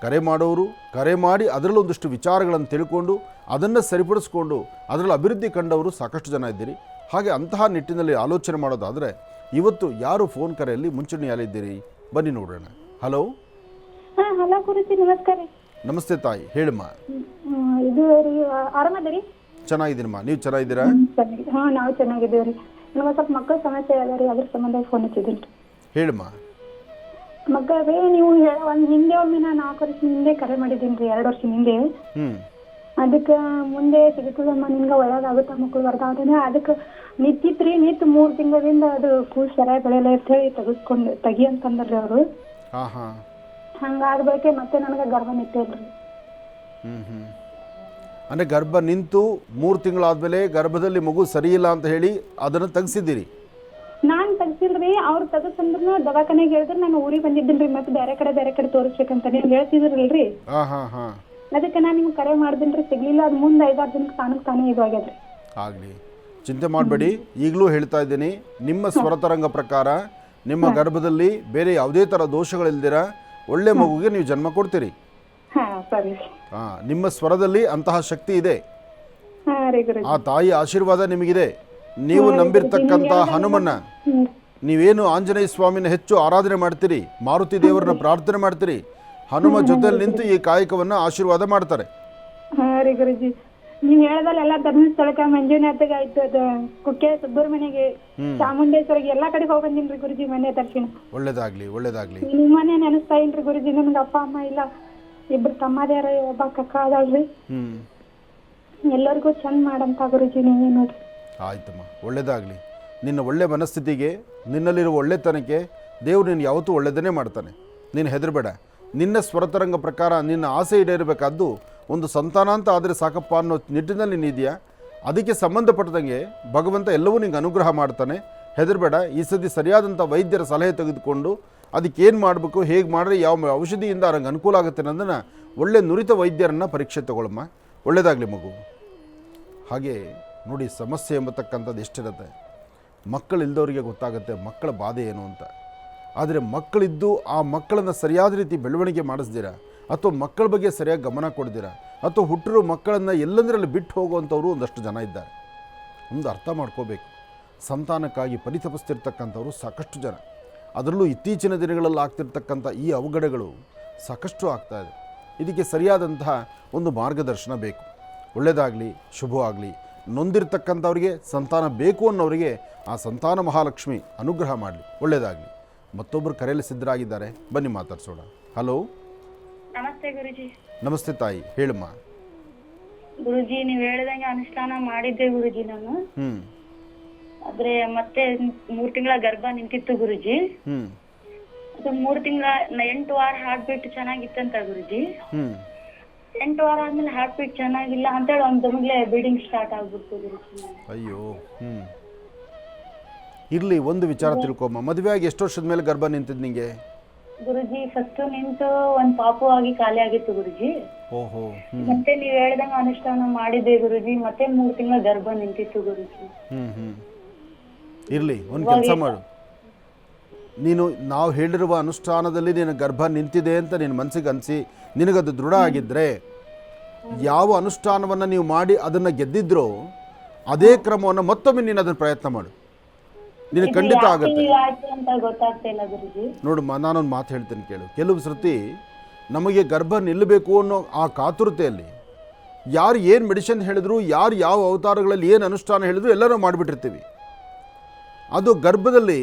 ಕರೆ ಮಾಡೋರು ಕರೆ ಮಾಡಿ ಅದರಲ್ಲಿ ಒಂದಿಷ್ಟು ವಿಚಾರಗಳನ್ನು ತಿಳ್ಕೊಂಡು ಅದನ್ನು ಸರಿಪಡಿಸ್ಕೊಂಡು ಅದರಲ್ಲಿ ಅಭಿವೃದ್ಧಿ ಕಂಡವರು ಸಾಕಷ್ಟು ಜನ ಇದ್ದೀರಿ. ಹಾಗೆ ಅಂತಹ ನಿಟ್ಟಿನಲ್ಲಿ ಆಲೋಚನೆ ಮಾಡೋದಾದರೆ ಇವತ್ತು ಯಾರು ಫೋನ್ ಕರೆಯಲ್ಲಿ ಮುಂಚೂಣಿಯಲ್ಲಿದ್ದೀರಿ? ಬನ್ನಿ ನೋಡೋಣ. ಹಲೋ. ಹಲೋ ಗುರುಜಿ, ನಮಸ್ಕಾರ. ನಮಸ್ತೆ ತಾಯಿ, ಹೇಳಮ್ಮ. ಇದು ಆರಾಮದರಿ? ಚೆನ್ನಾಗಿದ್ದೀನಮ್ಮ, ನೀವು ಚೆನ್ನಾಗಿದ್ದೀರಾ? ನಾವು ಚೆನ್ನಾಗಿದ್ದೀವಿ. ನಮಗೆ ಸ್ವಲ್ಪ ಮಕ್ಕಳ ಸಮಸ್ಯೆ ಅದ ರೀ, ಅದ್ರ ಸಂಬಂಧ ಫೋನ್ ಹಚ್ಚಿದ್ದೀನಿ. ಹೇಳಮ್ಮ. ಮಕ್ಕಳೇ ನೀವು ಒಂದು ಹಿಂದೆ ಒಮ್ಮೆ 4 ವರ್ಷ ಹಿಂದೆ ಕರೆ ಮಾಡಿದ್ದೀನಿ ರೀ, 2 ವರ್ಷ ಹಿಂದೆ. ಅದಕ್ಕೆ ಮುಂದೆ ಸಿಗುತ್ತದಮ್ಮ, ನಿಮ್ಗೆ ಒಳ್ಳೇದಾಗುತ್ತೆ, ಮಕ್ಕಳು ಬರ್ತಾವ್ರೆ. ಅದಕ್ಕೆ ನಿಂತಿತ್ರಿ, ನಿಂತು 3 ತಿಂಗಳಿಂದ ಅದು ಕೂಸು ಸರಿಯಾಗಿ ಬೆಳೆಯಲ್ಲ ಅಂತ ಹೇಳಿ ತೆಗಿ ಅಂತಂದ್ರಿ ಅವರು. ಹಂಗಾಗ್ಬೇಕೆ ಮತ್ತೆ ನನಗೆ ಗರ್ಭ ನಿಂತೇಳ್ರಿ. ಅಂದರೆ ಗರ್ಭ ನಿಂತು 3 ತಿಂಗಳಾದ್ಮೇಲೆ ಗರ್ಭದಲ್ಲಿ ಮಗು ಸರಿಯಿಲ್ಲ ಅಂತ ಹೇಳಿ ಅದನ್ನು ತೆಗ್ಸಿದ್ದೀರಿ? ನಾನು ತೆಗ್ಸಿಲ್ರಿ, ಅವ್ರು ತೆಗಸಂದ್ರೂ ದವಾಖಾನೆಗೆ ಹೇಳಿದ್ರೆ ನಾನು ಊರಿಗೆ ಬಂದಿದ್ದೀನ್ರಿ. ಮತ್ತೆ ಬೇರೆ ಕಡೆ ತೋರಿಸ್ಬೇಕಂತ ನೀವು ಹೇಳ್ತಿದ್ರಲ್ರಿ. ಅದಕ್ಕೆ ನಾನು ನಿಮ್ಗೆ ಕರೆ ಮಾಡಿದ್ರಿ, ಸಿಗ್ಲಿಲ್ಲ. ಅದು ಮುಂದೆ 5-6 ದಿನಕ್ಕೆ ತಾನೇ ಇದು ಆಗ್ಯದ್ರಿ. ಆಗಲಿ, ಚಿಂತೆ ಮಾಡಬೇಡಿ. ಈಗಲೂ ಹೇಳ್ತಾ ಇದ್ದೀನಿ, ನಿಮ್ಮ ಸ್ವರತರಂಗ ಪ್ರಕಾರ ನಿಮ್ಮ ಗರ್ಭದಲ್ಲಿ ಬೇರೆ ಯಾವುದೇ ಥರ ದೋಷಗಳಿಲ್ದಿರ ಒಳ್ಳೆ ಮಗುಗೆ ನೀವು ಜನ್ಮ ಕೊಡ್ತೀರಿ. ನಿಮ್ಮ ಸ್ವರದಲ್ಲಿ ಅಂತಹ ಶಕ್ತಿ ಇದೆ. ಆ ತಾಯಿ ಆಶೀರ್ವಾದ ನಿಮಗಿದೆ. ನೀವು ನಂಬಿರ್ತಕ್ಕಂಥ ಹನುಮನ್ನ, ನೀವೇನು ಆಂಜನೇಯ ಸ್ವಾಮಿನ ಹೆಚ್ಚು ಆರಾಧನೆ ಮಾಡ್ತೀರಿ, ಮಾರುತಿ ದೇವರನ್ನ ಪ್ರಾರ್ಥನೆ ಮಾಡ್ತೀರಿ, ಹನುಮ ಜೊತೆಲಿ ನಿಂತು ಈ ಕಾಯಕವನ್ನ ಆಶೀರ್ವಾದ ಮಾಡ್ತಾರೆ. ನೀವ್ ಹೇಳದಲ್ಲ ಧರ್ಮಸ್ಥಳಕ್ಕೆ, ಮಂಜುನಾಥಗೆ ಆಯ್ತು, ಅದು ಕುಕ್ಕೆ ಸುಬ್ರಹ್ಮಣ್ಯಗೆ, ಚಾಮುಂಡೇಶ್ವರಿಗೆ ಎಲ್ಲಾ ಕಡೆ ಹೋಗಿ ಬಂದಿನ್ರಿ ಗುರುಜಿ. ಮನೆ ದರ್ಶನ. ಒಳ್ಳೇದಾಗ್ಲಿ, ಒಳ್ಳೇದಾಗ್ಲಿ. ನಿಮ್ಮನೆ ನೆನಸ್ತಾ ಇನ್ರಿ ಗುರುಜಿ. ನನ್ಗೆ ಅಪ್ಪ ಅಮ್ಮ ಇಲ್ಲ, 2 ತಮ್ಮದೇರ, ಒಬ್ಬ ಕಕ್ಕ ಅದಲ್ರಿ. ಎಲ್ಲರಿಗೂ ಚಂದ ಮಾಡಂತ ಗುರುಜಿ ನೀವೇ ನೋಡ್ರಿ. ಆಯ್ತಮ್ಮ, ಒಳ್ಳೇದಾಗ್ಲಿ. ನಿನ್ನ ಒಳ್ಳೆ ಮನಸ್ಥಿತಿಗೆ, ನಿನ್ನಲ್ಲಿರುವ ಒಳ್ಳೆತನಕ್ಕೆ ದೇವ್ರು ನೀನು ಯಾವತ್ತೂ ಒಳ್ಳೆಯದನ್ನೇ ಮಾಡ್ತಾನೆ. ನೀನು ಹೆದರಬೇಡ. ನಿನ್ನ ಸ್ವರತರಂಗ ಪ್ರಕಾರ ನಿನ್ನ ಆಸೆ ಈಡೇರಬೇಕಾದ್ದು ಒಂದು ಸಂತಾನ ಅಂತ ಆದರೆ ಸಾಕಪ್ಪ ಅನ್ನೋ ನಿಟ್ಟಿನಲ್ಲಿ ನೀನಿದೆಯಾ. ಅದಕ್ಕೆ ಸಂಬಂಧಪಟ್ಟಂಗೆ ಭಗವಂತ ಎಲ್ಲವೂ ನಿಂಗೆ ಅನುಗ್ರಹ ಮಾಡ್ತಾನೆ. ಹೆದರಬೇಡ. ಈ ಸತಿ ಸರಿಯಾದಂಥ ವೈದ್ಯರ ಸಲಹೆ ತೆಗೆದುಕೊಂಡು ಅದಕ್ಕೇನು ಮಾಡಬೇಕು, ಹೇಗೆ ಮಾಡಿದ್ರೆ ಯಾವ ಔಷಧಿಯಿಂದ ಅವ್ರಿಗೆ ಅನುಕೂಲ ಆಗುತ್ತೆ ಅನ್ನೋದನ್ನು ಒಳ್ಳೆ ನುರಿತ ವೈದ್ಯರನ್ನು ಪರೀಕ್ಷೆ ತಗೊಳ್ಳಮ್ಮ. ಒಳ್ಳೆಯದಾಗಲಿ ಮಗು. ಹಾಗೆ ನೋಡಿ, ಸಮಸ್ಯೆ ಎಂಬತಕ್ಕಂಥದ್ದು ಎಷ್ಟಿರುತ್ತೆ. ಮಕ್ಕಳಿಲ್ದವರಿಗೆ ಗೊತ್ತಾಗುತ್ತೆ ಮಕ್ಕಳ ಬಾಧೆ ಏನು ಅಂತ. ಆದರೆ ಮಕ್ಕಳಿದ್ದು ಆ ಮಕ್ಕಳನ್ನು ಸರಿಯಾದ ರೀತಿ ಬೆಳವಣಿಗೆ ಮಾಡಿಸ್ದಿರಾ, ಅಥವಾ ಮಕ್ಕಳ ಬಗ್ಗೆ ಸರಿಯಾಗಿ ಗಮನ ಕೊಡ್ದಿರಾ, ಅಥವಾ ಹುಟ್ಟಿರೋ ಮಕ್ಕಳನ್ನು ಎಲ್ಲಂದರಲ್ಲಿ ಬಿಟ್ಟು ಹೋಗುವಂಥವ್ರು ಒಂದಷ್ಟು ಜನ ಇದ್ದಾರೆ. ಒಂದು ಅರ್ಥ ಮಾಡ್ಕೋಬೇಕು. ಸಂತಾನಕ್ಕಾಗಿ ಪರಿತಪಿಸ್ತಿರ್ತಕ್ಕಂಥವ್ರು ಸಾಕಷ್ಟು ಜನ. ಅದರಲ್ಲೂ ಇತ್ತೀಚಿನ ದಿನಗಳಲ್ಲಿ ಆಗ್ತಿರ್ತಕ್ಕಂಥ ಈ ಅವಘಡಗಳು ಸಾಕಷ್ಟು ಆಗ್ತಾಯಿದೆ. ಇದಕ್ಕೆ ಸರಿಯಾದಂತಹ ಒಂದು ಮಾರ್ಗದರ್ಶನ ಬೇಕು. ಒಳ್ಳೆಯದಾಗಲಿ, ಶುಭವಾಗಲಿ. ನೊಂದಿರ್ತಕ್ಕಂಥವ್ರಿಗೆ ಸಂತಾನ ಬೇಕು ಅನ್ನೋರಿಗೆ ಆ ಸಂತಾನ ಮಹಾಲಕ್ಷ್ಮಿ ಅನುಗ್ರಹ ಮಾಡಲಿ. ಒಳ್ಳೆಯದಾಗಲಿ. ಮತ್ತೊಬ್ಬರು ಕರೆಯಲ್ಲಿ ಸಿದ್ಧರಾಗಿದ್ದಾರೆ, ಬನ್ನಿ ಮಾತಾಡ್ಸೋಣ. ಹಲೋ. ನಮಸ್ತೆ ಗುರುಜಿ. ನಮಸ್ತೆ ತಾಯಿ, ಹೇಳಮ್ಮ. ಗುರುಜಿ, ನೀವು ಹೇಳಿದಂಗೆ ಅನುಷ್ಠಾನ ಮಾಡಿದ್ದೆ ಗುರುಜಿ ನಾನು. ಆದ್ರೆ ಮತ್ತೆ 3 ತಿಂಗಳ ಗರ್ಭ ನಿಂತಿತ್ತು ಗುರುಜಿ. ಅದು 3 ತಿಂಗಳ 8 ವಾರ ಹಾರ್ಟ್ ಬೀಟ್ ಚೆನ್ನಾಗಿತ್ತಂತ ಗುರುಜಿ. 8 ವಾರ ಆದ್ಮೇಲೆ ಹಾರ್ಟ್ ಬೀಟ್ ಚೆನ್ನಾಗಿಲ್ಲ ಅಂತೇಳಿ ಒಂದೊಂದ್ಲೆ ಬ್ಲೀಡಿಂಗ್ ಸ್ಟಾರ್ಟ್ ಆಗ್ಬಿಡ್ತು ಗುರುಜಿ. ಅಯ್ಯೋ. ಇರ್ಲಿ, ಒಂದು ವಿಚಾರ ತಿಳ್ಕೊಮ್ಮ. ಮದುವೆ ಆಗಿ ಎಷ್ಟು ವರ್ಷದ ಮೇಲೆ ಗರ್ಭ ನಿಂತಿದ್ದು ನಿಂಗೆ? ಗುರುಜಿ, ಫಸ್ಟ್ ನಿಂತು ಒಂದ್ ಪಾಪು ಆಗಿ ಖಾಲಿ ಆಗಿತ್ತು ಗುರುಜಿ. ಓಹೋ. ಮತ್ತೆ ನೀವ್ ಹೇಳ್ದಂಗ ಅನುಷ್ಠಾನ ಮಾಡಿದ್ದೆ ಗುರುಜಿ. ಮತ್ತೆ 3 ತಿಂಗಳ ಗರ್ಭ ನಿಂತಿತ್ತು ಗುರುಜಿ. ಇರ್ಲಿ, ಒಂದು ಕೆಲಸ ಮಾಡು. ನೀನು ನಾವು ಹೇಳಿರುವ ಅನುಷ್ಠಾನದಲ್ಲಿ ನಿನ್ನ ಗರ್ಭ ನಿಂತಿದೆ ಅಂತ ನಿನ್ನ ಮನಸ್ಸಿಗೆ ಅನಿಸಿ ನಿನಗದು ದೃಢ ಆಗಿದ್ದರೆ, ಯಾವ ಅನುಷ್ಠಾನವನ್ನು ನೀವು ಮಾಡಿ ಅದನ್ನು ಗೆದ್ದಿದ್ರೋ ಅದೇ ಕ್ರಮವನ್ನು ಮತ್ತೊಮ್ಮೆ ನೀನು ಅದನ್ನು ಪ್ರಯತ್ನ ಮಾಡು. ನಿನಗೆ ಖಂಡಿತ ಆಗುತ್ತೆ. ನೋಡಮ್ಮ, ನಾನೊಂದು ಮಾತು ಹೇಳ್ತೇನೆ ಕೇಳು. ಕೆಲವು ಸತಿ ನಮಗೆ ಗರ್ಭ ನಿಲ್ಲಬೇಕು ಅನ್ನೋ ಆ ಕಾತುರತೆಯಲ್ಲಿ ಯಾರು ಏನು ಮೆಡಿಸಿನ್ ಹೇಳಿದ್ರು, ಯಾರು ಯಾವ ಅವತಾರಗಳಲ್ಲಿ ಏನು ಅನುಷ್ಠಾನ ಹೇಳಿದ್ರು ಎಲ್ಲರೂ ಮಾಡಿಬಿಟ್ಟಿರ್ತೀವಿ. ಅದು ಗರ್ಭದಲ್ಲಿ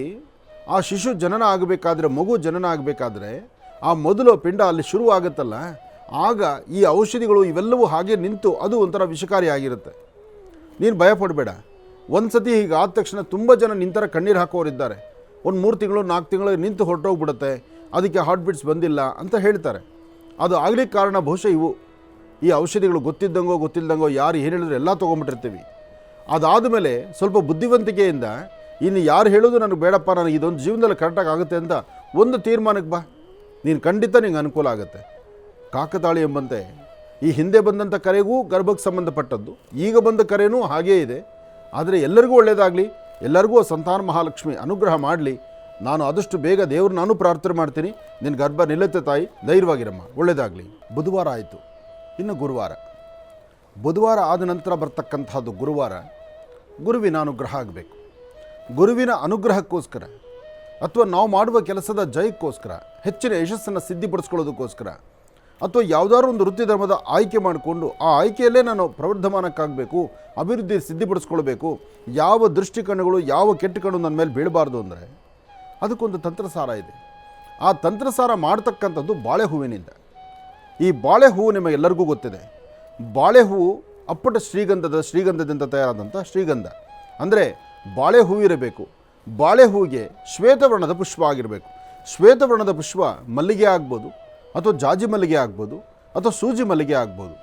ಆ ಶಿಶು ಜನನ ಆಗಬೇಕಾದ್ರೆ, ಮಗು ಜನನ ಆಗಬೇಕಾದ್ರೆ ಆ ಮೊದಲು ಪಿಂಡ ಅಲ್ಲಿ ಶುರುವಾಗುತ್ತಲ್ಲ, ಆಗ ಈ ಔಷಧಿಗಳು ಇವೆಲ್ಲವೂ ಹಾಗೆ ನಿಂತು ಅದು ಒಂಥರ ವಿಷಕಾರಿಯಾಗಿರುತ್ತೆ. ನೀನು ಭಯಪಡಬೇಡ. ಒಂದು ಸತಿ ಹೀಗೆ ಆದ ತಕ್ಷಣ ತುಂಬ ಜನ ನಿಂತರ ಕಣ್ಣೀರು ಹಾಕೋರಿದ್ದಾರೆ. ಒಂದು 3 ತಿಂಗಳು 4 ತಿಂಗಳು ನಿಂತು ಹೊರಟೋಗ್ಬಿಡುತ್ತೆ, ಅದಕ್ಕೆ ಹಾರ್ಟ್ ಬೀಟ್ಸ್ ಬಂದಿಲ್ಲ ಅಂತ ಹೇಳ್ತಾರೆ. ಅದು ಆಗಲಿಕ್ಕೆ ಕಾರಣ ಬಹುಶಃ ಇವು ಈ ಔಷಧಿಗಳು ಗೊತ್ತಿಲ್ದಂಗೋ ಯಾರು ಏನು ಹೇಳಿದ್ರು ಎಲ್ಲ ತೊಗೊಂಬಿಟ್ಟಿರ್ತೀವಿ. ಅದಾದ ಮೇಲೆ ಸ್ವಲ್ಪ ಬುದ್ಧಿವಂತಿಕೆಯಿಂದ ಇನ್ನು ಯಾರು ಹೇಳೋದು ನನಗೆ ಬೇಡಪ್ಪ, ನನಗೆ ಇದೊಂದು ಜೀವನದಲ್ಲಿ ಕರೆಕ್ಟಾಗಿ ಆಗುತ್ತೆ ಅಂತ ಒಂದು ತೀರ್ಮಾನಕ್ಕೆ ಬಾ, ನೀನು ಖಂಡಿತ ನಿಂಗೆ ಅನುಕೂಲ ಆಗುತ್ತೆ. ಕಾಕತಾಳಿ ಎಂಬಂತೆ ಈ ಹಿಂದೆ ಬಂದಂಥ ಕರೆಗೂ ಗರ್ಭಕ್ಕೆ ಸಂಬಂಧಪಟ್ಟದ್ದು, ಈಗ ಬಂದ ಕರೆನೂ ಹಾಗೇ ಇದೆ. ಆದರೆ ಎಲ್ಲರಿಗೂ ಒಳ್ಳೆಯದಾಗಲಿ, ಎಲ್ಲರಿಗೂ ಸಂತಾನ ಮಹಾಲಕ್ಷ್ಮಿ ಅನುಗ್ರಹ ಮಾಡಲಿ. ನಾನು ಆದಷ್ಟು ಬೇಗ ದೇವರು ನಾನು ಪ್ರಾರ್ಥನೆ ಮಾಡ್ತೀನಿ, ನಿನ್ನ ಗರ್ಭ ನಿಲ್ಲುತ್ತೆ ತಾಯಿ, ಧೈರ್ಯವಾಗಿರಮ್ಮ, ಒಳ್ಳೆಯದಾಗಲಿ. ಬುಧವಾರ ಆಯಿತು, ಇನ್ನು ಗುರುವಾರ. ಬುಧವಾರ ಆದ ನಂತರ ಬರ್ತಕ್ಕಂಥದ್ದು ಗುರುವಾರ. ಗುರುವಿನ ಅನುಗ್ರಹ ಆಗಬೇಕು. ಗುರುವಿನ ಅನುಗ್ರಹಕ್ಕೋಸ್ಕರ ಅಥವಾ ನಾವು ಮಾಡುವ ಕೆಲಸದ ಜಯಕ್ಕೋಸ್ಕರ, ಹೆಚ್ಚಿನ ಯಶಸ್ಸನ್ನು ಸಿದ್ಧಿಪಡಿಸ್ಕೊಳ್ಳೋದಕ್ಕೋಸ್ಕರ, ಅಥವಾ ಯಾವುದಾದ್ರೂ ಒಂದು ವೃತ್ತಿ ಧರ್ಮದ ಆಯ್ಕೆ ಮಾಡಿಕೊಂಡು ಆ ಆಯ್ಕೆಯಲ್ಲೇ ನಾನು ಪ್ರವರ್ಧಮಾನಕ್ಕಾಗಬೇಕು, ಅಭಿವೃದ್ಧಿ ಸಿದ್ಧಿಪಡಿಸ್ಕೊಳ್ಬೇಕು, ಯಾವ ದೃಷ್ಟಿಕಣ್ಣುಗಳು ಯಾವ ಕೆಟ್ಟ ಕಣ್ಣು ನನ್ನ ಮೇಲೆ ಬೀಳಬಾರ್ದು ಅಂದರೆ ಅದಕ್ಕೊಂದು ತಂತ್ರಸಾರ ಇದೆ. ಆ ತಂತ್ರಸಾರ ಮಾಡ್ತಕ್ಕಂಥದ್ದು ಬಾಳೆ ಹೂವಿನಿಂದ. ಈ ಬಾಳೆ ಹೂವು ನಿಮಗೆಲ್ಲರಿಗೂ ಗೊತ್ತಿದೆ. ಬಾಳೆ ಹೂವು ಅಪ್ಪಟ ಶ್ರೀಗಂಧದಿಂದ ತಯಾರಾದಂಥ ಶ್ರೀಗಂಧ. ಅಂದರೆ ಬಾಳೆ ಹೂವು ಇರಬೇಕು. ಬಾಳೆ ಹೂವಿಗೆ ಶ್ವೇತವರ್ಣದ ಪುಷ್ಪ ಆಗಿರಬೇಕು. ಶ್ವೇತವರ್ಣದ ಪುಷ್ಪ ಮಲ್ಲಿಗೆ ಆಗ್ಬೋದು, ಅಥವಾ ಜಾಜಿ ಮಲ್ಲಿಗೆ ಆಗ್ಬೋದು, ಅಥವಾ ಸೂಜಿ ಮಲ್ಲಿಗೆ ಆಗ್ಬೋದು.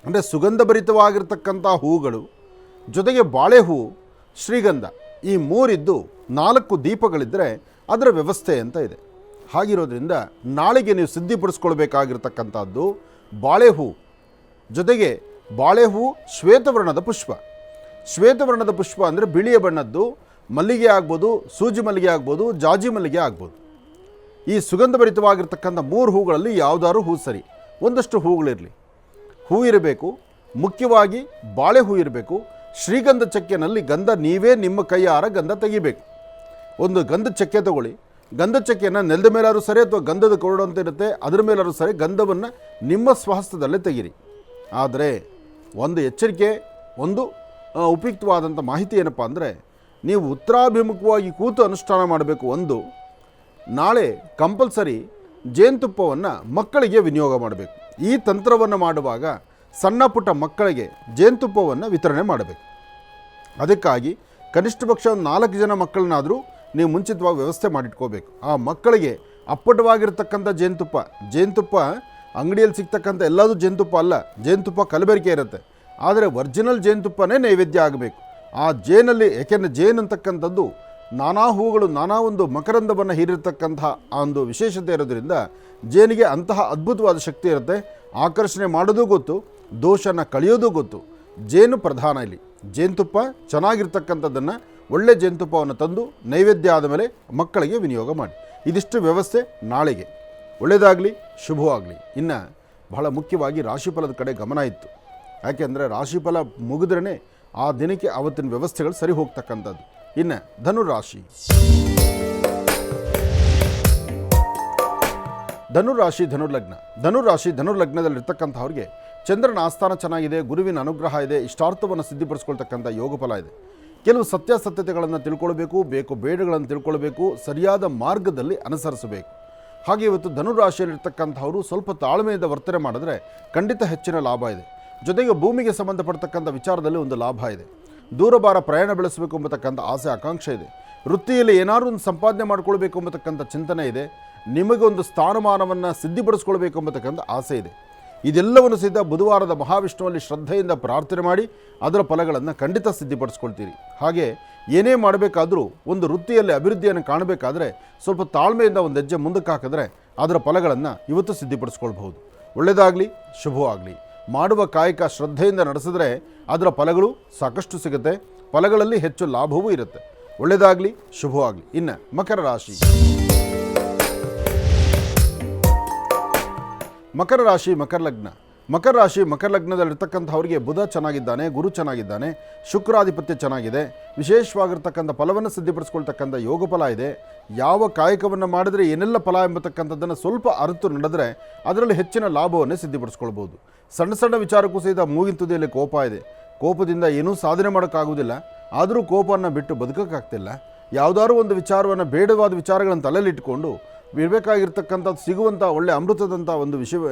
ಅಂದರೆ ಸುಗಂಧಭರಿತವಾಗಿರ್ತಕ್ಕಂಥ ಹೂಗಳು ಜೊತೆಗೆ ಬಾಳೆ ಹೂವು, ಶ್ರೀಗಂಧ, ಈ ಮೂರಿದ್ದು 4 ದೀಪಗಳಿದ್ದರೆ ಅದರ ವ್ಯವಸ್ಥೆ ಅಂತ ಇದೆ. ಹಾಗಿರೋದ್ರಿಂದ ನಾಳೆಗೆ ನೀವು ಸಿದ್ಧಿಪಡಿಸ್ಕೊಳ್ಬೇಕಾಗಿರ್ತಕ್ಕಂಥದ್ದು ಬಾಳೆ ಹೂವು ಜೊತೆಗೆ ಬಾಳೆ ಹೂವು ಶ್ವೇತವರ್ಣದ ಪುಷ್ಪ. ಶ್ವೇತವರ್ಣದ ಪುಷ್ಪ ಅಂದರೆ ಬಿಳಿಯ ಬಣ್ಣದ್ದು ಮಲ್ಲಿಗೆ ಆಗ್ಬೋದು, ಸೂಜಿ ಮಲ್ಲಿಗೆ ಆಗ್ಬೋದು, ಜಾಜಿ ಮಲ್ಲಿಗೆ ಆಗ್ಬೋದು. ಈ ಸುಗಂಧಭರಿತವಾಗಿರ್ತಕ್ಕಂಥ 3 ಹೂಗಳಲ್ಲಿ ಯಾವುದಾದ್ರೂ ಹೂ ಸರಿ, ಒಂದಷ್ಟು ಹೂಗಳಿರಲಿ. ಹೂ ಇರಬೇಕು, ಮುಖ್ಯವಾಗಿ ಬಾಳೆ ಹೂ ಇರಬೇಕು. ಶ್ರೀಗಂಧ ಚಕ್ಕೆನಲ್ಲಿ ಗಂಧ ನೀವೇ ನಿಮ್ಮ ಕೈಯಾರ ಗಂಧ ತೆಗಿಬೇಕು. ಒಂದು ಗಂಧದ ಚಕ್ಕೆ ತಗೊಳ್ಳಿ. ಗಂಧದ ಚಕ್ಕೆಯನ್ನು ನೆಲದ ಮೇಲಾದ್ರೂ ಸರಿ ಅಥವಾ ಗಂಧದ ಕೊರಡು ಅಂತ ಇರುತ್ತೆ ಅದರ ಮೇಲಾದ್ರೂ ಸರಿ ಗಂಧವನ್ನು ನಿಮ್ಮ ಸ್ವಹಸ್ತದಲ್ಲೇ ತೆಗೀರಿ. ಆದರೆ ಒಂದು ಎಚ್ಚರಿಕೆ, ಒಂದು ಉಪಯುಕ್ತವಾದಂಥ ಮಾಹಿತಿ ಏನಪ್ಪ ಅಂದರೆ, ನೀವು ಉತ್ತರಾಭಿಮುಖವಾಗಿ ಕೂತು ಅನುಷ್ಠಾನ ಮಾಡಬೇಕು. ಒಂದು, ನಾಳೆ ಕಂಪಲ್ಸರಿ ಜೇನುತುಪ್ಪವನ್ನು ಮಕ್ಕಳಿಗೆ ವಿನಿಯೋಗ ಮಾಡಬೇಕು. ಈ ತಂತ್ರವನ್ನು ಮಾಡುವಾಗ ಸಣ್ಣ ಪುಟ್ಟ ಮಕ್ಕಳಿಗೆ ಜೇನುತುಪ್ಪವನ್ನು ವಿತರಣೆ ಮಾಡಬೇಕು. ಅದಕ್ಕಾಗಿ ಕನಿಷ್ಠ ಪಕ್ಷ 4 ಜನ ಮಕ್ಕಳನ್ನಾದರೂ ನೀವು ಮುಂಚಿತವಾಗಿ ವ್ಯವಸ್ಥೆ ಮಾಡಿಟ್ಕೋಬೇಕು. ಆ ಮಕ್ಕಳಿಗೆ ಅಪ್ಪಟವಾಗಿರ್ತಕ್ಕಂಥ ಜೇನುತುಪ್ಪ ಅಂಗಡಿಯಲ್ಲಿ ಸಿಗ್ತಕ್ಕಂಥ ಎಲ್ಲದೂ ಜೇನುತುಪ್ಪ ಅಲ್ಲ. ಜೇನುತುಪ್ಪ ಕಲಬೆರಕೆ ಇರುತ್ತೆ, ಆದರೆ ಒರಿಜಿನಲ್ ಜೇನುತುಪ್ಪನೇ ನೈವೇದ್ಯ ಆಗಬೇಕು. ಆ ಜೇನಲ್ಲಿ, ಏಕೆಂದರೆ ಜೇನು ಅಂತಕ್ಕಂಥದ್ದು ನಾನಾ ಹೂಗಳು, ನಾನಾ ಒಂದು ಮಕರಂದವನ್ನು ಹೀರಿರ್ತಕ್ಕಂತಹ ಆ ಒಂದು ವಿಶೇಷತೆ ಇರೋದ್ರಿಂದ ಜೇನಿಗೆ ಅಂತಹ ಅದ್ಭುತವಾದ ಶಕ್ತಿ ಇರುತ್ತೆ. ಆಕರ್ಷಣೆ ಮಾಡೋದು ಗೊತ್ತು, ದೋಷನ ಕಳೆಯೋದು ಗೊತ್ತು. ಜೇನು ಪ್ರಧಾನ ಇಲ್ಲಿ. ಜೇನುತುಪ್ಪ ಚೆನ್ನಾಗಿರ್ತಕ್ಕಂಥದ್ದನ್ನು, ಒಳ್ಳೆ ಜೇನುತುಪ್ಪವನ್ನು ತಂದು ನೈವೇದ್ಯ ಆದ ಮೇಲೆ ಮಕ್ಕಳಿಗೆ ವಿನಿಯೋಗ ಮಾಡಿ. ಇದಿಷ್ಟು ವ್ಯವಸ್ಥೆ ನಾಳೆಗೆ. ಒಳ್ಳೆಯದಾಗಲಿ, ಶುಭವಾಗಲಿ. ಇನ್ನು ಬಹಳ ಮುಖ್ಯವಾಗಿ ರಾಶಿಫಲದ ಕಡೆ ಗಮನ ಇತ್ತು. ಯಾಕೆಂದರೆ ರಾಶಿಫಲ ಮುಗಿದ್ರೇ ಆ ದಿನಕ್ಕೆ ಆವತ್ತಿನ ವ್ಯವಸ್ಥೆಗಳು ಸರಿ ಹೋಗ್ತಕ್ಕಂಥದ್ದು. ಇನ್ನು ಧನುರಾಶಿ. ಧನುರ್ಲಗ್ನದಲ್ಲಿರ್ತಕ್ಕಂಥವ್ರಿಗೆ ಚಂದ್ರನ ಆಸ್ಥಾನ ಚೆನ್ನಾಗಿದೆ, ಗುರುವಿನ ಅನುಗ್ರಹ ಇದೆ, ಇಷ್ಟಾರ್ಥವನ್ನು ಸಿದ್ಧಿಪಡಿಸ್ಕೊಳ್ತಕ್ಕಂಥ ಯೋಗ ಫಲ ಇದೆ. ಕೆಲವು ಸತ್ಯಾಸತ್ಯತೆಗಳನ್ನು ತಿಳ್ಕೊಳ್ಬೇಕು, ಬೇಡಗಳನ್ನು ತಿಳ್ಕೊಳ್ಬೇಕು, ಸರಿಯಾದ ಮಾರ್ಗದಲ್ಲಿ ಅನುಸರಿಸಬೇಕು. ಹಾಗೆ ಇವತ್ತು ಧನುರಾಶಿಯಲ್ಲಿರ್ತಕ್ಕಂಥವರು ಸ್ವಲ್ಪ ತಾಳ್ಮೆಯಿಂದ ವರ್ತನೆ ಮಾಡಿದ್ರೆ ಖಂಡಿತ ಹೆಚ್ಚಿನ ಲಾಭ ಇದೆ. ಜೊತೆಗೆ ಭೂಮಿಗೆ ಸಂಬಂಧಪಡ್ತಕ್ಕಂಥ ವಿಚಾರದಲ್ಲಿ ಒಂದು ಲಾಭ ಇದೆ. ದೂರಭಾರ ಪ್ರಯಾಣ ಬೆಳೆಸಬೇಕು ಎಂಬತಕ್ಕಂಥ ಆಸೆ ಆಕಾಂಕ್ಷೆ ಇದೆ. ವೃತ್ತಿಯಲ್ಲಿ ಏನಾದರೂ ಒಂದು ಸಂಪಾದನೆ ಮಾಡಿಕೊಳ್ಬೇಕು ಎಂಬತಕ್ಕಂಥ ಚಿಂತನೆ ಇದೆ. ನಿಮಗೊಂದು ಸ್ಥಾನಮಾನವನ್ನು ಸಿದ್ಧಿಪಡಿಸ್ಕೊಳ್ಬೇಕು ಎಂಬತಕ್ಕಂಥ ಆಸೆ ಇದೆ. ಇದೆಲ್ಲವನ್ನು ಸಹಿತ ಬುಧವಾರದ ಮಹಾವಿಷ್ಣುವಲ್ಲಿ ಶ್ರದ್ಧೆಯಿಂದ ಪ್ರಾರ್ಥನೆ ಮಾಡಿ ಅದರ ಫಲಗಳನ್ನು ಖಂಡಿತ ಸಿದ್ಧಿಪಡಿಸ್ಕೊಳ್ತೀರಿ. ಹಾಗೆ ಏನೇ ಮಾಡಬೇಕಾದರೂ ಒಂದು ವೃತ್ತಿಯಲ್ಲಿ ಅಭಿವೃದ್ಧಿಯನ್ನು ಕಾಣಬೇಕಾದ್ರೆ ಸ್ವಲ್ಪ ತಾಳ್ಮೆಯಿಂದ ಒಂದು ಹೆಜ್ಜೆ ಮುಂದಕ್ಕೆ ಹಾಕಿದ್ರೆ ಅದರ ಫಲಗಳನ್ನು ಇವತ್ತು ಸಿದ್ಧಿಪಡಿಸ್ಕೊಳ್ಬಹುದು. ಒಳ್ಳೆಯದಾಗಲಿ, ಶುಭವಾಗಲಿ. ಮಾಡುವ ಕಾಯಕ ಶ್ರದ್ಧೆಯಿಂದ ನಡೆಸಿದ್ರೆ ಅದರ ಫಲಗಳು ಸಾಕಷ್ಟು ಸಿಗುತ್ತೆ. ಫಲಗಳಲ್ಲಿ ಹೆಚ್ಚು ಲಾಭವೂ ಇರುತ್ತೆ. ಒಳ್ಳೆಯದಾಗಲಿ, ಶುಭವಾಗಲಿ. ಇನ್ನು ಮಕರ ರಾಶಿ. ಮಕರ ರಾಶಿ ಮಕರ ಲಗ್ನದಲ್ಲಿರ್ತಕ್ಕಂಥವ್ರಿಗೆ ಬುಧ ಚೆನ್ನಾಗಿದ್ದಾನೆ, ಗುರು ಚೆನ್ನಾಗಿದ್ದಾನೆ, ಶುಕ್ರಾಧಿಪತ್ಯ ಚೆನ್ನಾಗಿದೆ. ವಿಶೇಷವಾಗಿರ್ತಕ್ಕಂಥ ಫಲವನ್ನು ಸಿದ್ಧಿಪಡಿಸ್ಕೊಳ್ತಕ್ಕಂಥ ಯೋಗ ಫಲ ಇದೆ. ಯಾವ ಕಾಯಕವನ್ನು ಮಾಡಿದರೆ ಏನೆಲ್ಲ ಫಲ ಎಂಬತಕ್ಕಂಥದ್ದನ್ನು ಸ್ವಲ್ಪ ಅರಿತು ನಡೆದರೆ ಅದರಲ್ಲಿ ಹೆಚ್ಚಿನ ಲಾಭವನ್ನೇ ಸಿದ್ಧಿಪಡಿಸ್ಕೊಳ್ಬೋದು. ಸಣ್ಣ ಸಣ್ಣ ವಿಚಾರಕ್ಕೂ ಸಹಿತ ಮೂಗಿನ ತುದಿಯಲ್ಲಿ ಕೋಪ ಇದೆ. ಕೋಪದಿಂದ ಏನೂ ಸಾಧನೆ ಮಾಡೋಕ್ಕಾಗೋದಿಲ್ಲ. ಆದರೂ ಕೋಪವನ್ನು ಬಿಟ್ಟು ಬದುಕೋಕ್ಕಾಗ್ತಿಲ್ಲ. ಯಾವುದಾದ್ರೂ ಒಂದು ವಿಚಾರವನ್ನು, ಬೇಡವಾದ ವಿಚಾರಗಳನ್ನು ತಲೆಯಲ್ಲಿಟ್ಟುಕೊಂಡು ಇರಬೇಕಾಗಿರ್ತಕ್ಕಂಥದ್ದು ಸಿಗುವಂಥ ಒಳ್ಳೆ ಅಮೃತದಂಥ ಒಂದು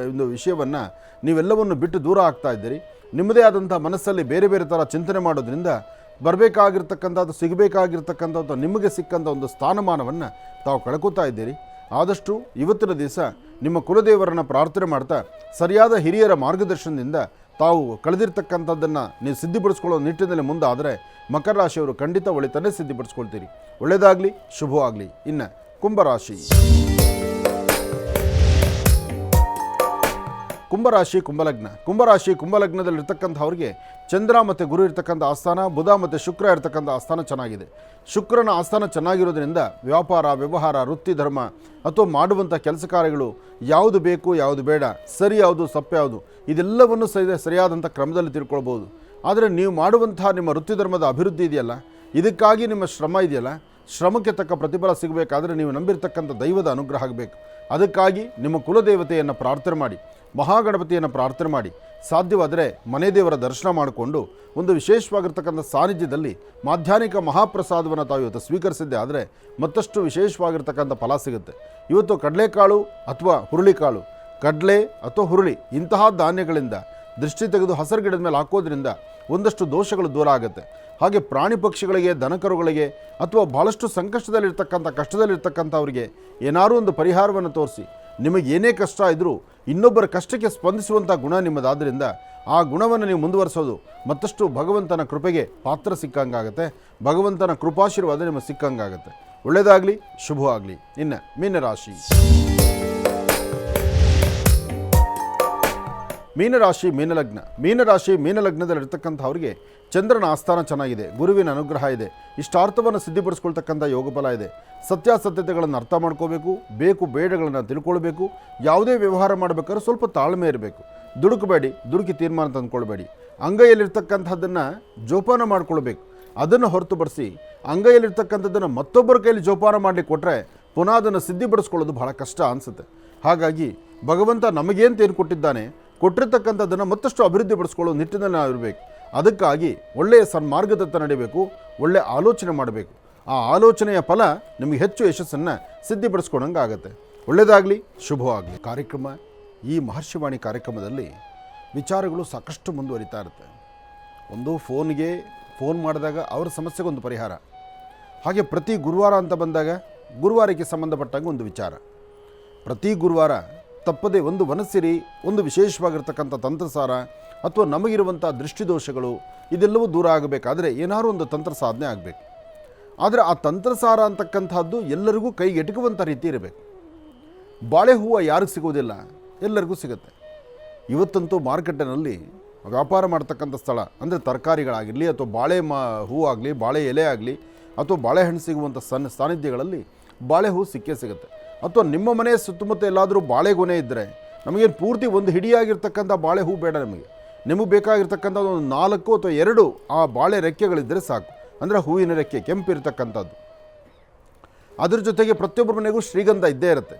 ವಿಷಯವನ್ನು ನೀವೆಲ್ಲವನ್ನು ಬಿಟ್ಟು ದೂರ ಆಗ್ತಾ ಇದ್ದೀರಿ. ನಿಮ್ಮದೇ ಆದಂಥ ಮನಸ್ಸಲ್ಲಿ ಬೇರೆ ಬೇರೆ ಥರ ಚಿಂತನೆ ಮಾಡೋದ್ರಿಂದ ಬರಬೇಕಾಗಿರ್ತಕ್ಕಂಥದ್ದು, ಸಿಗಬೇಕಾಗಿರ್ತಕ್ಕಂಥದ್ದು, ನಿಮಗೆ ಸಿಕ್ಕಂಥ ಒಂದು ಸ್ಥಾನಮಾನವನ್ನು ತಾವು ಕಳ್ಕೊತಾ ಇದ್ದೀರಿ. ಆದಷ್ಟು ಇವತ್ತಿನ ದಿವಸ ನಿಮ್ಮ ಕುಲದೇವರನ್ನು ಪ್ರಾರ್ಥನೆ ಮಾಡ್ತಾ ಸರಿಯಾದ ಹಿರಿಯರ ಮಾರ್ಗದರ್ಶನದಿಂದ ತಾವು ಕಳೆದಿರ್ತಕ್ಕಂಥದ್ದನ್ನು ನೀವು ಸಿದ್ಧಿಪಡಿಸ್ಕೊಳ್ಳೋ ನಿಟ್ಟಿನಲ್ಲಿ ಮುಂದಾದರೆ ಮಕರ ರಾಶಿಯವರು ಖಂಡಿತ ಒಳಿತನ್ನೇ ಸಿದ್ಧಿಪಡಿಸ್ಕೊಳ್ತೀರಿ. ಒಳ್ಳೆಯದಾಗಲಿ, ಶುಭವಾಗಲಿ. ಇನ್ನು ಕುಂಭರಾಶಿ. ಕುಂಭರಾಶಿ ಕುಂಭಲಗ್ನ. ಕುಂಭರಾಶಿ ಕುಂಭಲಗ್ನದಲ್ಲಿರ್ತಕ್ಕಂಥವ್ರಿಗೆ ಚಂದ್ರ ಮತ್ತು ಗುರು ಇರ್ತಕ್ಕಂಥ ಆಸ್ಥಾನ, ಬುಧ ಮತ್ತು ಶುಕ್ರ ಇರ್ತಕ್ಕಂಥ ಆಸ್ಥಾನ ಚೆನ್ನಾಗಿದೆ. ಶುಕ್ರನ ಆಸ್ಥಾನ ಚೆನ್ನಾಗಿರೋದ್ರಿಂದ ವ್ಯಾಪಾರ, ವ್ಯವಹಾರ, ವೃತ್ತಿ, ಧರ್ಮ ಅಥವಾ ಮಾಡುವಂಥ ಕೆಲಸ ಕಾರ್ಯಗಳು ಯಾವುದು ಬೇಕು, ಯಾವುದು ಬೇಡ, ಸರಿ ಯಾವುದು, ಸಪ್ಪೆ ಯಾವುದು, ಇದೆಲ್ಲವನ್ನು ಸರಿಯಾದಂಥ ಕ್ರಮದಲ್ಲಿ ತಿಳ್ಕೊಳ್ಬೋದು. ಆದರೆ ನೀವು ಮಾಡುವಂಥ ನಿಮ್ಮ ವೃತ್ತಿ ಧರ್ಮದ ಅಭಿವೃದ್ಧಿ ಇದೆಯಲ್ಲ, ಇದಕ್ಕಾಗಿ ನಿಮ್ಮ ಶ್ರಮ ಇದೆಯಲ್ಲ, ಶ್ರಮಕ್ಕೆ ತಕ್ಕ ಪ್ರತಿಫಲ ಸಿಗಬೇಕಾದ್ರೆ ನೀವು ನಂಬಿರ್ತಕ್ಕಂಥ ದೈವದ ಅನುಗ್ರಹ ಆಗಬೇಕು. ಅದಕ್ಕಾಗಿ ನಿಮ್ಮ ಕುಲದೇವತೆಯನ್ನು ಪ್ರಾರ್ಥನೆ ಮಾಡಿ, ಮಹಾಗಣಪತಿಯನ್ನು ಪ್ರಾರ್ಥನೆ ಮಾಡಿ, ಸಾಧ್ಯವಾದರೆ ಮನೆ ದೇವರ ದರ್ಶನ ಮಾಡಿಕೊಂಡು ಒಂದು ವಿಶೇಷವಾಗಿರ್ತಕ್ಕಂಥ ಸಾನ್ನಿಧ್ಯದಲ್ಲಿ ಮಾಧ್ಯಾಹ್ನಿಕ ಮಹಾಪ್ರಸಾದವನ್ನು ತಾವು ಇವತ್ತು ಸ್ವೀಕರಿಸಿದ್ದೆ ಆದರೆ ಮತ್ತಷ್ಟು ವಿಶೇಷವಾಗಿರ್ತಕ್ಕಂಥ ಫಲ ಸಿಗುತ್ತೆ. ಇವತ್ತು ಕಡಲೆಕಾಳು ಅಥವಾ ಹುರುಳಿಕಾಳು, ಕಡಲೆ ಅಥವಾ ಹುರುಳಿ ಇಂತಹ ಧಾನ್ಯಗಳಿಂದ ದೃಷ್ಟಿ ತೆಗೆದು ಹಸರು ಗಿಡದ ಮೇಲೆ ಹಾಕೋದ್ರಿಂದ ಒಂದಷ್ಟು ದೋಷಗಳು ದೂರ ಆಗುತ್ತೆ. ಹಾಗೆ ಪ್ರಾಣಿ ಪಕ್ಷಿಗಳಿಗೆ, ದನಕರುಗಳಿಗೆ ಅಥವಾ ಭಾಳಷ್ಟು ಸಂಕಷ್ಟದಲ್ಲಿರ್ತಕ್ಕಂಥ, ಕಷ್ಟದಲ್ಲಿರ್ತಕ್ಕಂಥವ್ರಿಗೆ ಏನಾದರೂ ಒಂದು ಪರಿಹಾರವನ್ನು ತೋರಿಸಿ, ನಿಮಗೆ ಏನೇ ಕಷ್ಟ ಇದ್ದರೂ ಇನ್ನೊಬ್ಬರ ಕಷ್ಟಕ್ಕೆ ಸ್ಪಂದಿಸುವಂಥ ಗುಣ ನಿಮ್ಮದಾದ್ದರಿಂದ ಆ ಗುಣವನ್ನು ನೀವು ಮುಂದುವರಿಸೋದು ಮತ್ತಷ್ಟು ಭಗವಂತನ ಕೃಪೆಗೆ ಪಾತ್ರ ಸಿಕ್ಕಂಗಾಗುತ್ತೆ. ಭಗವಂತನ ಕೃಪಾಶೀರ್ವಾದ ನಿಮಗೆ ಸಿಕ್ಕಂಗಾಗುತ್ತೆ. ಒಳ್ಳೆಯದಾಗಲಿ, ಶುಭವಾಗಲಿ. ಇನ್ನು ಮೀನರಾಶಿ. ಮೀನರಾಶಿ ಮೀನಲಗ್ನ. ಮೀನಲಗ್ನದಲ್ಲಿರ್ತಕ್ಕಂಥವ್ರಿಗೆ ಚಂದ್ರನ ಆಸ್ಥಾನ ಚೆನ್ನಾಗಿದೆ, ಗುರುವಿನ ಅನುಗ್ರಹ ಇದೆ, ಇಷ್ಟಾರ್ಥವನ್ನು ಸಿದ್ಧಿಪಡಿಸ್ಕೊಳ್ತಕ್ಕಂಥ ಯೋಗಫಲ ಇದೆ. ಸತ್ಯಾಸತ್ಯತೆಗಳನ್ನು ಅರ್ಥ ಮಾಡ್ಕೋಬೇಕು, ಬೇಕು ಬೇಡಗಳನ್ನು ತಿಳ್ಕೊಳ್ಬೇಕು. ಯಾವುದೇ ವ್ಯವಹಾರ ಮಾಡಬೇಕಾದ್ರೆ ಸ್ವಲ್ಪ ತಾಳ್ಮೆ ಇರಬೇಕು. ದುಡುಕಿ ತೀರ್ಮಾನ ತಂದುಕೊಳ್ಬೇಡಿ. ಅಂಗೈಯಲ್ಲಿರ್ತಕ್ಕಂಥದ್ದನ್ನು ಜೋಪಾನ ಮಾಡ್ಕೊಳ್ಬೇಕು. ಅದನ್ನು ಹೊರತುಪಡಿಸಿ ಅಂಗೈಯಲ್ಲಿರ್ತಕ್ಕಂಥದ್ದನ್ನು ಮತ್ತೊಬ್ಬರ ಕೈಯಲ್ಲಿ ಜೋಪಾನ ಮಾಡಲಿಕ್ಕೆ ಕೊಟ್ಟರೆ ಪುನಃ ಅದನ್ನು ಸಿದ್ಧಿಪಡಿಸ್ಕೊಳ್ಳೋದು ಬಹಳ ಕಷ್ಟ ಅನಿಸುತ್ತೆ. ಹಾಗಾಗಿ ಭಗವಂತ ನಮಗೇಂತ ಏನು ಕೊಟ್ಟಿದ್ದಾನೆ, ಕೊಟ್ಟಿರ್ತಕ್ಕಂಥದ್ದನ್ನು ಮತ್ತಷ್ಟು ಅಭಿವೃದ್ಧಿಪಡಿಸ್ಕೊಳ್ಳೋ ನಿಟ್ಟಿನಲ್ಲಿ ನಾವು ಇರಬೇಕು. ಅದಕ್ಕಾಗಿ ಒಳ್ಳೆಯ ಸನ್ಮಾರ್ಗದತ್ತ ನಡೀಬೇಕು, ಒಳ್ಳೆಯ ಆಲೋಚನೆ ಮಾಡಬೇಕು. ಆ ಆಲೋಚನೆಯ ಫಲ ನಿಮಗೆ ಹೆಚ್ಚು ಯಶಸ್ಸನ್ನು ಸಿದ್ಧಿಪಡಿಸ್ಕೊಳಂಗೆ ಆಗುತ್ತೆ. ಒಳ್ಳೆಯದಾಗಲಿ, ಶುಭವಾಗಲಿ. ಕಾರ್ಯಕ್ರಮ, ಈ ಮಹರ್ಷಿವಾಣಿ ಕಾರ್ಯಕ್ರಮದಲ್ಲಿ ವಿಚಾರಗಳು ಸಾಕಷ್ಟು ಮುಂದುವರಿತಾ ಇರುತ್ತೆ. ಒಂದು ಫೋನ್ ಮಾಡಿದಾಗ ಅವರ ಸಮಸ್ಯೆಗೊಂದು ಪರಿಹಾರ, ಹಾಗೆ ಪ್ರತಿ ಗುರುವಾರ ಅಂತ ಬಂದಾಗ ಗುರುವಾರಕ್ಕೆ ಸಂಬಂಧಪಟ್ಟಂಗೆ ಒಂದು ವಿಚಾರ. ಪ್ರತಿ ಗುರುವಾರ ತಪ್ಪದೆ ಒಂದು ವನಸಿರಿ, ಒಂದು ವಿಶೇಷವಾಗಿರ್ತಕ್ಕಂಥ ತಂತ್ರಸಾರ ಅಥವಾ ನಮಗಿರುವಂಥ ದೃಷ್ಟಿದೋಷಗಳು ಇದೆಲ್ಲವೂ ದೂರ ಆಗಬೇಕಾದ್ರೆ ಏನಾದರೂ ಒಂದು ತಂತ್ರ ಸಾಧನೆ ಆಗಬೇಕು. ಆದರೆ ಆ ತಂತ್ರಸಾರ ಅಂತಕ್ಕಂಥದ್ದು ಎಲ್ಲರಿಗೂ ಕೈಗೆ ಎಟುಕುವಂಥ ರೀತಿ ಇರಬೇಕು. ಬಾಳೆ ಹೂವು ಯಾರಿಗೆ ಸಿಗೋದಿಲ್ಲ, ಎಲ್ಲರಿಗೂ ಸಿಗುತ್ತೆ. ಇವತ್ತಂತೂ ಮಾರ್ಕೆಟಿನಲ್ಲಿ ವ್ಯಾಪಾರ ಮಾಡ್ತಕ್ಕಂಥ ಸ್ಥಳ ಅಂದರೆ ತರಕಾರಿಗಳಾಗಿರಲಿ ಅಥವಾ ಬಾಳೆ ಹೂವಾಗಲಿ, ಬಾಳೆ ಎಲೆ ಆಗಲಿ ಅಥವಾ ಬಾಳೆಹಣ್ಣು ಸಿಗುವಂಥ ಸಾನ್ನಿಧ್ಯಗಳಲ್ಲಿ ಬಾಳೆ ಹೂವು ಸಿಕ್ಕೇ ಸಿಗುತ್ತೆ. ಅಥವಾ ನಿಮ್ಮ ಮನೆಯ ಸುತ್ತಮುತ್ತ ಎಲ್ಲಾದರೂ ಬಾಳೆಗೊನೆ ಇದ್ದರೆ ನಮಗೇನು ಪೂರ್ತಿ ಒಂದು ಹಿಡಿಯಾಗಿರ್ತಕ್ಕಂಥ ಬಾಳೆ ಹೂ ಬೇಡ. ನಿಮಗೆ ಬೇಕಾಗಿರ್ತಕ್ಕಂಥ ಒಂದು 4 ಅಥವಾ 2 ಆ ಬಾಳೆ ರೆಕ್ಕೆಗಳಿದ್ದರೆ ಸಾಕು. ಅಂದರೆ ಹೂವಿನ ರೆಕ್ಕೆ ಕೆಂಪಿರ್ತಕ್ಕಂಥದ್ದು. ಅದ್ರ ಜೊತೆಗೆ ಪ್ರತಿಯೊಬ್ಬರ ಮನೆಗೂ ಶ್ರೀಗಂಧ ಇದ್ದೇ ಇರುತ್ತೆ.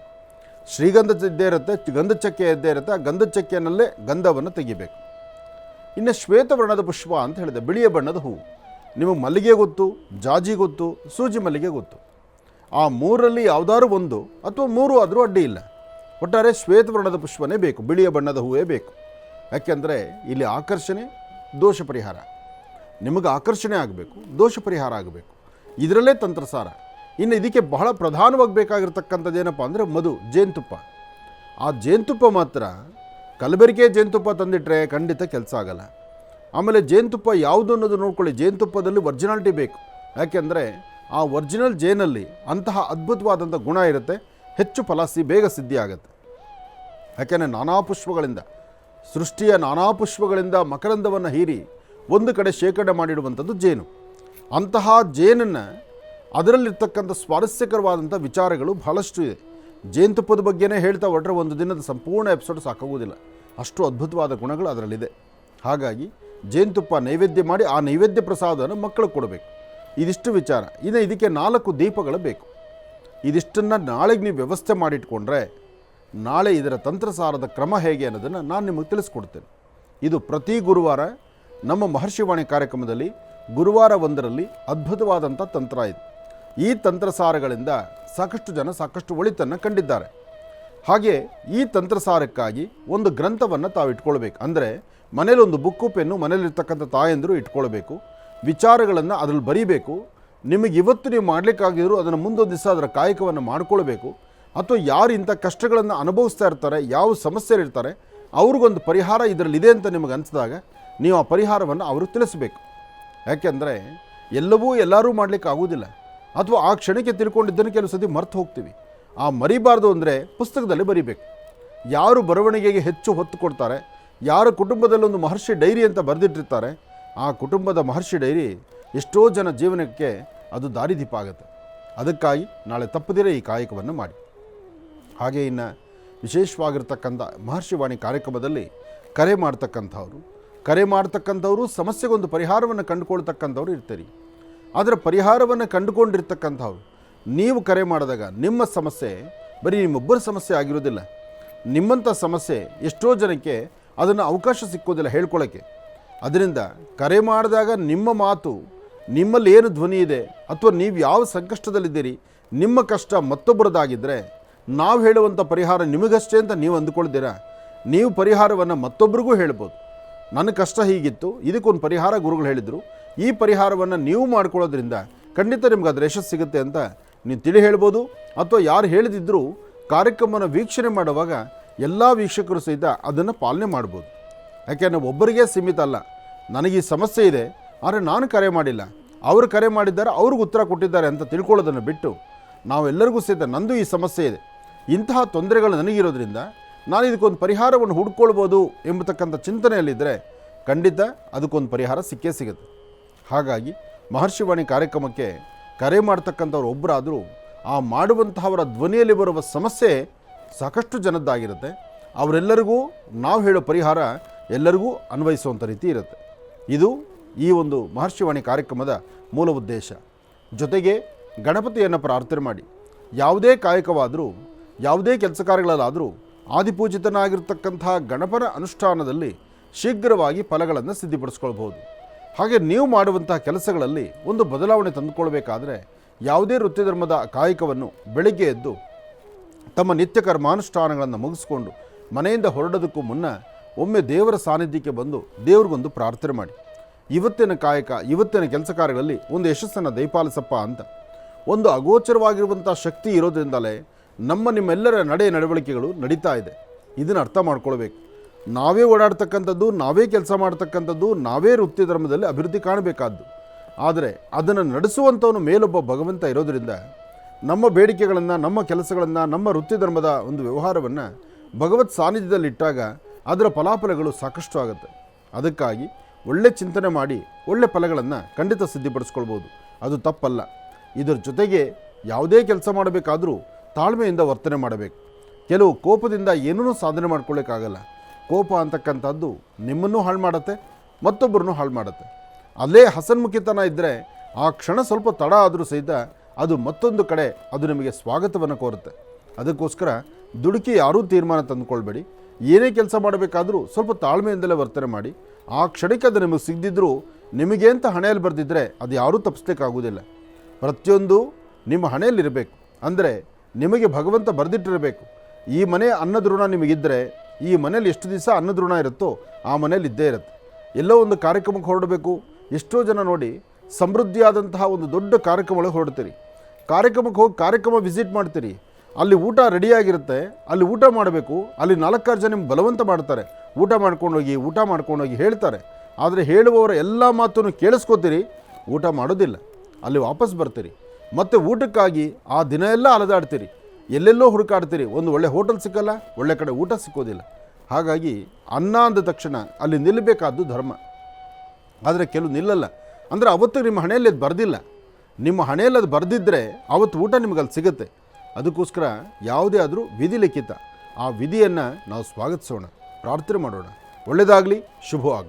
ಗಂಧದ ಚಕ್ಕೆ ಇದ್ದೇ ಇರುತ್ತೆ. ಆ ಗಂಧದ ಚಕ್ಕೆಯಲ್ಲೇ ಗಂಧವನ್ನು ತೆಗಿಬೇಕು. ಇನ್ನು ಶ್ವೇತವರ್ಣದ ಪುಷ್ಪ ಅಂತ ಹೇಳಿದೆ, ಬಿಳಿಯ ಬಣ್ಣದ ಹೂವು. ನಿಮಗೆ ಮಲ್ಲಿಗೆ ಗೊತ್ತು, ಜಾಜಿ ಗೊತ್ತು, ಸೂಜಿ ಮಲ್ಲಿಗೆ ಗೊತ್ತು. ಆ 3ರಲ್ಲಿ ಯಾವುದಾದ್ರು ಒಂದು ಅಥವಾ 3 ಆದರೂ ಅಡ್ಡಿ ಇಲ್ಲ. ಒಟ್ಟಾರೆ ಶ್ವೇತವರ್ಣದ ಪುಷ್ಪನೇ ಬೇಕು, ಬಿಳಿಯ ಬಣ್ಣದ ಹೂವೇ ಬೇಕು. ಯಾಕೆಂದರೆ ಇಲ್ಲಿ ಆಕರ್ಷಣೆ, ದೋಷ ಪರಿಹಾರ. ನಿಮಗೆ ಆಕರ್ಷಣೆ ಆಗಬೇಕು, ದೋಷ ಪರಿಹಾರ ಆಗಬೇಕು. ಇದರಲ್ಲೇ ತಂತ್ರಸಾರ. ಇನ್ನು ಇದಕ್ಕೆ ಬಹಳ ಪ್ರಧಾನವಾಗಿ ಬೇಕಾಗಿರ್ತಕ್ಕಂಥದ್ದು ಏನಪ್ಪ ಅಂದರೆ ಜೇನುತುಪ್ಪ. ಆ ಜೇನುತುಪ್ಪ ಮಾತ್ರ ಕಲಬೆರಕೆ ಜೇನುತುಪ್ಪ ತಂದಿಟ್ಟರೆ ಖಂಡಿತ ಕೆಲಸ ಆಗಲ್ಲ. ಆಮೇಲೆ ಜೇನುತುಪ್ಪ ಯಾವುದು ಅನ್ನೋದು ನೋಡ್ಕೊಳ್ಳಿ. ಜೇನುತುಪ್ಪದಲ್ಲಿ ಒರಿಜಿನಾಲಿಟಿ ಬೇಕು. ಯಾಕೆಂದರೆ ಆ ಒರಿಜಿನಲ್ ಜೇನಲ್ಲಿ ಅಂತಹ ಅದ್ಭುತವಾದಂಥ ಗುಣ ಇರುತ್ತೆ. ಹೆಚ್ಚು ಫಲ ಬೇಗ ಸಿದ್ಧಿ ಆಗುತ್ತೆ. ಯಾಕೆಂದರೆ ಸೃಷ್ಟಿಯ ನಾನಾ ಪುಷ್ಪಗಳಿಂದ ಮಕರಂದವನ್ನು ಹೀರಿ ಒಂದು ಕಡೆ ಶೇಖರಣೆ ಮಾಡಿಡುವಂಥದ್ದು ಜೇನು. ಅಂತಹ ಜೇನನ್ನು, ಅದರಲ್ಲಿರ್ತಕ್ಕಂಥ ಸ್ವಾರಸ್ಯಕರವಾದಂಥ ವಿಚಾರಗಳು ಬಹಳಷ್ಟು ಇದೆ. ಜೇನುತುಪ್ಪದ ಬಗ್ಗೆನೇ ಹೇಳ್ತಾ ಹೊರಟ್ರೆ ಒಂದು ದಿನದ ಸಂಪೂರ್ಣ ಎಪಿಸೋಡ್ ಸಾಕಾಗುವುದಿಲ್ಲ. ಅಷ್ಟು ಅದ್ಭುತವಾದ ಗುಣಗಳು ಅದರಲ್ಲಿದೆ. ಹಾಗಾಗಿ ಜೇನುತುಪ್ಪ ನೈವೇದ್ಯ ಮಾಡಿ ಆ ನೈವೇದ್ಯ ಪ್ರಸಾದವನ್ನು ಮಕ್ಕಳು ಕೊಡಬೇಕು. ಇದಿಷ್ಟು ವಿಚಾರ. ಇನ್ನು ಇದಕ್ಕೆ 4 ದೀಪಗಳು ಬೇಕು. ಇದಿಷ್ಟನ್ನು ನಾಳೆಗೆ ನೀವು ವ್ಯವಸ್ಥೆ ಮಾಡಿಟ್ಕೊಂಡ್ರೆ ನಾಳೆ ಇದರ ತಂತ್ರಸಾರದ ಕ್ರಮ ಹೇಗೆ ಅನ್ನೋದನ್ನು ನಾನು ನಿಮಗೆ ತಿಳಿಸ್ಕೊಡ್ತೇನೆ. ಇದು ಪ್ರತಿ ಗುರುವಾರ ನಮ್ಮ ಮಹರ್ಷಿವಾಣಿ ಕಾರ್ಯಕ್ರಮದಲ್ಲಿ ಗುರುವಾರ ಒಂದರಲ್ಲಿ ಅದ್ಭುತವಾದಂಥ ತಂತ್ರ ಇದೆ. ಈ ತಂತ್ರಸಾರಗಳಿಂದ ಸಾಕಷ್ಟು ಜನ ಸಾಕಷ್ಟು ಒಳಿತನ್ನು ಕಂಡಿದ್ದಾರೆ. ಹಾಗೆ ಈ ತಂತ್ರಸಾರಕ್ಕಾಗಿ ಒಂದು ಗ್ರಂಥವನ್ನು ತಾವು ಇಟ್ಕೊಳ್ಬೇಕು. ಅಂದರೆ ಮನೇಲಿ ಒಂದು ಬುಕ್ಕು ಪೆನ್ನು ಮನೇಲಿರ್ತಕ್ಕಂಥ ತಾಯಂದಿರು ಇಟ್ಕೊಳ್ಬೇಕು. ವಿಚಾರಗಳನ್ನು ಅದರಲ್ಲಿ ಬರೀಬೇಕು. ನಿಮಗೆ ಇವತ್ತು ನೀವು ಮಾಡಲಿಕ್ಕಾಗಿದ್ರು ಅದನ್ನು ಮುಂದೊಂದು ದಿವಸ ಅದರ ಕಾಯಕವನ್ನು ಮಾಡಿಕೊಳ್ಬೇಕು. ಅಥವಾ ಯಾರು ಇಂಥ ಕಷ್ಟಗಳನ್ನು ಅನುಭವಿಸ್ತಾ ಇರ್ತಾರೆ, ಯಾವ ಸಮಸ್ಯೆಲಿರ್ತಾರೆ, ಅವ್ರಿಗೊಂದು ಪರಿಹಾರ ಇದರಲ್ಲಿದೆ ಅಂತ ನಿಮಗೆ ಅನಿಸಿದಾಗ ನೀವು ಆ ಪರಿಹಾರವನ್ನು ಅವ್ರಿಗೆ ತಿಳಿಸ್ಬೇಕು. ಯಾಕೆಂದರೆ ಎಲ್ಲವೂ ಎಲ್ಲರೂ ಮಾಡಲಿಕ್ಕೆ ಆಗೋದಿಲ್ಲ. ಅಥವಾ ಆ ಕ್ಷಣಕ್ಕೆ ತಿಳ್ಕೊಂಡಿದ್ದನ್ನು ಕೆಲವು ಸತಿ ಮರ್ತು ಹೋಗ್ತೀವಿ. ಆ ಮರಿಬಾರ್ದು ಅಂದರೆ ಪುಸ್ತಕದಲ್ಲಿ ಬರೀಬೇಕು. ಯಾರು ಬರವಣಿಗೆಗೆ ಹೆಚ್ಚು ಹೊತ್ತು ಕೊಡ್ತಾರೆ, ಯಾರ ಕುಟುಂಬದಲ್ಲೊಂದು ಮಹರ್ಷಿ ಡೈರಿ ಅಂತ ಬರೆದಿಟ್ಟಿರ್ತಾರೆ, ಆ ಕುಟುಂಬದ ಮಹರ್ಷಿ ಡೈರಿ ಎಷ್ಟೋ ಜನ ಜೀವನಕ್ಕೆ ಅದು ದಾರಿದೀಪ ಆಗುತ್ತೆ. ಅದಕ್ಕಾಗಿ ನಾಳೆ ತಪ್ಪದಿರೇ ಈ ಕಾಯಕವನ್ನು ಮಾಡಿ. ಹಾಗೆ ಇನ್ನು ವಿಶೇಷವಾಗಿರ್ತಕ್ಕಂಥ ಮಹರ್ಷಿವಾಣಿ ಕಾರ್ಯಕ್ರಮದಲ್ಲಿ ಕರೆ ಮಾಡ್ತಕ್ಕಂಥವ್ರು ಸಮಸ್ಯೆಗೊಂದು ಪರಿಹಾರವನ್ನು ಕಂಡುಕೊಳ್ತಕ್ಕಂಥವ್ರು ಇರ್ತೀರಿ. ಅದರ ಪರಿಹಾರವನ್ನು ಕಂಡುಕೊಂಡಿರ್ತಕ್ಕಂಥವ್ರು ನೀವು ಕರೆ ಮಾಡಿದಾಗ ನಿಮ್ಮ ಸಮಸ್ಯೆ ಬರೀ ನಿಮ್ಮೊಬ್ಬರ ಸಮಸ್ಯೆ ಆಗಿರೋದಿಲ್ಲ. ನಿಮ್ಮಂಥ ಸಮಸ್ಯೆ ಎಷ್ಟೋ ಜನಕ್ಕೆ ಅದನ್ನು ಅವಕಾಶ ಸಿಕ್ಕೋದಿಲ್ಲ ಹೇಳ್ಕೊಳ್ಳೋಕ್ಕೆ. ಅದರಿಂದ ಕರೆ ಮಾಡಿದಾಗ ನಿಮ್ಮ ಮಾತು, ನಿಮ್ಮಲ್ಲಿ ಏನು ಧ್ವನಿ ಇದೆ, ಅಥವಾ ನೀವು ಯಾವ ಸಂಕಷ್ಟದಲ್ಲಿದ್ದೀರಿ, ನಿಮ್ಮ ಕಷ್ಟ ಮತ್ತೊಬ್ಬರದಾಗಿದ್ದರೆ ನಾವು ಹೇಳುವಂಥ ಪರಿಹಾರ ನಿಮಗಷ್ಟೇ ಅಂತ ನೀವು ಅಂದುಕೊಳ್ತೀರಾ. ನೀವು ಪರಿಹಾರವನ್ನು ಮತ್ತೊಬ್ಬರಿಗೂ ಹೇಳ್ಬೋದು. ನನ್ನ ಕಷ್ಟ ಹೀಗಿತ್ತು, ಇದಕ್ಕೊಂದು ಪರಿಹಾರ ಗುರುಗಳು ಹೇಳಿದರು, ಈ ಪರಿಹಾರವನ್ನು ನೀವು ಮಾಡ್ಕೊಳ್ಳೋದ್ರಿಂದ ಖಂಡಿತ ನಿಮ್ಗೆ ಅದರ ಯಶಸ್ಸು ಸಿಗುತ್ತೆ ಅಂತ ನೀವು ತಿಳಿ ಹೇಳ್ಬೋದು. ಅಥವಾ ಯಾರು ಹೇಳಿದಿದ್ದರೂ ಕಾರ್ಯಕ್ರಮವನ್ನು ವೀಕ್ಷಣೆ ಮಾಡುವಾಗ ಎಲ್ಲ ವೀಕ್ಷಕರು ಸಹಿತ ಅದನ್ನು ಪಾಲನೆ ಮಾಡ್ಬೋದು. ಯಾಕೆಂದರೆ ಒಬ್ಬರಿಗೆ ಸೀಮಿತ ಅಲ್ಲ. ನನಗೆ ಈ ಸಮಸ್ಯೆ ಇದೆ, ಆದರೆ ನಾನು ಕರೆ ಮಾಡಿಲ್ಲ, ಅವರು ಕರೆ ಮಾಡಿದ್ದಾರೆ, ಅವ್ರಿಗೆ ಉತ್ತರ ಕೊಟ್ಟಿದ್ದಾರೆ ಅಂತ ತಿಳ್ಕೊಳ್ಳೋದನ್ನು ಬಿಟ್ಟು ನಾವೆಲ್ಲರಿಗೂ ಸಹಿತ ನಂದು ಈ ಸಮಸ್ಯೆ ಇದೆ, ಇಂತಹ ತೊಂದರೆಗಳು ನನಗಿರೋದ್ರಿಂದ ನಾನು ಇದಕ್ಕೊಂದು ಪರಿಹಾರವನ್ನು ಹುಡ್ಕೊಳ್ಬೋದು ಎಂಬತಕ್ಕಂಥ ಚಿಂತನೆಯಲ್ಲಿದ್ದರೆ ಖಂಡಿತ ಅದಕ್ಕೊಂದು ಪರಿಹಾರ ಸಿಕ್ಕೇ ಸಿಗುತ್ತೆ. ಹಾಗಾಗಿ ಮಹರ್ಷಿವಾಣಿ ಕಾರ್ಯಕ್ರಮಕ್ಕೆ ಕರೆ ಮಾಡ್ತಕ್ಕಂಥವ್ರು ಒಬ್ಬರಾದರೂ ಆ ಮಾಡುವಂತಹವರ ಧ್ವನಿಯಲ್ಲಿ ಬರುವ ಸಮಸ್ಯೆ ಸಾಕಷ್ಟು ಜನದ್ದಾಗಿರುತ್ತೆ. ಅವರೆಲ್ಲರಿಗೂ ನಾವು ಹೇಳೋ ಪರಿಹಾರ ಎಲ್ಲರಿಗೂ ಅನ್ವಯಿಸುವಂಥ ರೀತಿ ಇರುತ್ತೆ. ಇದು ಈ ಒಂದು ಮಹರ್ಷಿವಾಣಿ ಕಾರ್ಯಕ್ರಮದ ಮೂಲ ಉದ್ದೇಶ. ಜೊತೆಗೆ ಗಣಪತಿಯನ್ನು ಪ್ರಾರ್ಥನೆ ಮಾಡಿ ಯಾವುದೇ ಕಾಯಕವಾದರೂ, ಯಾವುದೇ ಕೆಲಸ ಕಾರ್ಯಗಳಲ್ಲಾದರೂ ಆದಿಪೂಜಿತನಾಗಿರ್ತಕ್ಕಂತಹ ಗಣಪನ ಅನುಷ್ಠಾನದಲ್ಲಿ ಶೀಘ್ರವಾಗಿ ಫಲಗಳನ್ನು ಸಿದ್ಧಿಪಡಿಸ್ಕೊಳ್ಬೋದು. ಹಾಗೆ ನೀವು ಮಾಡುವಂತಹ ಕೆಲಸಗಳಲ್ಲಿ ಒಂದು ಬದಲಾವಣೆ ತಂದುಕೊಳ್ಬೇಕಾದ್ರೆ ಯಾವುದೇ ವೃತ್ತಿ ಧರ್ಮದ ಕಾಯಕವನ್ನು ಬೆಳಗ್ಗೆ ಎದ್ದು ತಮ್ಮ ನಿತ್ಯ ಕರ್ಮಾನುಷ್ಠಾನಗಳನ್ನು ಮುಗಿಸ್ಕೊಂಡು ಮನೆಯಿಂದ ಹೊರಡೋದಕ್ಕೂ ಮುನ್ನ ಒಮ್ಮೆ ದೇವರ ಸಾನ್ನಿಧ್ಯಕ್ಕೆ ಬಂದು ದೇವ್ರಿಗೊಂದು ಪ್ರಾರ್ಥನೆ ಮಾಡಿ, ಇವತ್ತಿನ ಕಾಯಕ, ಇವತ್ತಿನ ಕೆಲಸ ಕಾರ್ಯಗಳಲ್ಲಿ ಒಂದು ಯಶಸ್ಸನ್ನು ದಯಪಾಲಿಸಪ್ಪ ಅಂತ. ಒಂದು ಅಗೋಚರವಾಗಿರುವಂಥ ಶಕ್ತಿ ಇರೋದ್ರಿಂದಲೇ ನಿಮ್ಮೆಲ್ಲರ ನಡವಳಿಕೆಗಳು ನಡೀತಾ ಇದೆ. ಇದನ್ನು ಅರ್ಥ ಮಾಡ್ಕೊಳ್ಬೇಕು. ನಾವೇ ಓಡಾಡ್ತಕ್ಕಂಥದ್ದು, ನಾವೇ ಕೆಲಸ ಮಾಡ್ತಕ್ಕಂಥದ್ದು, ನಾವೇ ವೃತ್ತಿ ಧರ್ಮದಲ್ಲಿ ಅಭಿವೃದ್ಧಿ ಕಾಣಬೇಕಾದ್ದು. ಆದರೆ ಅದನ್ನು ನಡೆಸುವಂಥವನು ಮೇಲೊಬ್ಬ ಭಗವಂತ ಇರೋದರಿಂದ ನಮ್ಮ ಬೇಡಿಕೆಗಳನ್ನು, ನಮ್ಮ ಕೆಲಸಗಳನ್ನು, ನಮ್ಮ ವೃತ್ತಿ ಧರ್ಮದ ಒಂದು ವ್ಯವಹಾರವನ್ನು ಭಗವತ್ ಸಾನ್ನಿಧ್ಯದಲ್ಲಿಟ್ಟಾಗ ಅದರ ಫಲಾಫಲಗಳು ಸಾಕಷ್ಟು ಆಗುತ್ತೆ. ಅದಕ್ಕಾಗಿ ಒಳ್ಳೆ ಚಿಂತನೆ ಮಾಡಿ ಒಳ್ಳೆ ಫಲಗಳನ್ನು ಖಂಡಿತ ಸಿದ್ಧಿಪಡಿಸ್ಕೊಳ್ಬೋದು. ಅದು ತಪ್ಪಲ್ಲ. ಇದರ ಜೊತೆಗೆ ಯಾವುದೇ ಕೆಲಸ ಮಾಡಬೇಕಾದರೂ ತಾಳ್ಮೆಯಿಂದ ವರ್ತನೆ ಮಾಡಬೇಕು. ಕೆಲವು ಕೋಪದಿಂದ ಏನೂ ಸಾಧನೆ ಮಾಡ್ಕೊಳ್ಳೋಕ್ಕಾಗಲ್ಲ. ಕೋಪ ಅಂತಕ್ಕಂಥದ್ದು ನಿಮ್ಮನ್ನೂ ಹಾಳು ಮಾಡುತ್ತೆ, ಮತ್ತೊಬ್ಬರನ್ನು ಹಾಳು ಮಾಡುತ್ತೆ. ಅಲ್ಲೇ ಹಸನ್ಮುಖಿತನ ಇದ್ದರೆ ಆ ಕ್ಷಣ ಸ್ವಲ್ಪ ತಡ ಆದರೂ ಸಹಿತ ಅದು ಮತ್ತೊಂದು ಕಡೆ ಅದು ನಿಮಗೆ ಸ್ವಾಗತವನ್ನು ಕೋರುತ್ತೆ. ಅದಕ್ಕೋಸ್ಕರ ದುಡುಕಿ ಯಾರೂ ತೀರ್ಮಾನ ತಂದುಕೊಳ್ಬೇಡಿ. ಏನೇ ಕೆಲಸ ಮಾಡಬೇಕಾದರೂ ಸ್ವಲ್ಪ ತಾಳ್ಮೆಯಿಂದಲೇ ವರ್ತನೆ ಮಾಡಿ. ಆ ಕ್ಷಣಕ್ಕೆ ಅದು ನಿಮಗೆ ಸಿಗದಿದ್ದರೂ ನಿಮಗೆ ಅಂತ ಹಣೆಯಲ್ಲಿ ಬರೆದಿದ್ದರೆ ಅದು ಯಾರೂ ತಪ್ಪಿಸ್ಲಿಕ್ಕಾಗೋದಿಲ್ಲ. ಪ್ರತಿಯೊಂದು ನಿಮ್ಮ ಹಣೆಯಲ್ಲಿರಬೇಕು. ಅಂದರೆ ನಿಮಗೆ ಭಗವಂತ ಬರೆದಿಟ್ಟಿರಬೇಕು. ಈ ಮನೆ ಅನ್ನದ ಋಣ ನಿಮಗಿದ್ದರೆ ಈ ಮನೇಲಿ ಎಷ್ಟು ದಿವಸ ಅನ್ನದ ಋಣ ಇರುತ್ತೋ ಆ ಮನೇಲಿ ಇದ್ದೇ ಇರುತ್ತೆ. ಎಲ್ಲೋ ಒಂದು ಕಾರ್ಯಕ್ರಮಕ್ಕೆ ಹೊರಡಬೇಕು. ಎಷ್ಟೋ ಜನ ನೋಡಿ ಸಮೃದ್ಧಿಯಾದಂತಹ ಒಂದು ದೊಡ್ಡ ಕಾರ್ಯಕ್ರಮಗಳಿಗೆ ಹೊರಡ್ತೀರಿ. ಕಾರ್ಯಕ್ರಮಕ್ಕೆ ಹೋಗಿ ಕಾರ್ಯಕ್ರಮ ವಿಸಿಟ್ ಮಾಡ್ತೀರಿ. ಅಲ್ಲಿ ಊಟ ರೆಡಿಯಾಗಿರುತ್ತೆ, ಅಲ್ಲಿ ಊಟ ಮಾಡಬೇಕು. ಅಲ್ಲಿ 4-6 ಜನ ನಿಮ್ಗೆ ಬಲವಂತ ಮಾಡ್ತಾರೆ, ಊಟ ಮಾಡ್ಕೊಂಡೋಗಿ ಹೇಳ್ತಾರೆ. ಆದರೆ ಹೇಳುವವರ ಎಲ್ಲ ಮಾತನ್ನು ಕೇಳಿಸ್ಕೋತೀರಿ, ಊಟ ಮಾಡೋದಿಲ್ಲ. ಅಲ್ಲಿ ವಾಪಸ್ ಬರ್ತೀರಿ. ಮತ್ತು ಊಟಕ್ಕಾಗಿ ಆ ದಿನ ಎಲ್ಲ ಅಲೆದಾಡ್ತೀರಿ, ಎಲ್ಲೆಲ್ಲೋ ಹುಡುಕಾಡ್ತೀರಿ. ಒಂದು ಒಳ್ಳೆ ಹೋಟೆಲ್ ಸಿಕ್ಕಲ್ಲ, ಒಳ್ಳೆ ಕಡೆ ಊಟ ಸಿಕ್ಕೋದಿಲ್ಲ. ಹಾಗಾಗಿ ಅನ್ನ ಅಂದ ತಕ್ಷಣ ಅಲ್ಲಿ ನಿಲ್ಲಬೇಕಾದ್ದು ಧರ್ಮ. ಆದರೆ ಕೆಲವು ನಿಲ್ಲಲ್ಲ. ಅಂದರೆ ಅವತ್ತು ನಿಮ್ಮ ಹಣೆಯಲ್ಲಿ ಅದು ಬರೆದಿಲ್ಲ. ನಿಮ್ಮ ಹಣೆಯಲ್ಲಿ ಅದು ಬರೆದಿದ್ದರೆ ಅವತ್ತು ಊಟ ನಿಮ್ಗೆ ಅಲ್ಲಿ ಸಿಗುತ್ತೆ. ಅದಕ್ಕೋಸ್ಕರ ಯಾವುದೇ ಆದರೂ ವಿಧಿ ಲಿಖಿತ, ಆ ವಿಧಿಯನ್ನು ನಾವು ಸ್ವಾಗತಿಸೋಣ, ಪ್ರಾರ್ಥನೆ ಮಾಡೋಣ. ಒಳ್ಳೆಯದಾಗಲಿ, ಶುಭವಾಗಲಿ.